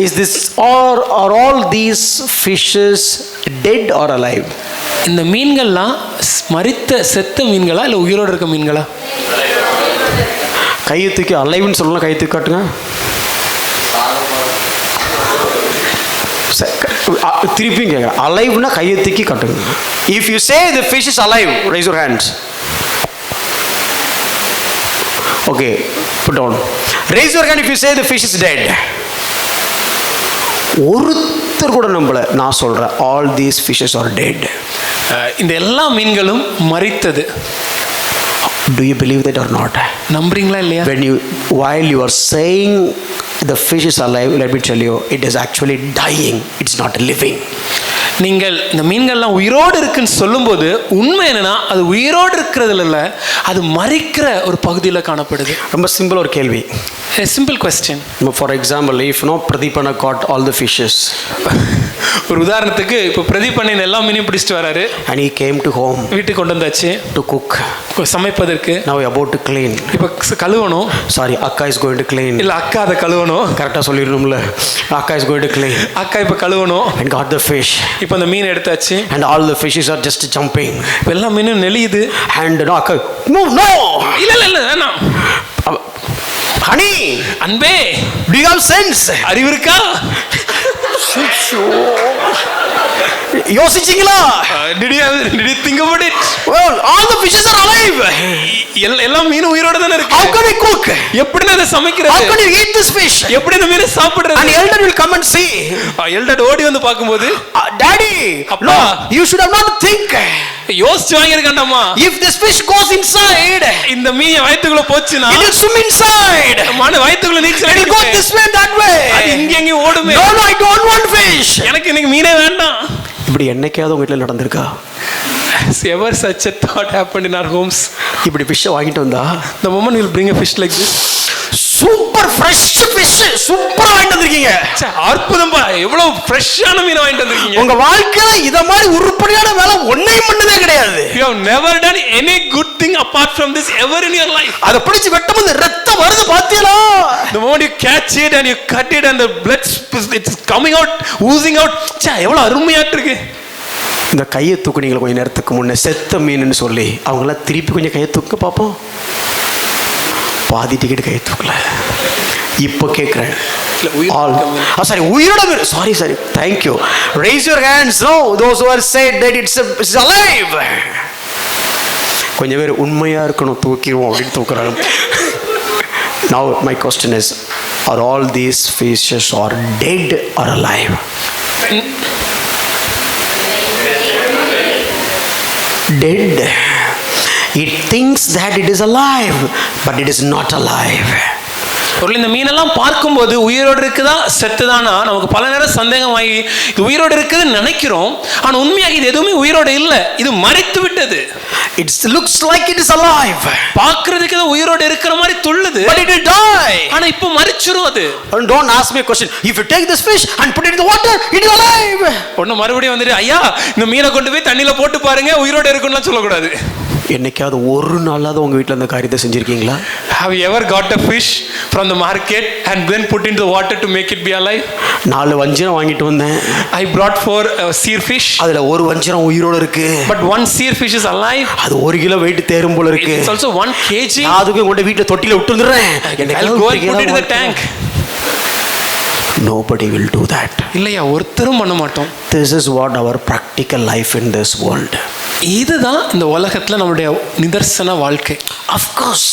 Is this are all these fishes dead or alive? இந்த மீன்கள்லாம் செத்த மீன்களா இல்ல உயிரோடு இருக்க மீன்களா? கையை தூக்கி அலைவ்னு சொல்லலாம், கையை தூக்கி காட்டுங்க. திருப்பி கேட்குறேன், அலைவ்னா கையை தூக்கி காட்டுங்க. If you say the fish is alive, raise your hands. Okay, put on. Raise your hand if you say the fish is dead. ஒருத்தர் கூட நம்பல. நான் சொல்றேன், all these fishes are dead. இந்த எல்லா மீன்களும் மரித்தது. Do you believe that or not? நம்புறீங்களா இல்லையா? While you are saying the fish is alive, let me tell you, it is actually dying. It's not living. நீங்கள் இந்த மீன்கள்லாம் உயிரோடு இருக்குன்னு சொல்லும்போது உண்மை என்னன்னா அது உயிரோடு இருக்கிறதுல இல்லை, அது மரிக்கிற ஒரு பகுதியில் காணப்படுது. ரொம்ப சிம்பிள் ஒரு கேள்வி. A simple question. For example, if Pradipana caught all the fishes. ஒரு உதாரணத்துக்கு இப்போ பிரதீபண்ணன் எல்லா மீனையும் பிடிச்சிட்டு வராரு. And he came to home. வீட்டுக்கு கொண்டு வந்தாச்சு. To cook. சமைப்பதற்கு. Now about to clean. இப்போ கழுவணும். Sorry, Akka is going to clean. இல்ல அக்கா அதை கழுவணும். கரெக்டாக சொல்லிடணும்ல. Akka is going to clean. அக்கா இப்போ கழுவணும். And got the fish. இப்போ அந்த மீன் எடுத்தாச்சு. And all the fishes are just jumping. எல்லா மீனும் நெளியுது. And Akka, move, no. இல்ல வேணாம். Honey, அன்பே, do you have sense? அறிவு இருக்கா? யோசிச்சீங்களா? Did you think about it? Well, all the fishes are alive. எல்லா மீனும் உயிரோட தான இருக்கு. How can I cook? எப்படி நான் அதை சமைக்கிறது? How can you eat this fish? எப்படி இந்த மீனை சாப்பிடுறது? And Eldad will come and see. எல்டட் ஓடி வந்து பாக்கும்போது, Daddy, no, you should have not think. யோசிச்சு வாங்கிருக்கண்டாமா. If this fish goes inside, இந்த மீன் வயித்துக்குள்ள போச்சுனா, it will swim inside. மான வயித்துக்குள்ள நீச்சல் அடிக்கும். It will go this way and that way. அது இங்க அங்க ஓடுமே. No, I don't want fish. எனக்கு இன்னைக்கு மீனே வேண்டாம். இப்படி என்னைக்காவது உங்க வீட்டில் நடந்திருக்கா? Has ever such a thought happened in our homes? இப்படி fish வாங்கிட்டு வந்தா, the woman will bring a fish like this. Super fresh fish, சூப்பரா வாங்கிட்டு வந்திருக்கீங்க. அற்புதம்பா, எவ்வளவு ஃப்ரெஷ்ஷான மீன் வாங்கிட்டு வந்திருக்கீங்க. உங்க வாழ்க்கையில இத மாதிரி உருப்படியான வேலை ஒண்ணையும் பண்ணதே கிடையாது. You have never done any good thing apart from this ever in your life. அத பிடிச்சு வெட்டும்போது ரத்தம் வருது பாத்தீங்களா? The moment you catch it and you cut it and the blood it's coming out, oozing out. எவ்வளவு அருமையா இருக்கு. இந்த கையை தூக்குனீங்களா கொஞ்ச நேரத்துக்கு முன்னே செத்த மீன்னு சொல்லி, அவங்களாம் திருப்பி கொஞ்சம் கையை தூக்க பார்ப்போம். பாதி டிக்கெட் கையை தூக்கல. இப்போ கேட்குறேன், உயிரோட மீன். Sorry, thank you. Raise your hands now, those who are said that it's alive. கொஞ்சம் பேர் உண்மையா இருக்கணும், தூக்கிடுவோம் அப்படின்னு தூக்குறாங்க. Now my question is, are all these fishes are dead or alive? Dead. It thinks that it is alive, but it is not alive. இந்த மீனெல்லாம் பார்க்கும்போது உயிரோடு இருக்குதா செத்துதானா நமக்கு பல நேரம் சந்தேகமாகி இது உயிரோடு இருக்குதுன்னு நினைக்கிறோம். ஆனா உண்மையாக இது எதுவுமே உயிரோடு இல்லை, இது மரித்து விட்டது. It looks like it is alive. பார்க்கிறதுக்கு ஏதோ உயிரோடு இருக்கிற மாதிரி துள்ளுது, but it will die. ஆனா இப்போ மரிச்சிரும் அது. And don't ask me a question. If you take this fish and put it in the water, it is alive. ஒண்ணு மறுபடியும் வந்துட்டு, ஐயா இந்த மீனை கொண்டு போய் தண்ணியில போட்டு பாருங்க உயிரோடு இருக்குன்னு சொல்லக்கூடாது. என்னைக்காவது ஒரு நாளாவது உங்க வீட்டில் அந்த காரியத்தை செஞ்சிருக்கீங்களா? Have you ever got a fish from the market and then put into the water to make it be alive? 4 வஞ்சிரம் வாங்கிட்டு வந்தேன். I brought 4 seer fish. அதுல ஒரு வஞ்சிரம் உயிரோட இருக்கு. But one seer fish is alive. அது 1 கிலோ weight தேரும் போல இருக்கு. It's also 1 kg. நான் அதுக்கு கொண்டு வீட்ல தொட்டில விட்டு வந்துறேன். I'll go and put it in the tank. Nobody will do that. இல்லையா, ஒருத்தரும் பண்ண மாட்டோம். This is what our practical life in this world. இதுதான் இந்த உலகத்துல நம்முடைய நிதர்சன வாழ்க்கை. Of course,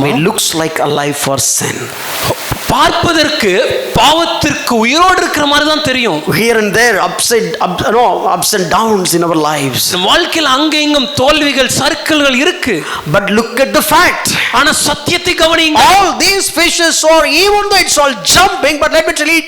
it looks like a life for sin. பார்ப்பதற்கு பாவத்திற்கு உயிரோடு இருக்கிற மாதிரி தான் தெரியும். Here and there, ups and downs in our lives. வாழ்க்கையில் அங்க இங்கும் தோல்விகள் சறுக்கல்கள் இருக்கு. But look at the fact. ஆனா சத்தியத்தை கவனிங்க. All these fishes are, even though it's all jumping, but let me tell you,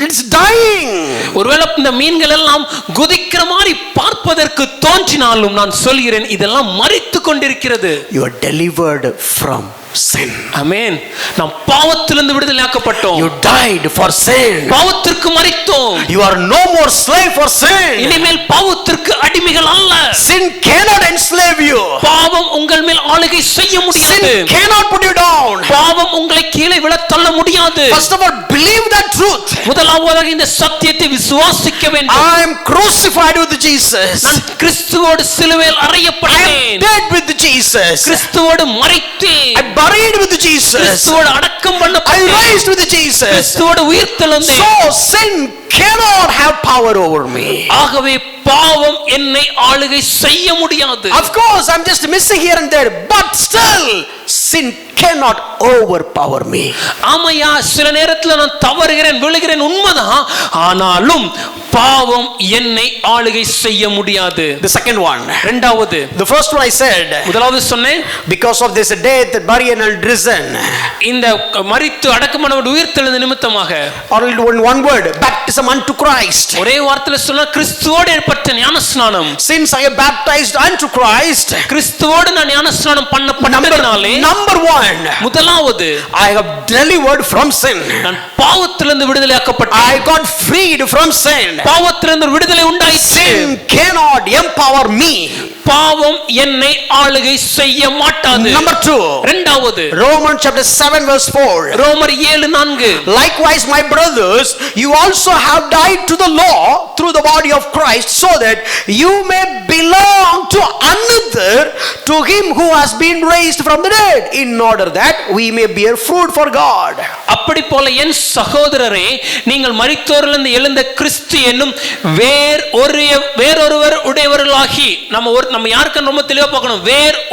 it's dying. ஒருவேளை இந்த மீன்கள் எல்லாம் குதிக்கிற மாதிரி பார்ப்பதற்கு தோன்றினாலும் நான் சொல்கிறேன் இதெல்லாம் மரித்து கொண்டிருக்கிறது. You are delivered from sin. Amen. நாம் பாவத்திலிருந்து விடுதலையாக்கப்பட்டோம். You died for sin. பாவத்திற்கு மரித்தோம். You are no more slave for sin. இனிமேல் பாவத்திற்கு அடிமைகள் அல்ல. Sin cannot enslave you. பாவம் உங்கள் மேல் ஆளுகை செய்ய முடியாது. Sin cannot put you down. பாவம் உங்களை கீழே விழ தள்ள முடியாது. First of all, believe that truth. முதலாவதாக இந்த சத்தியத்தை விசுவாசிக்க வேண்டும். I am crucified with Jesus. நான் கிறிஸ்துவோடு சிலுவையில் அறையப்பட்டேன். I am dead with Jesus. கிறிஸ்துவோடு மரித்தேன். I buried with Jesus. கிறிஸ்துவோடு அடக்கம் பண்ணப்பட்டேன். I raised with Jesus. கிறிஸ்துவோடு உயிர்த்தெழுந்தேன். So sin cannot have power over me. ஆகவே பாவம் என்னை ஆளுகை செய்ய முடியாது. Of course, I'm just missing here and there, but still sin cannot overpower me. ஆமையா, சில நேரத்துல நான் தவறுகிறேன், விழுகிறேன், உண்மைதான். ஆனாலும் பாவம் என்னை ஆளுகை செய்ய முடியாது. The second one. இரண்டாவது. The first one I said. முதலாவது சொன்னேன், because of this death, burial and risen. இந்த மரித்து அடக்கமானவர் உயிர்த்தெழுந்த நிமித்தமாக. Or in one word, baptism unto Christ. ஒரே வார்த்தையில சொன்னா கிறிஸ்துவோடு ஏற்பட்ட ஞானஸ்நானம். Since I am baptized unto Christ, கிறிஸ்துவோடு நான் ஞானஸ்நானம் பண்ணப்பட்டதனாலே number one, முதலாவது, I have delivered from sin. நான் பாவத்திலிருந்து விடுதலையாக்கப்பட்டேன். I got freed from sin. பாவத்திலிருந்து விடுதலை உண்டாயிற்று. Sin cannot empower me. பாவம் என்னை ஆளுகை செய்ய மாட்டாது. Number two, இரண்டாவது, Romans chapter 7 verse 4. ரோமர் 7:4. Likewise, my brothers, you also have died to the law through the body of Christ, so that you may belong to another, to him who has been raised from the dead, in order that we may bear fruit for God. அப்படி போல என் சகோதரரே, நீங்கள் மரித்தோரிலிருந்து எழுந்த கிறிஸ்து என்னும் வேறொருவர் உடையவர்களாகி, நம்ம யாருக்கு ரொம்ப தெளிவா பார்க்கணும்,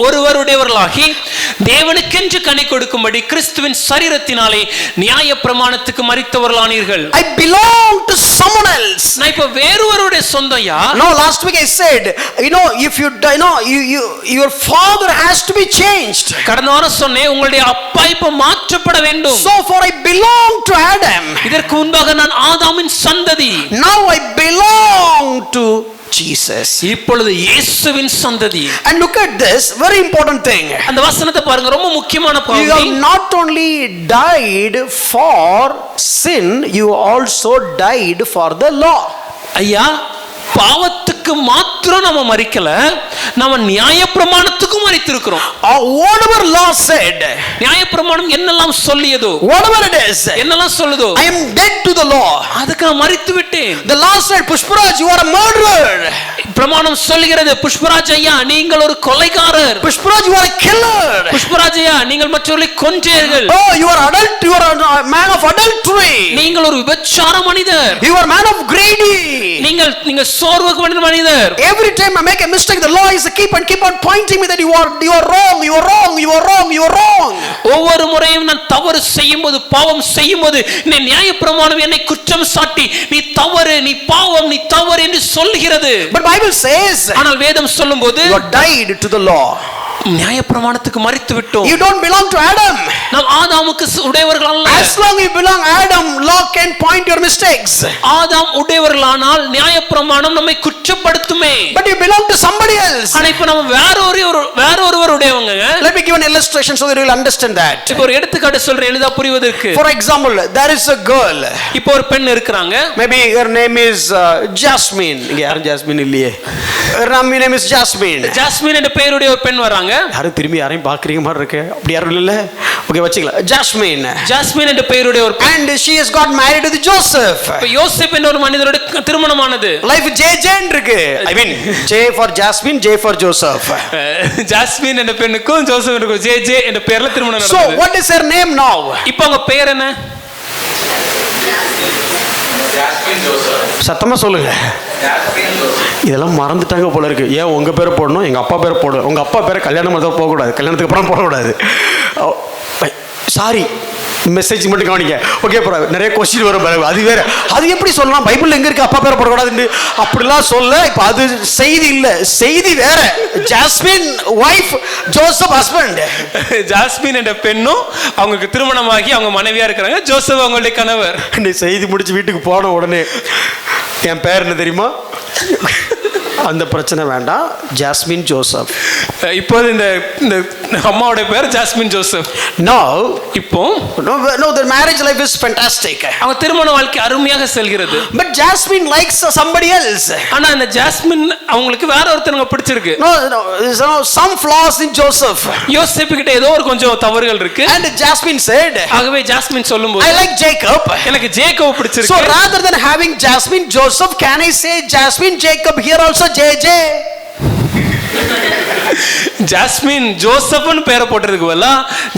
ஒருவர் உடையவர்களாகி தேவனுக்கென்று கனி கொடுக்கும்படி கிறிஸ்துவின் சரீரத்தினாலே நியாயப்பிரமாணத்துக்கு மரித்தவர்களானீர்கள். I belong to someone else. நான் இப்ப வேறொருவருடைய சொந்தம்யா. No, last week I said, if you your father has to be changed. கடந்த வாரம் சொன்னேன், உங்களுடைய அப்பா இப்ப மாற்றப்பட வேண்டும். So for I belong to Adam. இதற்கு முன்பாக நான் ஆதாமின் சந்ததி. Now I belong to Jesus. இப்பொழுது இயேசுவின் சந்ததி. And look at this very important thing. அந்த வசனத்தை பாருங்க, ரொம்ப முக்கியமான You பகுதி. have not only died for sin, you also died for the law. ஐயா, பாவத்துக்கு மாத்திரம் நம்ம மரிக்கல, நம்ம நியாயப்பிரமாணத்துக்கும் மரித்திருக்கிறோம். Whatever law said, நியாயப்பிரமாணம் என்னெல்லாம் சொல்லியதோ, whatever it is, என்னெல்லாம் சொல்லுதோ, I am dead to the law. அதுக்கு நான் மரித்து விட்டேன். The law said, Pushparaj, you are a murderer. பிரமாணம் சொல்லுகிறது, புஷ்பராஜ் ஐயா நீங்கள் ஒரு கொலைகாரர். Pushparaj, you are a killer. Pushparaj ஐயா நீங்கள் மற்றவர்களை கொன்றீர்கள். Oh, you are adult, you are a man of adultery. நீங்கள் ஒரு விபச்சார மனிதர். You are a man of greedy. நீங்கள் சோர்வுக்கு மனிதர். Every time I make a mistake, the law is keep on pointing me that you are wrong, you are wrong, you are wrong, you are wrong. ஒவ்வொரு முறையும் நான் தவறு செய்யும்போது, பாவம் செய்யும்போது, இந்த நியாயப்பிரமாணம் என்னை குற்றம் சாட்டி நீ தவறு, நீ பாவம், நீ தவறு என்று சொல்கிறது. But Bible says, ஆனால் வேதம் சொல்லும்போது, you are died to the law. நியாயப்பிரமாணத்துக்கு மரித்து விட்டோம். You don't belong to Adam. நாம் ஆதாமுக்கு உடையவர்கள் அல்ல. As long you belong Adam, law can point your mistakes. ஆதாம் உடையவர்களானால் நியாயப்பிரமாணம் நம்மை குற்றப்படுத்துமே. But you belong to somebody else. ஆனா இப்ப நம்ம வேறொருவர் உடையவங்க. Let me give an illustration so that you will understand that. இப்போ ஒரு எடுத்துக்காட்டு சொல்றேன் எளிதா புரிவதற்கு. For example, there is a girl. இப்போ ஒரு பெண் இருக்காங்க. Maybe her name is Jasmine. யாரும் ஜாஸ்மின் இல்லையே. Her name is Jasmine. Jasmine என்ற பெயருடைய ஒரு பெண் வராங்க. யாரும் திரும்பி யாரையும் பாக்குறீங்க மாதிரி இருக்கு, அப்படி யாரும் இல்ல. ஓகே, வச்சுக்கலாம். ஜாஸ்மின் என்ற பெயருடைய ஒரு பெண். And she has got married to Joseph. இப்ப யோசேப் என்ற ஒரு மனிதரோட திருமணமானது. லைஃப் JJ இருக்கு. I mean J for Jasmine, J for Joseph. Jasmine என்ற பெண்ணுக்கும் ஜோசப்புக்கும் JJ என்ற பெயர்ல திருமணம் நடந்தது. So what is her name now? இப்போ அவங்க பெயர் என்ன? Jasmine Joseph. சத்தமா சொல்லுங்க. இதெல்லாம் மறந்துட்டாங்க போல இருக்கு. ஏன் உங்க பேரை போடணும், எங்க அப்பா பேரை போடணும். உங்க அப்பா பேரை கல்யாணம் தான் போகக்கூடாது, கல்யாணத்துக்கு அப்புறம் போடக்கூடாது. சாரி, மெசேஜ் மட்டும் கவனிங்க. ஓகே, அப்புறம் நிறைய கொஸ்டின் வரும். அது வேற, அது எப்படி சொல்லலாம், பைபிள் எங்க இருக்கு அப்பா பேரை போடக்கூடாதுன்னு அப்படிலாம் சொல்ல. இப்ப அது செய்தி இல்ல, செய்தி வேற. Jasmine wife, Joseph husband. Jasmine என்ற பெண்ணும் அவங்களுக்கு திருமணமாகி அவங்க மனைவியா இருக்கிறாங்க. ஜோசப் அவங்களுடைய கணவர். செய்தி முடிச்சு வீட்டுக்கு போன உடனே என் பேர் என்ன தெரியுமா? அந்த பிரச்சனை வேண்டாம், ஜாஸ்மின் ஜோசப். இப்போது இந்த அம்மாவோட பேர் ஜாஸ்மின் ஜோசப். Now, இப்போ no, the marriage life is fantastic. அவங்க திருமண வாழ்க்கை அருமையாக செல்கிறது. But Jasmine likes somebody else. ஆனா இந்த ஜாஸ்மின் அவங்களுக்கு வேற ஒருத்தங்க பிடிச்சிருக்கு. No, some flaws in Joseph. யோசேப்பு கிட்ட ஏதோ ஒரு கொஞ்சம் தவறுகள் இருக்கு. And Jasmine said, ஆகவே ஜாஸ்மின் சொல்லும்போது, I like Jacob. எனக்கு ஜேக்கப் பிடிச்சிருக்கு. So rather than having Jasmine Joseph, can I say Jasmine Jacob here also JJ? Jasmine ஜோசப்னு பேரை போட்டிருக்குவல்ல,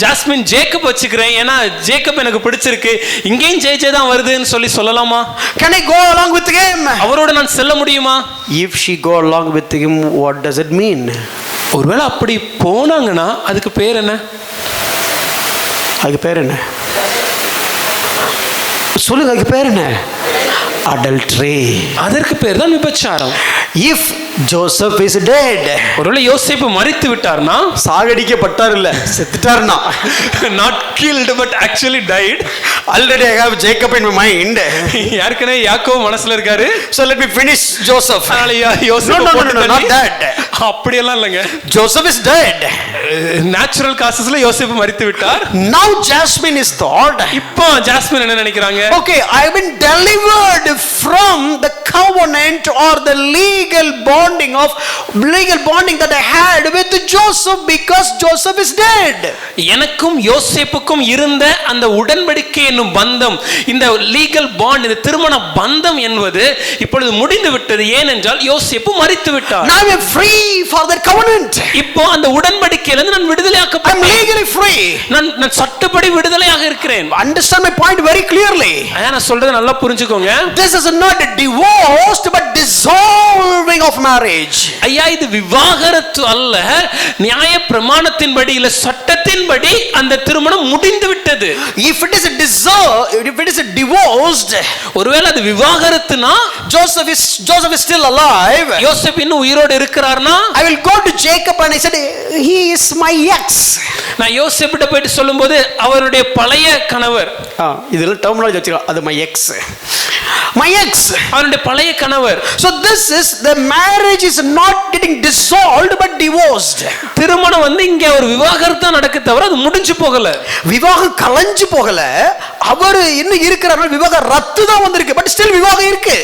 ஜாஸ்மின் ஜேக்கப் வச்சுக்கிறேன், ஏன்னா ஜேக்கப் எனக்கு பிடிச்சிருக்கு, இங்கேயும் ஜே தான் வருதுன்னு சொல்லலாமா? Can I go along with him? அவரோட நான் செல்ல முடியுமா? If she go along with him, what does it mean? ஒருவேளை அப்படி போனாங்கன்னா அதுக்கு பேர் என்ன? அதுக்கு பேர் என்ன சொல்லுங்க? அதுக்கு பேர் என்ன? Adultery. அதற்கு பேர் தான் விபச்சாரம். If Joseph is dead, ஒருவேளை யோசேப்பு மரித்து விட்டார்னா, சாகடிக்கப்பட்டார் இல்ல, செத்துட்டார்னா, not killed but actually died. Already I have Jacob in my mind. ஏற்கனவே யாக்கோபு மனசுல இருக்காரு. So let me finish Joseph. No, not that. அப்படியெல்லாம் இல்லைங்க. Joseph is dead. நேச்சுரல் காசஸ்ல யோசேப்பு மரித்து விட்டார். Now Jasmine is thought. இப்போ ஜாஸ்மின் என்ன நினைக்கிறாங்க? Okay, I have been delivered from the covenant or the legal bonding that I had with Joseph because Joseph is dead. எனக்கும் யோசேப்புக்கும் இருந்த அந்த உடன்படிக்கை என்னும் பந்தம், இந்த லீகல் பாண்ட், இந்த திருமண பந்தம் என்பது இப்பொழுது முடிந்து விட்டது. ஏனென்றால் யோசேப்பு மரித்து விட்டார். Now I am free for that covenant. இப்போ அந்த உடன்படிக்கையிலிருந்து நான் விடுதலையாக்கப்பட்டேன். I am legally free. நான் சட்டப்படி விடுதலையாக இருக்கிறேன். Understand my point very clearly. நான் சொல்றது நல்லா புரிஞ்சுக்கோங்க. This is not a divorce but dissolving of marriage. ஐயா, இது விவாகரத்து அல்ல, நியாய பிரமாணத்தின்படி இல்ல சட்டத்தின்படி அந்த திருமணம் முடிந்து விட்டது. If it is a divorced, ஒருவேளை அது விவாகரத்துனா, Joseph is still alive. யோசேப்பு இன்னும் உயிரோடு இருக்கிறார்னா, I will go to Jacob and I said he is my ex. நான் யோசேப்பிட்ட போயிட்டு சொல்லும்போது அவருடைய பழைய கணவர், இதெல்லாம் டெர்மினாலஜி வச்சுக்கலாம், அது my ex, அவருடைய பழைய கணவர். So this is the marriage is not getting dissolved but divorced. திருமணம் வந்து இங்க ஒரு விவாகரத்து நடக்க தவிர அது முடிஞ்சு போகல, விவாகம் கலஞ்சு போகல. அவர் இன்னும் இருக்கிறார், விவாகம் ரத்து தான் வந்திருக்கு, பட் ஸ்டில் விவாகம் இருக்கு.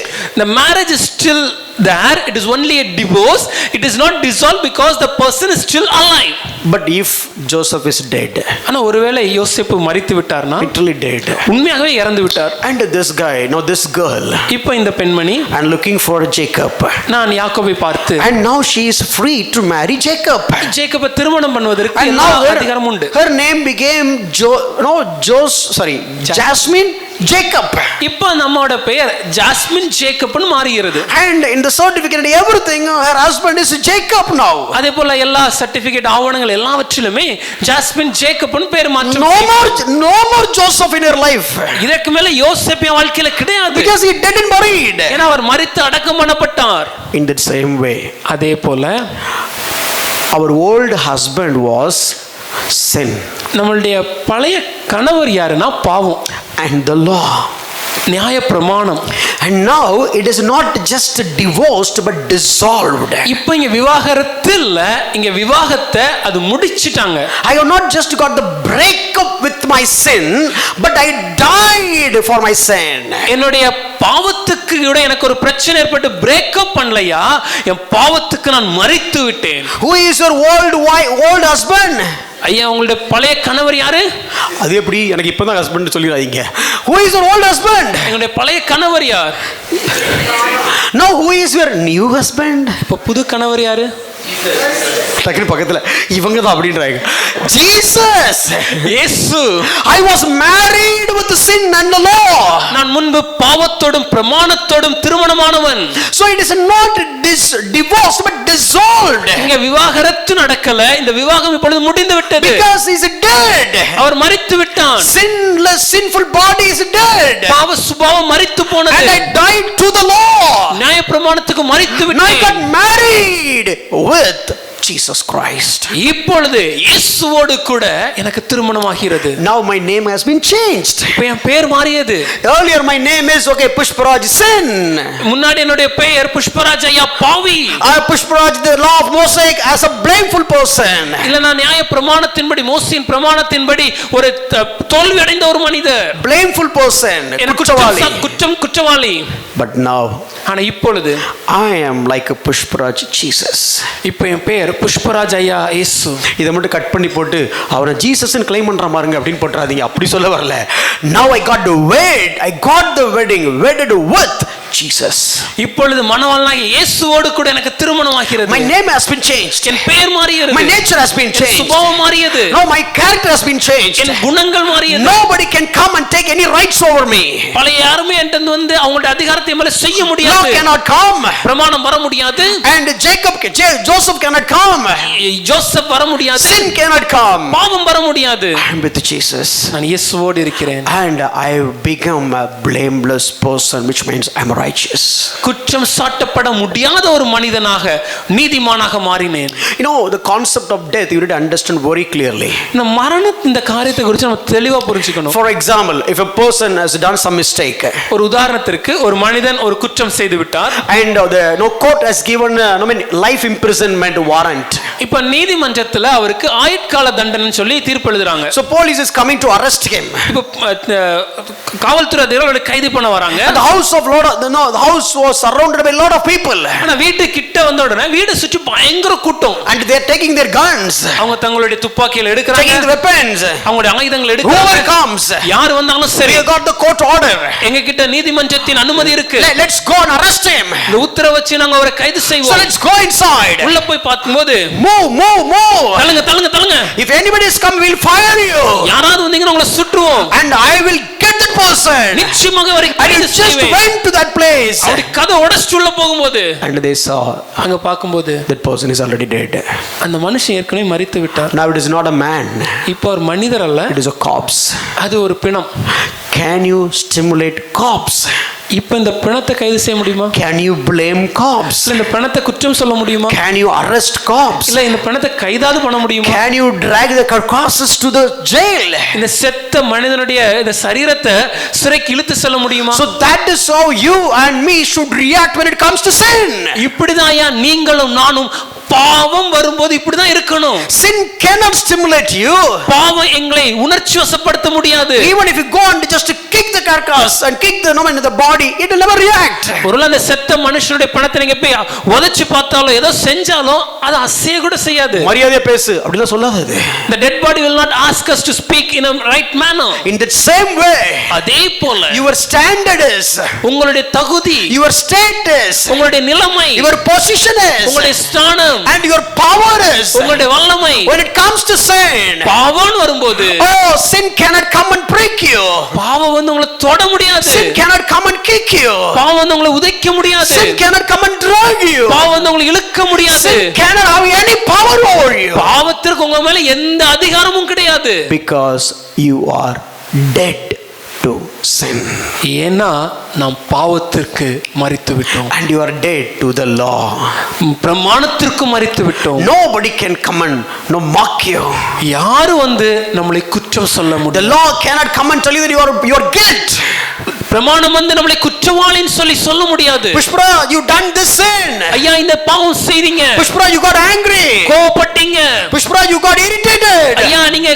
The marriage is still there, it is only a divorce, it is not dissolved because the person is still alive. But if Joseph is dead, ஆனா ஒருவேளை யோசேப்பு மரித்து விட்டார்னா, literally dead, உண்மையாகவே இறந்து விட்டார். and this guy, now this girl, இப்போ இந்த பெண்மணி and looking for Jacob, நான் யாக்கோபை பார்த்து, and now she is free to marry Jacob, ஜேக்கபை திருமணம் பண்ணுவதற்கு and எல்லா now அதிகாரமும் உண்டு. her name became Jasmine Jacob. இப்போ நம்மோட பெயர் ஜாஸ்மின் ஜேக்கப்னு மாறுகிறது. And in the certificate everything her husband is Jacob now. அதே போல எல்லா சர்டிபிகேட் ஆவணங்கள் எல்லாவற்றிலுமே ஜாஸ்மின் ஜேக்கப்னு பேர் மாற்றம். No more Joseph in her life. இதற்கு மேல யோசேப்பு வாழ்க்கையில கிடையாது. Because he dead and buried. ஏன்னா அவர் மரித்து அடக்கம் பண்ணப்பட்டார். In that same way, அதே போல our old husband was sin. நம்மளுடைய பழைய கணவர் யாருன்னா பாவம். And the law, நியாய பிரமாணம். and now it is not just divorced but dissolved. இப்போ இங்க விவாகரத்து இல்ல, இங்க விவாகத்தை அது முடிச்சிட்டாங்க. I have not just got the breakup with my sin but I died for my sin. என்னுடைய பாவத்துக்கு கூட எனக்கு ஒரு பிரச்சனை ஏற்பட்டு பிரேக்கப் பண்ணலையா, என் பாவத்துக்கு நான் மரித்து விட்டேன். Who is your old husband? ஐயா, உங்களுடைய பழைய கணவர் யாரு? அது எப்படி எனக்கு இப்பதான் ஹஸ்பண்ட் சொல்லிடாதீங்க. Who is your old husband? எங்களுடைய பழைய கணவர் யார்? Now who is your new husband? இப்ப புது கணவர் யாரு? டக்குனு பக்கத்துல இவங்க தான் அப்படின்றாங்க. Jesus, இயேசு. I was married with sin and the law. நான் முன்பு பாவத்தோடும் பிரமாணத்தோடும் திருமணமானவன். So it is not divorced but dissolved. இங்க விவாகரத்து நடக்கல, இந்த விவாகம் இப்பொழுது முடிந்து விட்டது. Because he is dead. அவர் மரித்து விட்டான். Sinful body is dead. பாவ சுபாவம் மரித்து போனது. And I died to the law. நியாய பிரமாணத்துக்கு மரித்து Now I விட்டேன். got married with Jesus Christ. இப்பொழுது இயேசுவோடு கூட எனக்கு திருமணமாகிறது. Now my name has been changed. இப்போ என் பேர் மாறியது. Earlier my name is Pushparaj sin. முன்னாடி என்னுடைய பெயர் புஷ்பராஜ் ஐயா பாவி. Pushparaj the law of Mosaic as a blameful person. இல்ல, நான் நியாய பிரமாணத்தின்படி, மோசேயின் பிரமாணத்தின்படி ஒரு தோல்வி அடைந்த ஒரு மனிதர், blameful person, குற்றவாளி. But now ஆனா இப்பொழுது I am like a Pushparaj Jesus. இப்போ என் பெயர் புஷ்பராஜ் ஐயா இயேசு. இதை மட்டும் கட் பண்ணி போட்டு அவரை ஜீசஸ்னு கிளைம் பண்ற பாருங்க அப்படின்னு போட்டுறாதீங்க, அப்படி சொல்ல வரல. Now I got the wedding wedded with Jesus. இப்பொழுது மணவாளனாகிய இயேசுவோடு கூட எனக்கு திருமணம் ஆகிறது. My name has been changed. என் பெயர் மாறியது. My nature has been changed. சுபாவம் மாறியது. Now my character has been changed. என் குணங்கள் மாறியது. Nobody can come and take any rights over me. பழைய யாருமே என்கிட்ட வந்து அவங்களுடைய அதிகாரத்தை மேல செய்ய Law முடியாது. cannot come. பிரமாணம் வர முடியாது. And Joseph cannot come. Joseph வர முடியாது. Sin cannot come. பாவம் வர முடியாது. I am with Jesus. நான் இயேசுவோடு இருக்கிறேன். And I have become a blameless person, which means I am righteous. குற்றம் சாட்டப்பட முடியாத ஒரு மனிதனாக நீதிமானாக மாறினேன். You know, the concept of death you need to understand very clearly. இந்த இந்த காரியத்தை குறித்து நம்ம தெளிவா புரிஞ்சுக்கணும். For example, if a person has done some mistake, ஒரு உதாரணத்திற்கு ஒரு மனிதன் ஒரு குற்றம் செய்து விட்டார், and the court has given life imprisonment warrant. இப்ப நீதிமன்றத்துல அவருக்கு ஆயுட்கால தண்டனைன்னு சொல்லி தீர்ப்பு எழுதுறாங்க. So police is coming to arrest him. இப்ப காவல்துறை அதிகாரிகள் கைது பண்ண வராங்க. The house was surrounded by a lot of people. ஆனா வீட்டு கிட்ட வந்த உடனே வீடு சுற்றி பயங்கர கூட்டம். And they are taking their guns. அவங்க தங்களுடைய துப்பாக்கிகளை எடுக்கறாங்க. Taking the weapons. அவங்களுடைய ஆயுதங்களை எடுக்கறாங்க. Whoever comes. யார் வந்தாலும் சரி. We got the court order. எங்க கிட்ட நீதிமன்றத்தின் அனுமதி இருக்கு. Let's go and arrest him. இந்த உத்தரவு வச்சு நாங்க அவரை கைது செய்வோம். So let's go inside. உள்ள போய் பாக்கும்போது move. தள்ளுங்க. If anybody is come, we'll fire you. யாராவது வந்தீங்கன்னா உங்களை சுட்டுவோம். And I will get that person. நிச்சயமாக அவரை I கைது just செய்வேன். went to that place. அவரு கதை உடைச்சு உள்ள போகும்போது And they saw அங்க பாக்கும்போது that person is already dead. அந்த மனுஷன் ஏற்கனவே மரித்து விட்டார். Now it is not a man. இப்போ ஒரு மனிதர் அல்ல, It is a corpse. அது ஒரு பிணம். Can you stimulate corpse? இப்போ இந்த பிணத்தை கைது செய்ய முடியுமா? Can you blame corpse? இல்ல இந்த பிணத்தை குற்றம் சொல்ல முடியுமா? Can you arrest corpse? இல்ல இந்த பிணத்தை கைதாது பண்ண முடியுமா? Can you drag the carcasses to the jail? இந்த செத்த மனிதனுடைய இந்த சரீரத்தை சிறைக்கு இழுத்து செல்ல முடியுமா? So that is how you and me should react when it comes to sin. இப்படிதான் நீங்களும் நானும் பாவம் வரும்போது இப்படிதான் இருக்கணும். Sin cannot stimulate you. பாவம் எங்களை உணர்ச்சி வசப்படுத்த முடியாது. Even if you go and just kick the carcass and kick the body, it will never react. ஒருவேளை அந்த செத்த மனுஷனுடைய பணத்தை நீங்க போய் உதைச்சு பார்த்தாலும் ஏதோ செஞ்சாலும் அது அசைய கூட செய்யாது. மரியாதையா பேசு அப்படிலாம் சொல்லாதது. The dead body will not ask us to speak in a right manner. In that same way, அதே போல your standard is, உங்களுடைய தகுதி, your status, உங்களுடைய நிலைமை, your position is, உங்களுடைய ஸ்தானம், and your power is, உங்களுடைய வல்லமை. when it comes to sin, பாவம் வரும்போது sin cannot come and break you. பாவம் வந்து உங்களை தொட முடியாது. Sin cannot come and kick you. பாவம் வந்து உங்களை உதைக்க முடியாது. Sin cannot come and drag you. பாவம் வந்து உங்களை இழுக்க முடியாது. Sin cannot have any power over you. பாவத்திற்கு உங்க மேல எந்த அதிகாரமும் கிடையாது. Because you are dead to sin. ஏன்னா நாம் பாவத்திற்கு மரித்து விட்டோம். And you are dead to the law. பிரமாணத்திற்கு மரித்து விட்டோம். Nobody can come and mock you. யாரு வந்து நம்மளை குற்றம் சொல்ல The முடியும்? law cannot come and tell you that you are guilt. பிரமாணம் வந்து நம்மளை குற்றவாளின்னு சொல்ல முடியாது. Pushpra, you done this sin. ஐயா இந்த பாவம் செய்தீங்க. Pushpra, you got angry. கோபப்பட்டீங்க. Pushpra, you got irritated. ஐயா நீங்க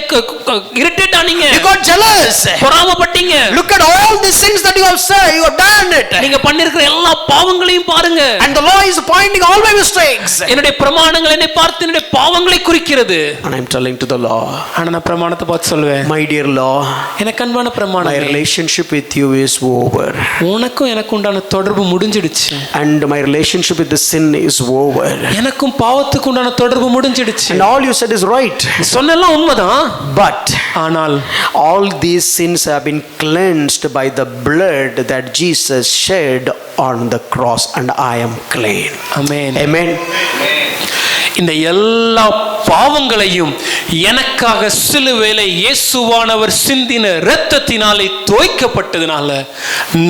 irritate ஆனீங்க. You got jealous. பொறாமைப்பட்டீங்க. Look at all the sins that you have said, you have done it. நீங்க பண்ணிருக்கிற எல்லா பாவங்களையும் பாருங்க. And the law is pointing all my mistakes. என்னுடைய பிரமாணங்கள் என்னை பார்த்து என்னுடைய பாவங்களை குறிக்கிறது. And I am telling to the law. ஆனா நான் பிரமாணத்தை பார்த்து சொல்வேன். My dear law, எனக்கு அன்பான பிரமாணம். my relationship with you is over. உனக்கும் எனக்கு உண்டான தொடர்பு முடிஞ்சிடுச்சு. And my relationship with the sin is over. எனக்கும் பாவத்துக்கு உண்டான தொடர்பு முடிஞ்சிடுச்சு. And all you said is right. சொன்னெல்லாம் உண்மைதான். But ஆனால் all these sins have been cleansed by the blood that Jesus shed on the cross, and I am clean. Amen. Amen. இந்த எல்லா பாவங்களையும் எனக்காக சிலுவையிலே இயேசுவானவர் சிந்தின இரத்தத்தினாலே தோய்க்கப்பட்டதனால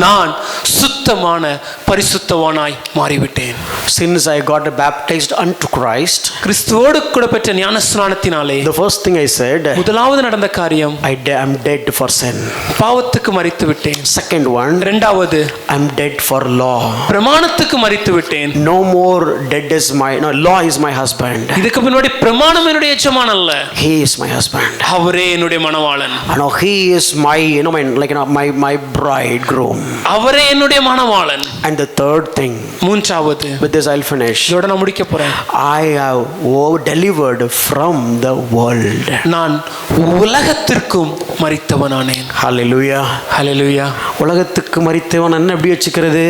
நான் சுத்தமான பரிசுத்தவானாய் மாறிவிட்டேன். Since I got baptized unto Christ, கிறிஸ்துவோடு கூட பெற்ற ஞானஸ்நானத்தினாலே the first thing I said, முதலாவது நடந்த காரியம் I am dead for sin. பாவத்துக்கு மரித்து விட்டேன். Second one, இரண்டாவது I am dead for law. பிரமாணத்துக்கு மரித்து விட்டேன். No more dead is law is my husband. இதுக்கு பின்னாடி பிரமாணம் என்னுடைய எஜமான் அல்ல. He is my husband. அவரே என்னுடைய மணவாளன். He is my my bridegroom. அவரே என்னுடைய மணவாளன். And the third thing, மூன்றாவது, with this I'll finish, இதோட நான் முடிக்க போறேன். I have delivered from the world. நான் உலகத்திற்கும் மரித்தவனானேன். Hallelujah. Hallelujah. உலகத்துக்கு மரித்தவன் என்ன எப்படி வச்சுக்கிறது?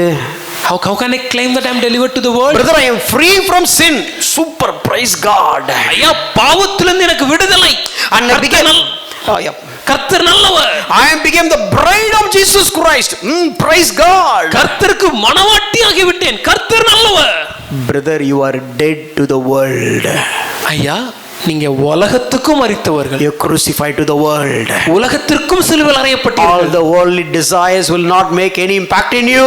How can I claim that I am delivered to the world? Brother, I am free from sin. Super, praise God. ஐயா பாவத்திலிருந்து எனக்கு விடுதலை. And I became, கர்த்தர் நல்லவர். I became the bride of Jesus Christ. Praise God. கர்த்தருக்கு மணவாட்டியாகி விட்டேன். கர்த்தர் நல்லவர். Brother, you are dead to the world. ஐயா நீங்க உலகத்துக்கும் மரித்தவர்கள். You are crucified to the world. உலகத்திற்கும் சிலுவையில் அறையப்பட்டீர்கள். All the worldly desires will not make any impact in you.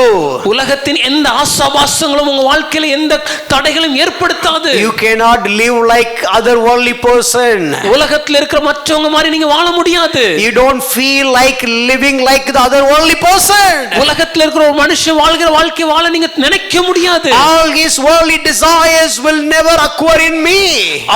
உலகத்தின் எந்த ஆசாபாசங்களும் உங்க வாழ்க்கையில எந்த தடைகளும் ஏற்படுத்தாது. You cannot live like other worldly person. உலகத்துல இருக்கிற மற்றவங்க மாதிரி நீங்க வாழ முடியாது. You don't feel like living like the other worldly person. உலகத்துல இருக்கிற ஒரு மனுஷன் வாழ்கிற வாழ்க்கை வாழ நீங்க நினைக்க முடியாது. All his worldly desires will never occur in me.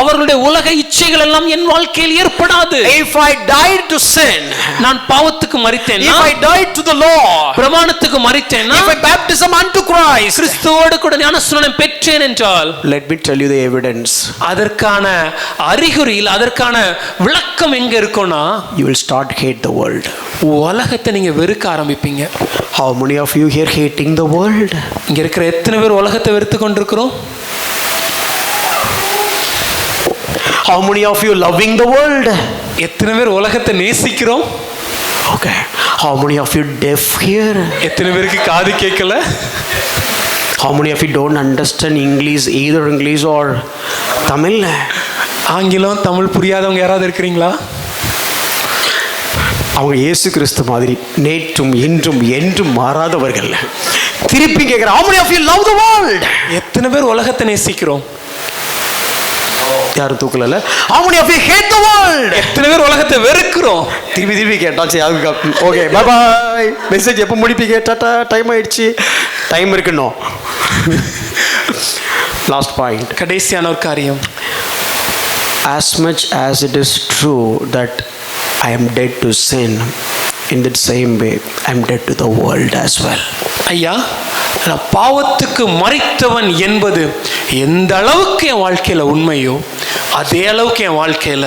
அவர்களுடைய உலக இச்சைகள் எல்லாம் என் வாழ்க்கையில் ஏற்படாது. If I died to sin, நான் பாவத்துக்கு மரித்தேனா, if I died to the law, பிரமாணத்துக்கு மரித்தேனா, if I baptism unto Christ, கிறிஸ்துவோடு கூட ஞானஸ்நானம் பெற்றேன் என்றால், let me tell you the evidence. அதற்கான அறிகுறியில் அதற்கான விளக்கம் எங்க இருக்கும்னா, You will start hate the world. உலகத்தை நீங்க வெறுக்க ஆரம்பிப்பீங்க. How many of you here hating the world? இங்க இருக்கிற எத்தனை பேர் உலகத்தை வெறுத்து கொண்டிருக்கிறோம்? How many of you loving the world? எத்தனை பேர் உலகத்தை நேசிக்கிறோம்? Okay. How many of you deaf here? எத்தனை பேருக்கு காது கேட்கல? How many of you don't understand English, either English or Tamil? ஆங்கிலம் தமிழ் புரியாதவங்க யாராவது இருக்கிறீங்களா? அவங்க இயேசு கிறிஸ்து மாதிரி நேற்றும் இன்றும் என்றும் மாறாதவர்கள். திருப்பி கேட்கிறேன், how many of you love the world? எத்தனை பேர் உலகத்தை நேசிக்கிறோம்? யாரும் தூக்கல. How many of you hate the world? எத்தனை பேர் உலகத்தை வெறுக்கிறோம்? திருப்பி கேட்டா சரி. Okay, by by. மெசேஜ் எப்போ முடிப்பீங்க? டாடா, டைம் ஆயிடுச்சு. டைம் இருக்குன்னோ. லாஸ்ட் பாயிண்ட், கடைசியான ஒரு காரியம். as much as it is true that I am dead to sin, in that same way I am dead to the world as well. ஐயா நான் பாவத்துக்கு மரித்தவன் என்பது எந்த அளவுக்கு என் வாழ்க்கையில உண்மையோ அதே அளவுக்கு என் வாழ்க்கையில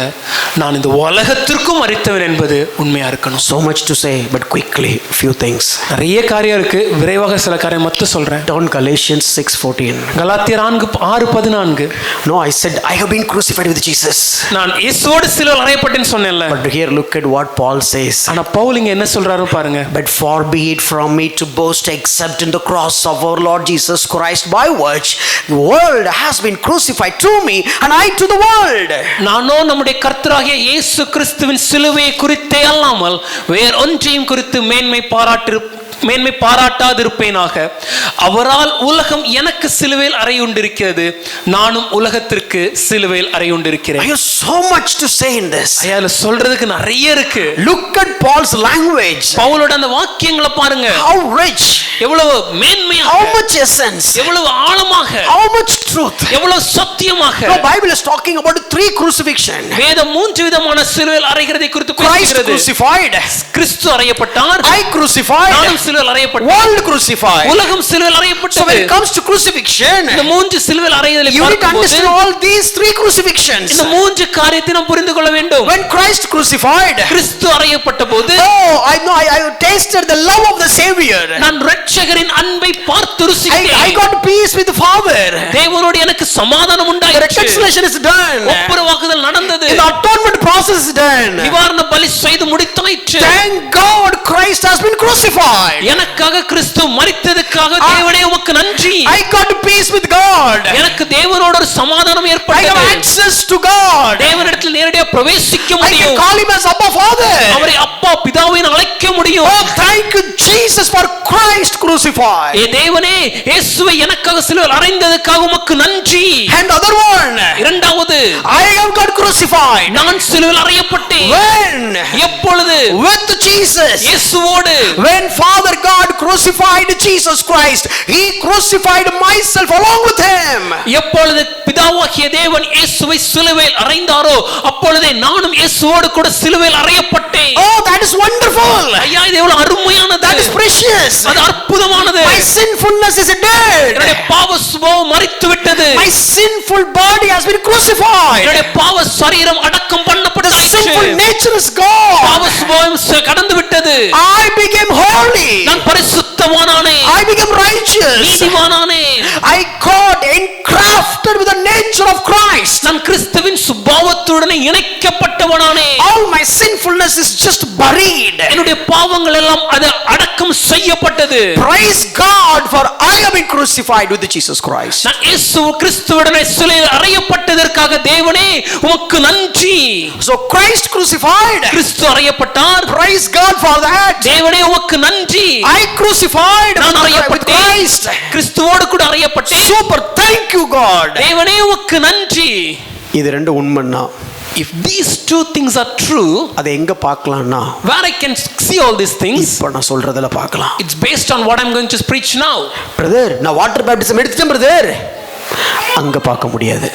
நான் இந்த உலகத்திற்கும் மரித்தவன் என்பது உண்மையா இருக்கணும். So much to say, but quickly few things. நிறைய காரியம் இருக்கு, விரைவாக சில காரியம் மட்டும் சொல்றேன். Down Galatians 6:14. கலாத்தியர் 6:14. No, I said I have been crucified with Jesus. நான் இயேசுவோடு சிலுவையில் அறையப்பட்டேன்னு சொன்னேன்ல. But here look at what Paul says. ஆனா பவுல் இங்க என்ன சொல்றாரு பாருங்க. But far be it from me to boast except in the cross of our Lord Jesus Christ, by which the world has been crucified to me and I to the world. நானோ நம்முடைய கர்த்தராகிய இயேசு கிறிஸ்துவின் சிலுவையை குறித்தே அல்லாமல் வேற ஒன்றையும் குறித்து மேன்மை பாராட்டாதிருப்பேனாக. அவரால் உலகம் எனக்கு சிலுவையில் அறையுண்டிருக்கிறது, நானும் உலகத்திற்கு சிலுவையில் அறையுண்டிருக்கிறேன். I have so much to say in this. ஐயா சொல்றதுக்கு நிறைய இருக்கு. Look at Paul's language. பவுலோட அந்த வாக்கியங்களை பாருங்க. How rich, எவ்வளவு மேன்மையாக, how much essence, எவ்வளவு ஆழமாக, how much truth. எவ்வளவு சத்தியமாக. The Bible is talking about 3 crucifixion. வேதம் 3 விதமான சிலுவையில் அறைகிறதை குறித்து Christ பேசுகிறது. crucified, கிறிஸ்து அறையப்பட்டார், I crucified, நானும் சிலுவையில் அறையப்பட்டேன், world crucified. உலகம் சிலுவையில் So when அறையப்பட்டது. it comes to crucifixion, இந்த 3 சிலுவையில் அறைதலை you need to பார்க்கும்போது understand all these 3 crucifixions. இந்த 3 காரியத்தை நாம் புரிந்து கொள்ள வேண்டும். When Christ crucified, கிறிஸ்து அறையப்பட்ட போது oh, I know, I tasted the love of the Savior. நான் இரட்சகரின் அன்பை பார்த்து I ருசித்தேன். got peace with the Father. தேவனோடு எனக்கு சமாதானம் The உண்டாயிற்று. reconciliation is done. ஒப்புரவாக்குதல் நடந்தது. The atonement process is done. நிவாரண பலி செய்து முடித்தாயிற்று. Thank God Christ has been crucified. எனக்காக கிறிஸ்து மரித்ததற்காக தேவனே உமக்கு நன்றி. I got peace with God. எனக்கு தேவனோடு ஒரு சமாதானம் I have ஏற்பட்டது. access to God. தேவனிடத்தில் நேரடியாக பிரவேசிக்க I can முடியும். call him as Abba Father. அவரை அப்பா பிதாவை அழைக்க முடியும். Oh, thank you Jesus for Christ crucified. ஏ தேவனே இயேசுவை எனக்காக சிலுவையில் அறைந்ததற்காக உமக்கு நன்றி. And other one, இரண்டாவது, I have got crucified. நான் சிலுவையில் அறையப்பட்டேன். When? எப்பொழுது? With Jesus. இயேசுவோடு. When Father God crucified Jesus Christ, He crucified myself along with Him. எப்பொழுது எப்பொழுது பிதாவாகிய தேவன் இயேசுவை சிலுவையில் அறைந்தாரோ அப்பொழுதே நானும் இயேசுவோடு கூட சிலுவையில் அறையப்பட்டேன். Oh, that is wonderful. ஐயா, இது எவ்வளவு அருமையானது. That is precious. அது அற்புதமானது. My sinfulness is dead. என்னுடைய பாவ சுபாவம் மரித்து விட்டது. My sinful body has been crucified. என்னுடைய பாவ சரீரம் அடக்கம் The பண்ணப்பட்டாயிற்று. sinful nature is gone. பாவ சுபாவம் கடந்து விட்டது. I became holy. நான் பரிசுத்தவானானேன். I became righteous. நீதிமானானேன். I got engrafted with the nature of Christ. நான் கிறிஸ்துவின் சுபாவத்துடன் இணைக்கப்பட்டவனானேன். All my sinfulness is just buried. என்னுடைய பாவங்கள் எல்லாம் அது அடக்கம் செய்யப்பட்டது. Praise God, for I have been crucified with Jesus Christ. நான் இயேசு கிறிஸ்துவுடனே சிலுவையில் அறையப்பட்டதற்காக தேவனே உமக்கு நன்றி. So Christ crucified. Kristu அறையப்பட்டார். Praise God for that. தேவனே உமக்கு நன்றி. I crucified நான் with அறையப்பட்டேன். Christ. கிறிஸ்துவோடு கூட அறையப்பட்டேன். Super, thank you God. தேவனே உமக்கு நன்றி. இது ரெண்டு உண்மைன்னா If these two things are true, அதை எங்க பார்க்கலாம்னா where I can see all these things, இப்ப நான் சொல்றதுல பார்க்கலாம். it's based on what I'm going to preach now. Brother, நான் வாட்டர் பேப்டிசம் எடுத்துட்டேன் பிரதர், அங்க பார்க்க முடியாது.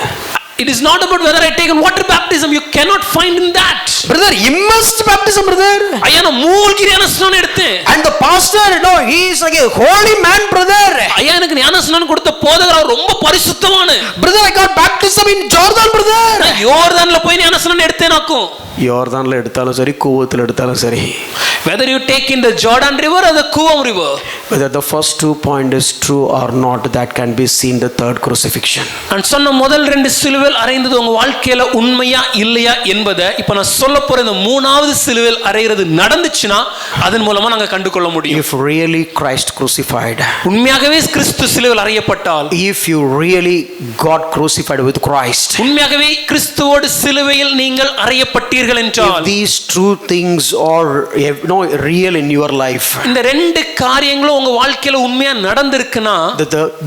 It is not about whether I taken water baptism. You cannot find in that. Brother, immersed baptism brother. ஐயா, நான் மூழ்கி ஞானஸ்நானம் எடுத்தேன். And the pastor, no, he is like a holy man brother. ஐயா, எனக்கு ஞானஸ்நானம் கொடுத்த போதகர் அவர் ரொம்ப பரிசுத்தமான. Brother, I got baptism in Jordan brother. நான் யோர்தான்ல போய் ஞானஸ்நானம் எடுத்தேனாக்கும். யோர்தான்ல எடுத்தாலும் சரி, கூவத்துல எடுத்தாலும் சரி. Whether you take in the Jordan river or the Kuvam river, Whether the first 2 points is true or not, that can be seen the third crucifixion. நான் சொன்ன முதல் 2 சிலுவையில் அறைந்தது உங்க வாழ்க்கையில உண்மையா இல்லையா என்பதை இப்ப நான் சொல்ல போற இந்த 3வது சிலுவையில் அறையிறது நடந்துச்சுன்னா அதன் மூலமா நாங்க கண்டுகொள்ள முடியும். If really Christ crucified, உண்மையாகவே கிறிஸ்து சிலுவையில் அறையப்பட்டால், if you really got crucified with Christ, உண்மையாகவே கிறிஸ்துவோடு சிலுவையில் நீங்கள் அறையப்பட்டீர்கள் என்றால், if these two things are real in your life, இந்த 2 காரியங்களும் உங்க வாழ்க்கையில உண்மையா நடந்திருக்குன்னா,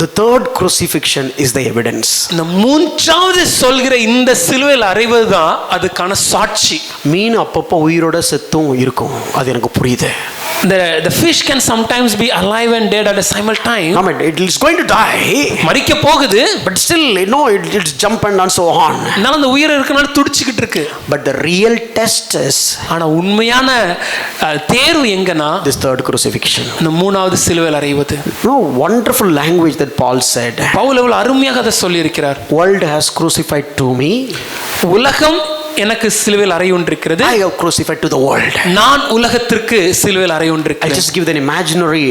the third crucifixion is the evidence. இந்த 3வது சொல்கிற இந்த சிலுவையில் அறைவதுதான் அதுக்கான சாட்சி. மீன் அப்பப்போ உயிரோட செத்தும் இருக்கும், அது எனக்கு புரியுது. The fish can sometimes be alive and dead at the same time. I mean, it is going to die, மரிக்க போகுது, but still it's jump and so on. நான் அந்த உயிர் இருக்கனால துடிச்சிட்டு இருக்கு. But the real test is, ஆனா உண்மையான தேர்வு எங்கனா this third crucifixion. இந்த 3வது சிலுவையில் அறைவது. No wonderful language that Paul said. Pavul எவ்வளவு அருமையாக அதை சொல்லி இருக்கிறார். World has crucified to me, உலகம் எனக்கு சிலுவையில் அறையுண்டிருக்கிறது, I have crucified to the world. நான் உலகத்திற்கு சிலுவையில் I அறையுண்டிருக்கிறேன். just give an imaginary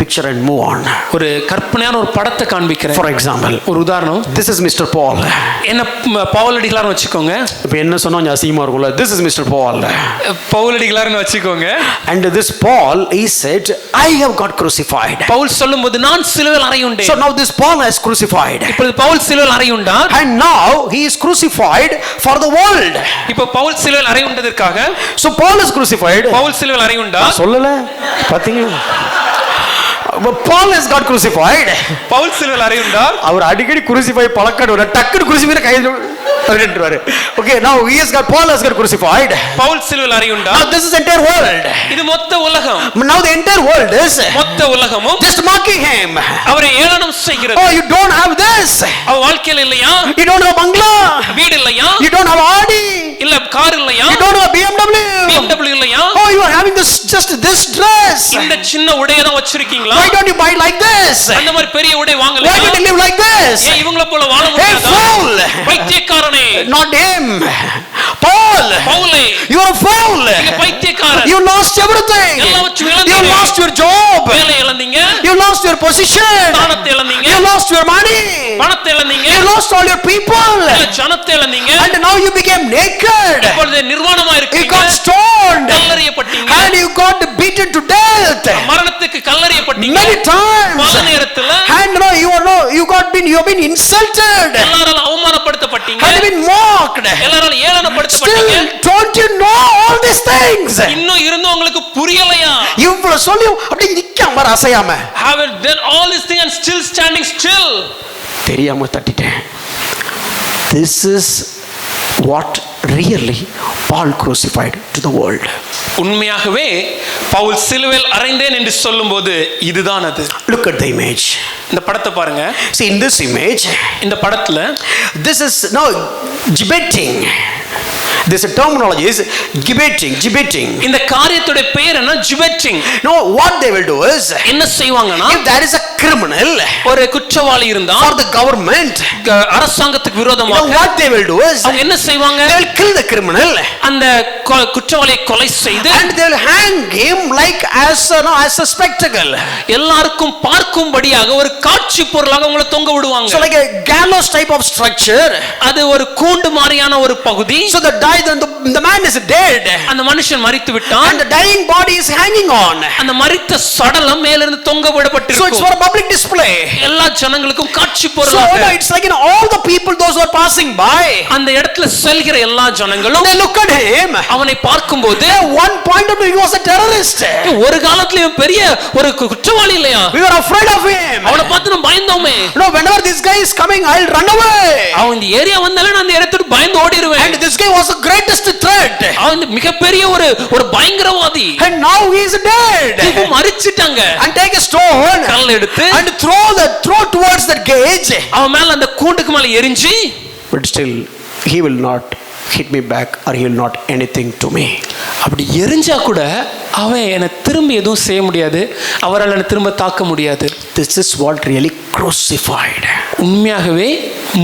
picture and move on. ஒரு கற்பனையான ஒரு படத்தை காண்பிக்கிறேன். For example, ஒரு உதாரணம், this is Mr. Paul. என்ன பவுல் அடிகளார்னு வச்சுக்கோங்க. இப்போ என்ன சொன்னா அசிங்கமா இருக்கும்ல, this is Mr. Paul. Pavul அடிகளார்னு வச்சுக்கோங்க. And this Paul, he said, I have got crucified. Pavul சொல்லும்போது நான் சிலுவையில் அறையுண்டேன். So now this Paul has crucified. இப்பொழுது பவுல் சிலுவையில் அறையுண்டார். And now he is crucified for the world. இப்போ பவுல் சிலுவையில் அறையுண்டதற்காக, So Paul is crucified. Pavul சிலுவையில் அறையுண்டார். சொல்லல பாத்தீங்களா? Paul has got crucified. Pavul சிலுவையில் அறையுண்டார். அவர் அடிக்கடி crucify பழக்கம் வர, டக்குனு crucify கையில் அப்படின்றாரு. Okay, now Paul has got crucified. Pavul சிலுவையில் அறையுண்டார். Now this is entire world. இது மொத்த உலகம். Now the entire world is மொத்த உலகமும் just mocking him. அவரை ஏளனம் செய்கிறது. Oh, you don't have this. அவ வாழ்க்கையில இல்லையா? You don't have bungalow. வீடு இல்லையா? You don't have Audi. இல்ல கார் இல்லையா? You don't have BMW. BMW இல்லையா? Oh, you are having just this dress. இந்த சின்ன உடையை தான் வச்சிருக்கீங்களா? Why don't you buy like this? அந்த மாதிரி பெரிய உடை Why வாங்கலையா? don't you live like this? ஏன் இவங்கள போல வாழ Hey முடியாதா? fool. பைத்தியக்காரனே. Not him. Paul. பவுலே, You are a fool. நீங்க பைத்தியக்காரன். You lost everything. எல்லாவற்றையும் You இழந்தீங்க. lost your job. வேலை இழந்தீங்க. You lost your position. தானத்தை இழந்தீங்க. You lost your money. பணத்தை இழந்தீங்க. You lost all your people. இல்ல ஜனத்தை இழந்தீங்க. And now you became naked. இப்பொழுது நிர்வாணமா You இருக்கீங்க. got stoned. கல்லெறியப்பட்டீங்க. And you got beaten to death. மரணத்துக்கு கல்லெறியப்பட்டீங்க. Many times. பல நேரத்துல And no, you have been insulted. எல்லாராலும் அவமானப்படுத்தப்பட்டீங்க. Have been mocked. எல்லாராலும் ஏளனப்படுத்தப்பட்டீங்க. Still, don't you know all these things? இன்னும் இருந்து உங்களுக்கு புரியலையா? இவ்வளவு சொல்லி அப்படியே நிக்காம வர அசையாம. Have it done all these things and still standing still? தெரியாம தட்டிட்டேன். This is what really Paul crucified to the world. உண்மையாகவே பவுல் சிலுவையில் அறைந்தேன் என்று சொல்லும்போது இதுதான் அது. Look at the image. இந்த படத்தை பாருங்க. See, in this image, இந்த படத்துல this is now gibbeting. This terminology is gibbeting. இந்த காரியத்தோட பெயர் என்ன? ஜிபெட்டிங். No, what they will do is, என்ன செய்வாங்கன்னா, if there is a criminal, ஒரு குற்றவாளி இருந்தா for the government, அரசாங்கத்துக்கு விரோதமாக, what they will do is, அவங்க என்ன செய்வாங்க? they will kill the criminal, அந்த குற்றவாளியை கொலை செய்து, and they will hang him like as a spectacle. எல்லாருக்கும் பார்க்கும்படியாக ஒரு காட்சி பொருளாக அவங்களை தொங்க விடுவாங்க. So like a gallows type of structure. அது ஒரு கூண்டு மாதிரியான ஒரு பகுதி. So the man is dead, அந்த மனுஷன் மரித்து விட்டான், and the dying body is hanging on. அந்த மரித்த சடலம் மேல இருந்து தொங்க விடப்பட்டிருக்கும். So it's for a public display. எல்லா ஜனங்களுக்கும் காட்சி So பொருளாக. it's like all the people, those who are passing by, அந்த இடத்துல செல்கிற எல்லா ஜனங்களும் they look at him. அவனை பார்க்கும்போது, At one point of view he was a terrorist. ஒரு காலத்துல இவன் பெரிய ஒரு குற்றவாளி இல்லையா? We were afraid of him. அவனை பார்த்து நம்ம பயந்தோமே. No, whenever this guy is coming, I'll run away. அவன் இந்த ஏரியா வந்தாலே நான் அந்த இடத்துக்கு பயந்து ஓடிடுவேன். And this guy was the greatest threat. அவன் மிகப்பெரிய ஒரு பயங்கரவாதி. And now he is dead. இப்போ மரிச்சிட்டாங்க. And take a stone கல் எடுத்து and throw towards that cage. அவன் மேல அந்த கூண்டுக்கு மேல எரிஞ்சு, But still he will not hit me back, or he will not anything to me. அப்படி எரிஞ்சா கூட அவன் என்னை திரும்பி எதுவும் செய்ய முடியாது, அவரால் என்னை திரும்ப தாக்க முடியாது. This is what really crucified. உண்மையாகவே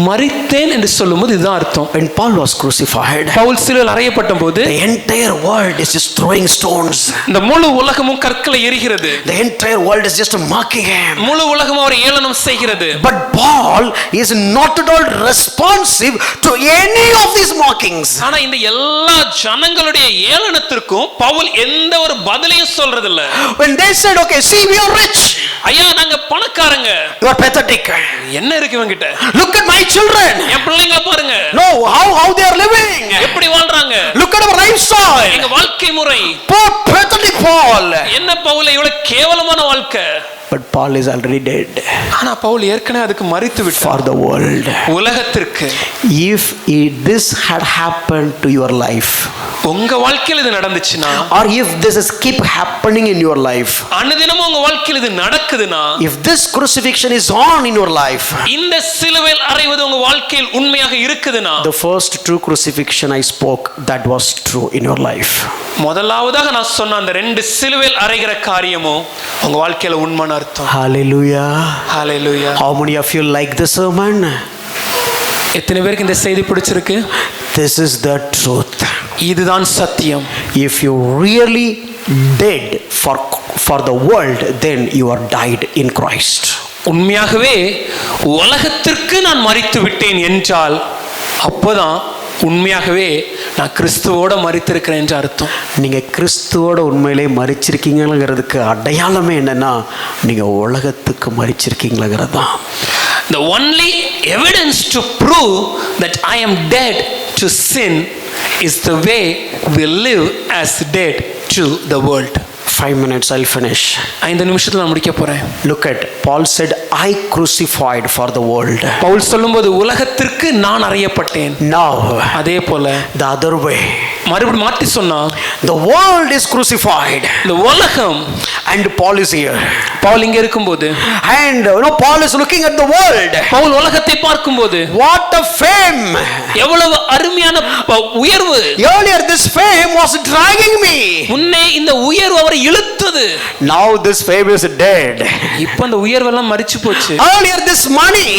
மரித்தேன் என்று சொல்லும்போது இதுதான் அர்த்தம். When Paul was crucified, Pavul சிலுவையில் அறையப்பட்ட போது the entire world is just throwing stones. இந்த முழு உலகமும் கற்களை எரிகிறது. The entire world is just mocking him. முழு உலகம் அவரை ஏளனம் செய்கிறது. But Paul is not at all responsive to any of these mockings. ஆனா இந்த எல்லா ஜனங்களுடைய ஏளனத்திற்கும் பவுல் எந்த ஒரு பதிலையும் சொல்றது இல்ல. When they said, okay, see, we are rich, ஐயா நாங்க பணக்காரங்க, you are pathetic. என்ன இருக்கு இவங்கிட்ட? Look at my children. என் பிள்ளைங்களை பாருங்க, No, how they are living. எப்படி வாழ்றாங்க. Look at our lifestyle. எங்க வாழ்க்கை முறை. Poor pathetic Paul. என்ன பவுல் இவ்வளவு கேவலமான வாழ்க்கை. But Paul is already dead ஆனா பவுல் ஏற்கனவே அதுக்கு மரித்து விட்டார். for the world. உலகத்திற்கு. If this had happened to your life, உங்க வாழ்க்கையில் இது நடந்துச்சுனா, or if this is keep happening in your life, அனுதினமும் உங்க வாழ்க்கையில் இது நடக்குதுனா, if this crucifixion is on in your life, இந்த சிலுவையில் அறைவது உங்க வாழ்க்கையில் உண்மையாக இருக்குதுனா, the first true crucifixion I spoke, that was true in your life. முதலாவதாக நான் சொன்ன அந்த ரெண்டு சிலுவையில் அறைகிற காரியமும் உங்க வாழ்க்கையில உண்மையான அர்த்தம். Hallelujah. Hallelujah. How many of you like the sermon? எத்தனை பேருக்கு இந்த செய்தி பிடிச்சிருக்கு? This is the truth. இதுதான் சத்தியம். If you really dead for the world, then you are died in Christ. உண்மையாகவே உலகத்திற்கு நான் மரித்து விட்டேன் என்றால் அப்போதான் உண்மையாகவே நான் கிறிஸ்துவோட மரித்திருக்கிறேன் என்று அர்த்தம். நீங்க கிறிஸ்துவோட உண்மையிலே மரிச்சிருக்கீங்கிறதுக்கு அடையாளமே என்னன்னா, நீங்க உலகத்துக்கு மரிச்சிருக்கீங்கிறது தான். The only evidence to prove that I am dead to sin is the way we live as dead to the world. 5 minutes, I'll finish. 5 நிமிஷத்துல நான் முடிக்க போறேன். Look at Paul said, I crucified for the world. Pavul சொல்லும்போது உலகத்திற்கு நான் அறையப்பட்டேன். Now அதே போல the other way, மறுபடியும் மாற்றி சொன்னா, the world is crucified இந்த உலகம், and Paul is here, Pavul இங்க இருக்கும்போது, and Paul is looking at the world. Pavul உலகத்தை பார்க்கும்போது What a fame! எவ்வளவு அருமையான உயர்வு. Earlier this fame was dragging me. முன்னே இந்த உயர்வு அவரை இழுத்தது. Now this fame is dead. இப்போ அந்த உயர்வு எல்லாம் மரிச்சு போச்சு. Earlier this money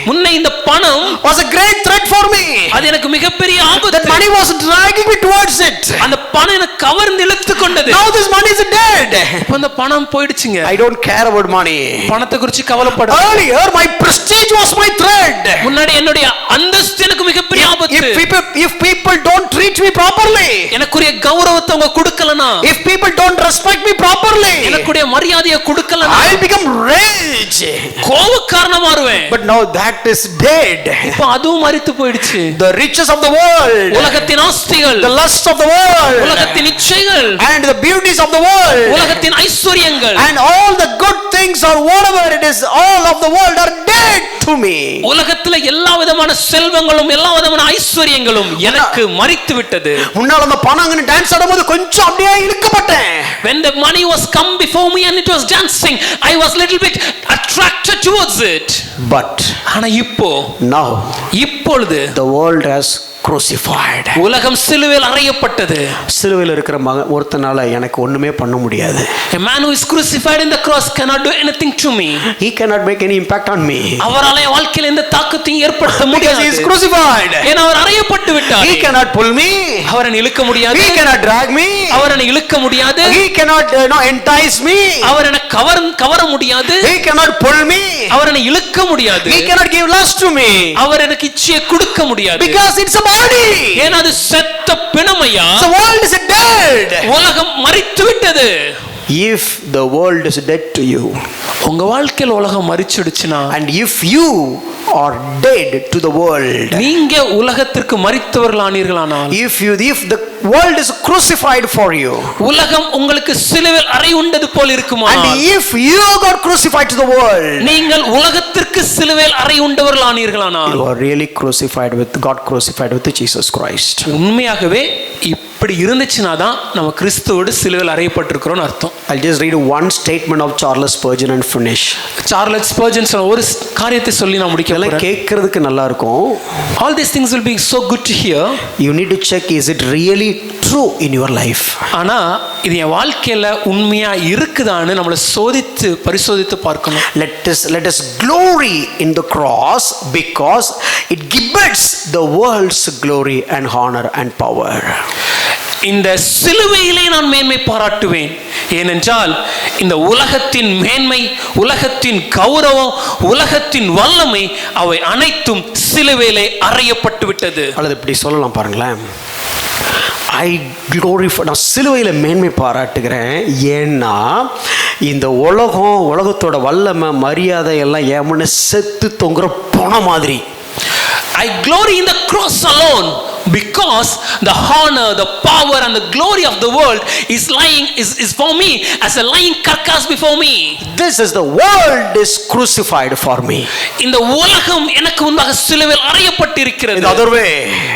முன்னே இந்த பணம் was a great threat for me. அது எனக்கு மிகப்பெரிய ஆபத்து. That money was dragging me towards it. அந்த பணம் எனக்கு கவர்ந்து இழுத்து கொண்டது. Now this money is dead. இப்போ அந்த பணம் போயிடுச்சுங்க. I don't care about money. பணத்தை குறித்து கவலைப்பட. Earlier my prestige was my threat. முன்னாடி என்னுடைய அந்தஸ்து எனக்கு மிகப்பெரிய ஆபத்து. If people don't treat me properly, எனக்குரிய கௌரவத்தை அவங்க கொடுக்கலனா, if people don't respect me properly, எனக்குரிய மரியாதையை கொடுக்கலனா, I'll become rage. கோபக்காரனா மாறுவேன். But now that is dead. இப்போ அதுவும் மரித்து போயிடுச்சு. The riches of the world, உலகத்தின் ஆஸ்திகள், the lust of the world, உலகத்தின் இச்சைகள், and the beauties of the world, உலகத்தின் ஐஸ்வரியங்கள், and all the good things or whatever it is, all of the world are dead to me. உலகத்துல எல்லா விதமான செல்வங்களும் எல்லா விதமான ஐஸ்வர்யங்களும் எனக்கு மரித்து விட்டது. முன்னால அந்த பணம் அங்க டான்ஸ் ஆடும்போது கொஞ்சம் அப்படியே இழுக்கப்பட்டேன். When the money was come before me and it was dancing, I was little bit attracted towards it. But ஆனா now இப்பொழுது the world has crucified. உலகம் சிலுவையில் அறையப்பட்டது. சிலுவையில் இருக்கிற ஒருத்தனால எனக்கு ஒண்ணுமே பண்ண முடியாது. A man who is crucified in the cross cannot do anything to me. He cannot make any impact on me. அவரால என் வாழ்க்கையில் எந்த தாக்கத்தையும் ஏற்படுத்த முடியாது. Because he is crucified. ஏன் அவர் அறையப்பட்டு விட்டார். He cannot pull me. அவரை இழுக்க முடியாது. He cannot drag me. அவரை இழுக்க முடியாது. He cannot entice me. அவரை கவர முடியாது. He cannot pull me. அவரை இழுக்க முடியாது. He cannot give lust to me. அவர் எனக்கு இச்சையை கொடுக்க முடியாது. Because it's a body. ஏன் அது செத்த பிணமையா. The world is dead. உலகம் மரித்து விட்டது. If the world is dead to you, உங்க வாழ்க்கையில் உலகம் மரிச்சிடுச்சுனா, and if you are dead to the world, நீங்க உலகத்திற்கு மரித்தவர்களானீர்களானால், if the world is crucified for you, உலகம் உங்களுக்கு சிலுவையில் அறையுண்டது போல் இருக்குமா, and if you got crucified to the world, நீங்கள் உலகத்திற்கு சிலுவையில் அறையுண்டவர்களானீர்களானால், you are really crucified with God, crucified with Jesus Christ. உண்மையாகவே இப்படி இருந்துச்சுனா தான் நம்ம கிறிஸ்துவோடு சிலுவையில் அறையப்பட்டிருக்கிறோம்னு அர்த்தம். I'll just read one statement of Charles Spurgeon and finish. Charles Spurgeon சொன்ன ஒரு காரியத்தை சொல்லி நான் முடிக்க போறேன். கேட்கிறதுக்கு நல்லா இருக்கும். All these things will be so good to hear. You need to check, is it really true in your life? ஆனா இது என் வாழ்க்கையில உண்மையா இருக்குதான்னு நம்மள பரிசோதித்து பார்க்கணும். Let us glory in the cross because it gives the world's glory and honor and power. இந்த சிலுவையிலே நான் மேன்மை பாராட்டுவேன். ஏனென்றால் இந்த உலகத்தின் மேன்மை, உலகத்தின் கௌரவம், உலகத்தின் வல்லமை அவை அனைத்தும் சிலுவையிலே அறையப்பட்டு விட்டது. அல்லது இப்படி சொல்லலாம் பாருங்களேன், ஐ க்ளோரிஃபை, நான் சிலுவையில் மேன்மை பாராட்டுகிறேன். ஏன்னா இந்த உலகத்தோட வல்லமை மரியாதை எல்லாம் ஏமன்னு செத்து தொங்குற போன மாதிரி. I glory in the cross alone because the honor, the power and the glory of the world is for me as a lying carcass before me. This is the world is crucified for me. இந்த உலகம் எனக்கு முன்பாக சிலுவையில் அறையப்பட்டிருக்கிறது. In the other way,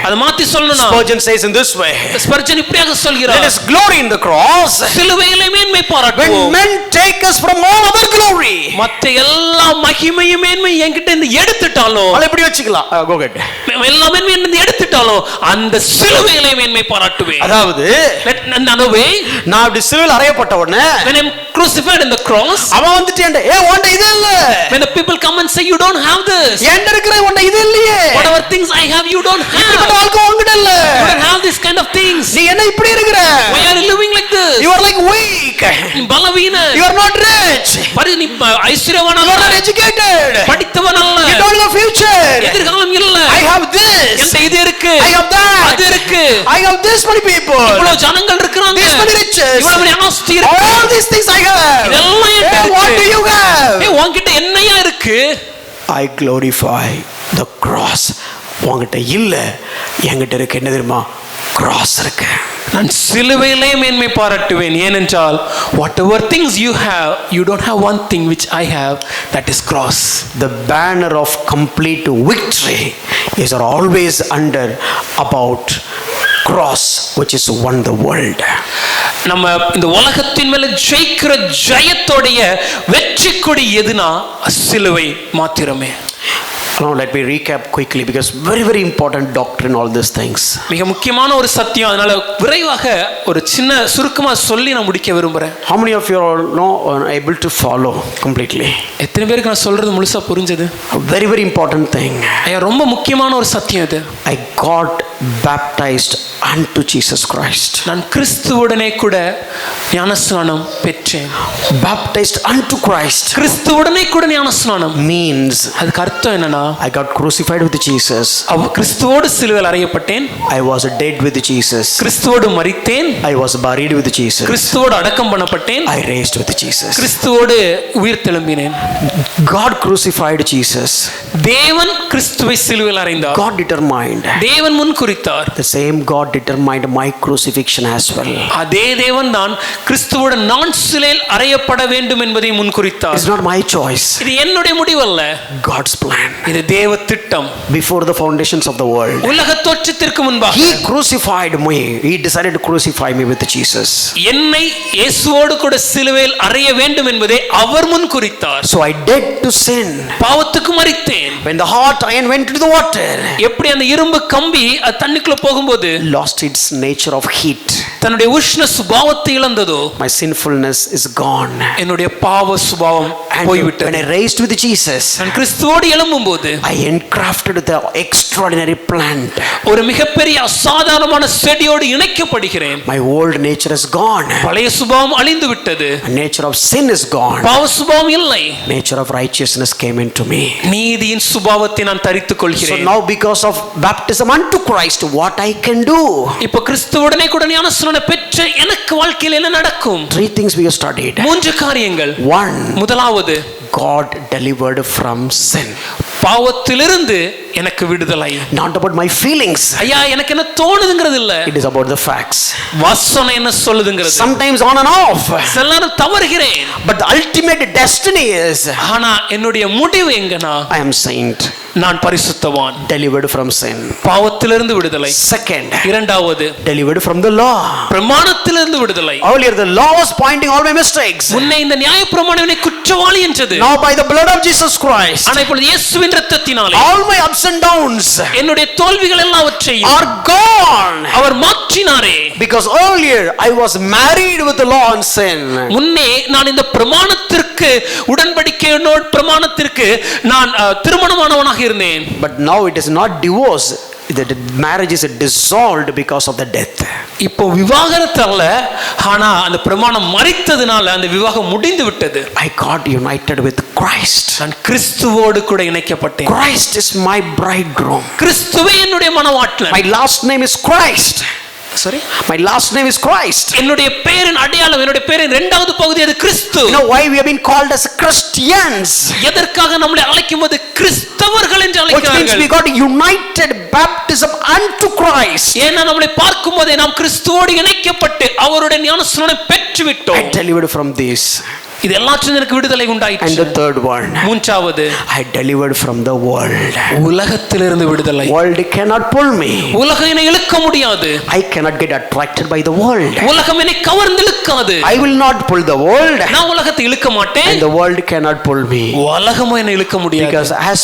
அத மாத்தி சொல்லணும்னா, Spurgeon says in this way, Spurgeon இப்படியாக சொல்கிறார், let us glory in the cross சிலுவையிலே மேன்மை பாராட்டுவோம். when men take us from all other glory. மத்த எல்லா மகிமையும் மேன்மை என்கிட்ட இருந்து எடுத்துட்டாலும், அத இப்படி வச்சுக்கலாம், go ahead, எல்லா மேன்மையும் இருந்து எடுத்துட்டாலும் அந்த சிலுவையிலே மேன்மை பாராட்டுவேன். அதாவது another way, நான் அப்படி சிலுவையில் அறையப்பட்ட உடனே, when I'm crucified in the cross, அவன் வந்துட்டு உன்ட இது இல்ல, when the people come and say you don't have this, என்கிட்ட இருக்கிற உன்ட இது இல்லையே, whatever things I have you don't have, இப்படி வாழ்க்கை உன்கிட்ட இல்ல, you don't have this kind of things, நீ என்ன இப்படி இருக்கிற, why are you living like this, you are like weak, பலவீன, you are not rich, நீ ஐஸ்வர்யவான் you அல்ல, are not educated, படித்தவன் அல்ல, you don't have future, எதிர்காலம் இல்ல, I have this, என்கிட்ட இது இருக்கு, I have that, அது இருக்கு, I have this many people, இவ்வளவு ஜனங்கள் இருக்காங்க, this many riches, இவ்வளவு ஆஸ்தி இருக்கு, all these things I have, இதெல்லாம் என்கிட்ட இருக்கு. what do you have? உன்கிட்ட என்னையா இருக்கு? I glorify the cross. உன்கிட்ட இல்ல, என்கிட்ட இருக்கு என்ன தெரியுமா? cross இருக்கு. நான் சிலுவையிலே மேன்மை பாராட்டுவேன். ஏனென்றால் whatever things you have, you don't have one thing which I have, that is cross. The banner of complete victory is always under about cross which is won the world. நம்ம இந்த உலகத்தின் மேல ஜெயிக்கிற ஜெயத்தோடைய வெற்றி கொடி எதுனா சிலுவை மாத்திரமே. Now let me recap quickly because very important doctrine all these things. மிக முக்கியமான ஒரு சத்தியம், அதனால விரைவாக ஒரு சின்ன சுருக்கமா சொல்லி நான் முடிக்க விரும்புறேன். How many of you are able to follow completely? எத்தனை பேருக்கு நான் சொல்றது முழுசா புரிஞ்சது? Very important thing. ஐயா, ரொம்ப முக்கியமான ஒரு சத்தியம் இது. I got baptized unto Jesus Christ. நான் கிறிஸ்துவுடனே கூட ஞானஸ்நானம் பெற்றேன். Baptized unto Christ. கிறிஸ்துவுடனே கூட ஞானஸ்நானம் means அதுக்கு அர்த்தம் என்னன்னா, I got crucified with Jesus. கிறிஸ்துவோடு சிலுவையில் அறையப்பட்டேன். I was dead with Jesus. கிறிஸ்துவோடு மரித்தேன். I was buried with Jesus. கிறிஸ்துவோடு அடக்கம் பண்ணப்பட்டேன். I raised with Jesus. கிறிஸ்துவோடு உயிர் தெழும்பினேன். God crucified Jesus. தேவன் கிறிஸ்துவை சிலுவையில் அறைந்தார். God determined. தேவன் முன் குறித்தார். The same God determined my crucifixion as well. அதே தேவன் தான் கிறிஸ்துவோடு நான் சிலுவையில் அறையப்பட வேண்டும் என்பதை முன்குறித்தார். It's not my choice. இது என்னுடைய முடிவல்ல, God's plan. இது தேவ திட்டம். Before the foundations of the world, உலக தோற்றத்திற்கு முன்பாக He crucified me. He decided to crucify me with Jesus. என்னை இயேசுவோடு கூட சிலுவையில் அறைய வேண்டும் என்பதை அவர் முன்குறித்தார். So I died to sin. பாவத்துக்கு மரித்தேன். When the hot iron went into the water, எப்படி அந்த இரும்பு கம்பி தண்ணிக்குள்ள போகும்போது lost its nature of heat. தன்னுடைய உஷ்ண சுபாவத்தை இழந்ததோ, My sinfulness is gone. என்னுடைய பாவ சுபாவம் And போய்விட்டது. when I raised with Jesus, நான் கிறிஸ்துவோடு எழும்பும்போது I engrafted with the extraordinary plant. ஒரு மிகப்பெரிய அசாதாரணமான செடியோடு இணைக்கப்படுகிறேன். My old nature is gone. பழைய சுபாவம் அழிந்து விட்டது. Nature of sin is gone. பாவ சுபாவம் இல்லை. Nature of righteousness came into me. நீதியின் சுபாவத்தை நான் தரித்துக் So கொள்கிறேன். now because of baptism unto Christ, what I can do? இப்போ கிறிஸ்துவுடனே கூட ஞானஸ்நானம் பெற்ற எனக்கு வாழ்க்கையில் என்ன நடக்கும்? 3 things we have studied. 3 காரியங்கள். 1, முதலாவது, God delivered from sin. பாவத்திலிருந்து எனக்கு விடுதலை. Not about my feelings. ஐயா எனக்கு என்ன தோணுதுங்கிறது இல்ல, It is about the facts. வசனம் என்ன சொல்லுதுங்கிறது. Sometimes on and off. சில நேரம் தவறுகிறேன். But the ultimate destiny is ஆனா என்னுடைய முடிவு எங்கனா, I am saint. நான் பரிசுத்தவான். Delivered from sin. பாவத்திலிருந்து விடுதலை. Second, இரண்டாவது, delivered from the law. பிரமாணத்திலிருந்து விடுதலை. Earlier the law was pointing all my mistakes. முன்னே இந்த நியாயப்பிரமாணம் என்னை குற்றவாளி என்றது. Now by the blood of Jesus Christ, ஆனா இப்பொழுது இயேசுவின் இரத்தத்தினாலே all my ups and downs என்னுடைய தோல்விகள் எல்லாவற்றையும் are gone. Our மாற்றினாரே. Because earlier I was married with the law and sin. முன்னே நான் இந்த பிரமாணத்திற்கு உடன்படிக்கையோடு பிரமாணத்திற்கு நான் திருமணமானவனாக இருந்தேன். But now it is not divorce. The marriage is dissolved because of the death. இப்போ விவாகரத்து அல்ல, ஆனா அந்த பிரமாணம் மரித்ததனால அந்த விவாகம் முடிந்து விட்டது. I got united with Christ. நான் கிறிஸ்துவோடு கூட இணைக்கப்பட்டேன். Christ is my bridegroom. கிறிஸ்துவே என்னுடைய மணவாளன். My last name is Christ. Sorry, My last name is Christ. என்னுடைய பெயரின் அடையாளம், என்னுடைய பெயரின் இரண்டாவது பகுதி அது கிறிஸ்து. You know why we have been called as Christians? எதற்காக நம்மளை அழைக்கும்போது கிறிஸ்தவர்கள் என்று Which means அழைக்கிறார்கள். we got united baptism unto Christ. ஏன்னா நம்மளை பார்க்கும்போதே நாம் கிறிஸ்துவோடு இணைக்கப்பட்டு அவருடைய ஞானஸ்நானம் பெற்று விட்டோம். I delivered from this. இது எல்லாற்றிலும் எனக்கு விடுதலை And உண்டாயிற்று. the third one, மூன்றாவது, I delivered from the world. உலகத்திலிருந்து விடுதலை. World cannot pull me. உலகம் என்னை இழுக்க முடியாது. I cannot get attracted by the world. உலகம் என்னை கவர்ந்து இழுக்காது. I will not pull the world. நான் உலகத்தை இழுக்க மாட்டேன். And the world cannot pull me. உலகமும் என்னை இழுக்க முடியாது. Because as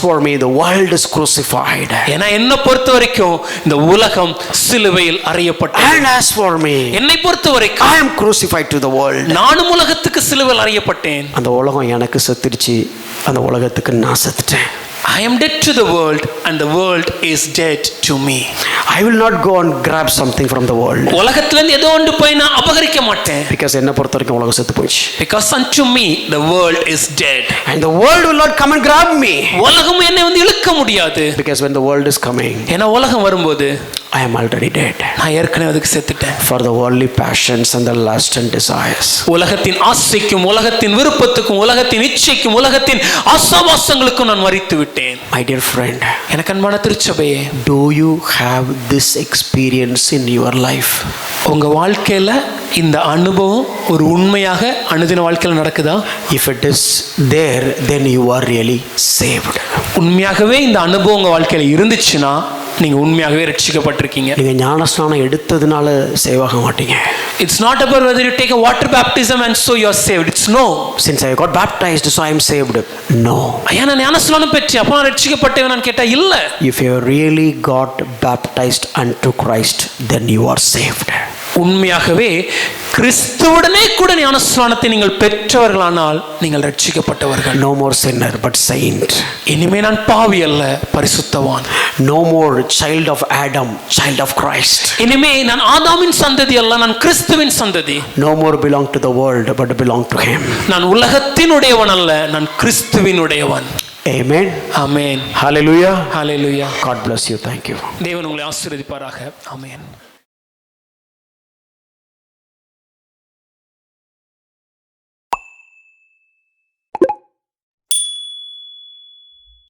for me, the world is crucified. ஏன்னா என்ன பொறுத்த வரைக்கும் இந்த உலகம் சிலுவையில் அறையப்பட்டது. And as for me, என்னை பொறுத்த வரைக்கும் I am crucified to the world. நானும் உலகத்துக்கு சிலுவையில் அறையப்பட்டேன். அந்த உலகம் எனக்கு செத்துடுச்சு, அந்த உலகத்துக்கு நான் செத்துட்டேன். I am dead to the world and the world is dead to me. I will not go and grab something from the world. உலகத்திலிருந்து ஏதோ ஒன்று போய் நான் அபகரிக்க மாட்டேன். Because என்ன பொறுத்த வரைக்கும் உலகம் செத்து போயிடுச்சு. Because unto me the world is dead. And the world will not come and grab me. உலகம் என்னை வந்து இழுக்க முடியாது. Because when the world is coming, ஏன்னா உலகம் வரும்போது I am already dead. நான் ஏற்கனவே அதுக்கு செத்துட்டேன். For the worldly passions and the lust and desires. உலகத்தின் ஆசைக்கும் உலகத்தின் விருப்பத்துக்கும் உலகத்தின் இச்சைக்கும் உலகத்தின் ஆசாவாசங்களுக்கும் நான் மரித்து விட்டேன். My dear friend, எனக்கு அன்பான திருச்சபையே, do you have this experience in your life? உங்க வாழ்க்கையில இந்த அனுபவம் ஒரு உண்மையாக அனுதின வாழ்க்கையில் நடக்குதா? If it is there, then you are really saved. உண்மையாகவே இந்த அனுபவம் உங்க வாழ்க்கையில இருந்துச்சுன்னா நீங்க உண்மையாகவே ரட்சிக்கப்பட்டிருக்கீங்க. நீங்க ஞானஸ்நானம் எடுத்ததுனால சேவ் ஆக மாட்டீங்க. It's not about whether you take a water baptism and so you are saved. It's no. Since I got baptized, so I am saved. No. ஐயா நான் ஞானஸ்நானம் பெற்றேன் அப்ப நான் ரட்சிக்கப்பட்டேன் நான் கேட்டா இல்ல. If you really got baptized unto Christ, then you are saved. உண்மையாகவே கிறிஸ்துவுடனே கூட ஞானஸ்நானத்தை நீங்கள் பெற்றவர்களானால் நீங்கள் ரட்சிக்கப்பட்டவர்கள். No more sinner but saint. இனிமே நான் பாவி அல்ல, பரிசுத்தவான். No more child of Adam, child of Christ. இனிமே நான் ஆதாமின் சந்ததி அல்ல, நான் கிறிஸ்துவின் சந்ததி. No more belong to the world but belong to him. நான் உலகத்தினுடையவன் அல்ல, நான் கிறிஸ்துவினுடையவன். Amen. Amen. Hallelujah. Hallelujah. God bless you. Thank you. தேவன் உங்களை ஆசீர்வதிப்பாராக. ஆமென்.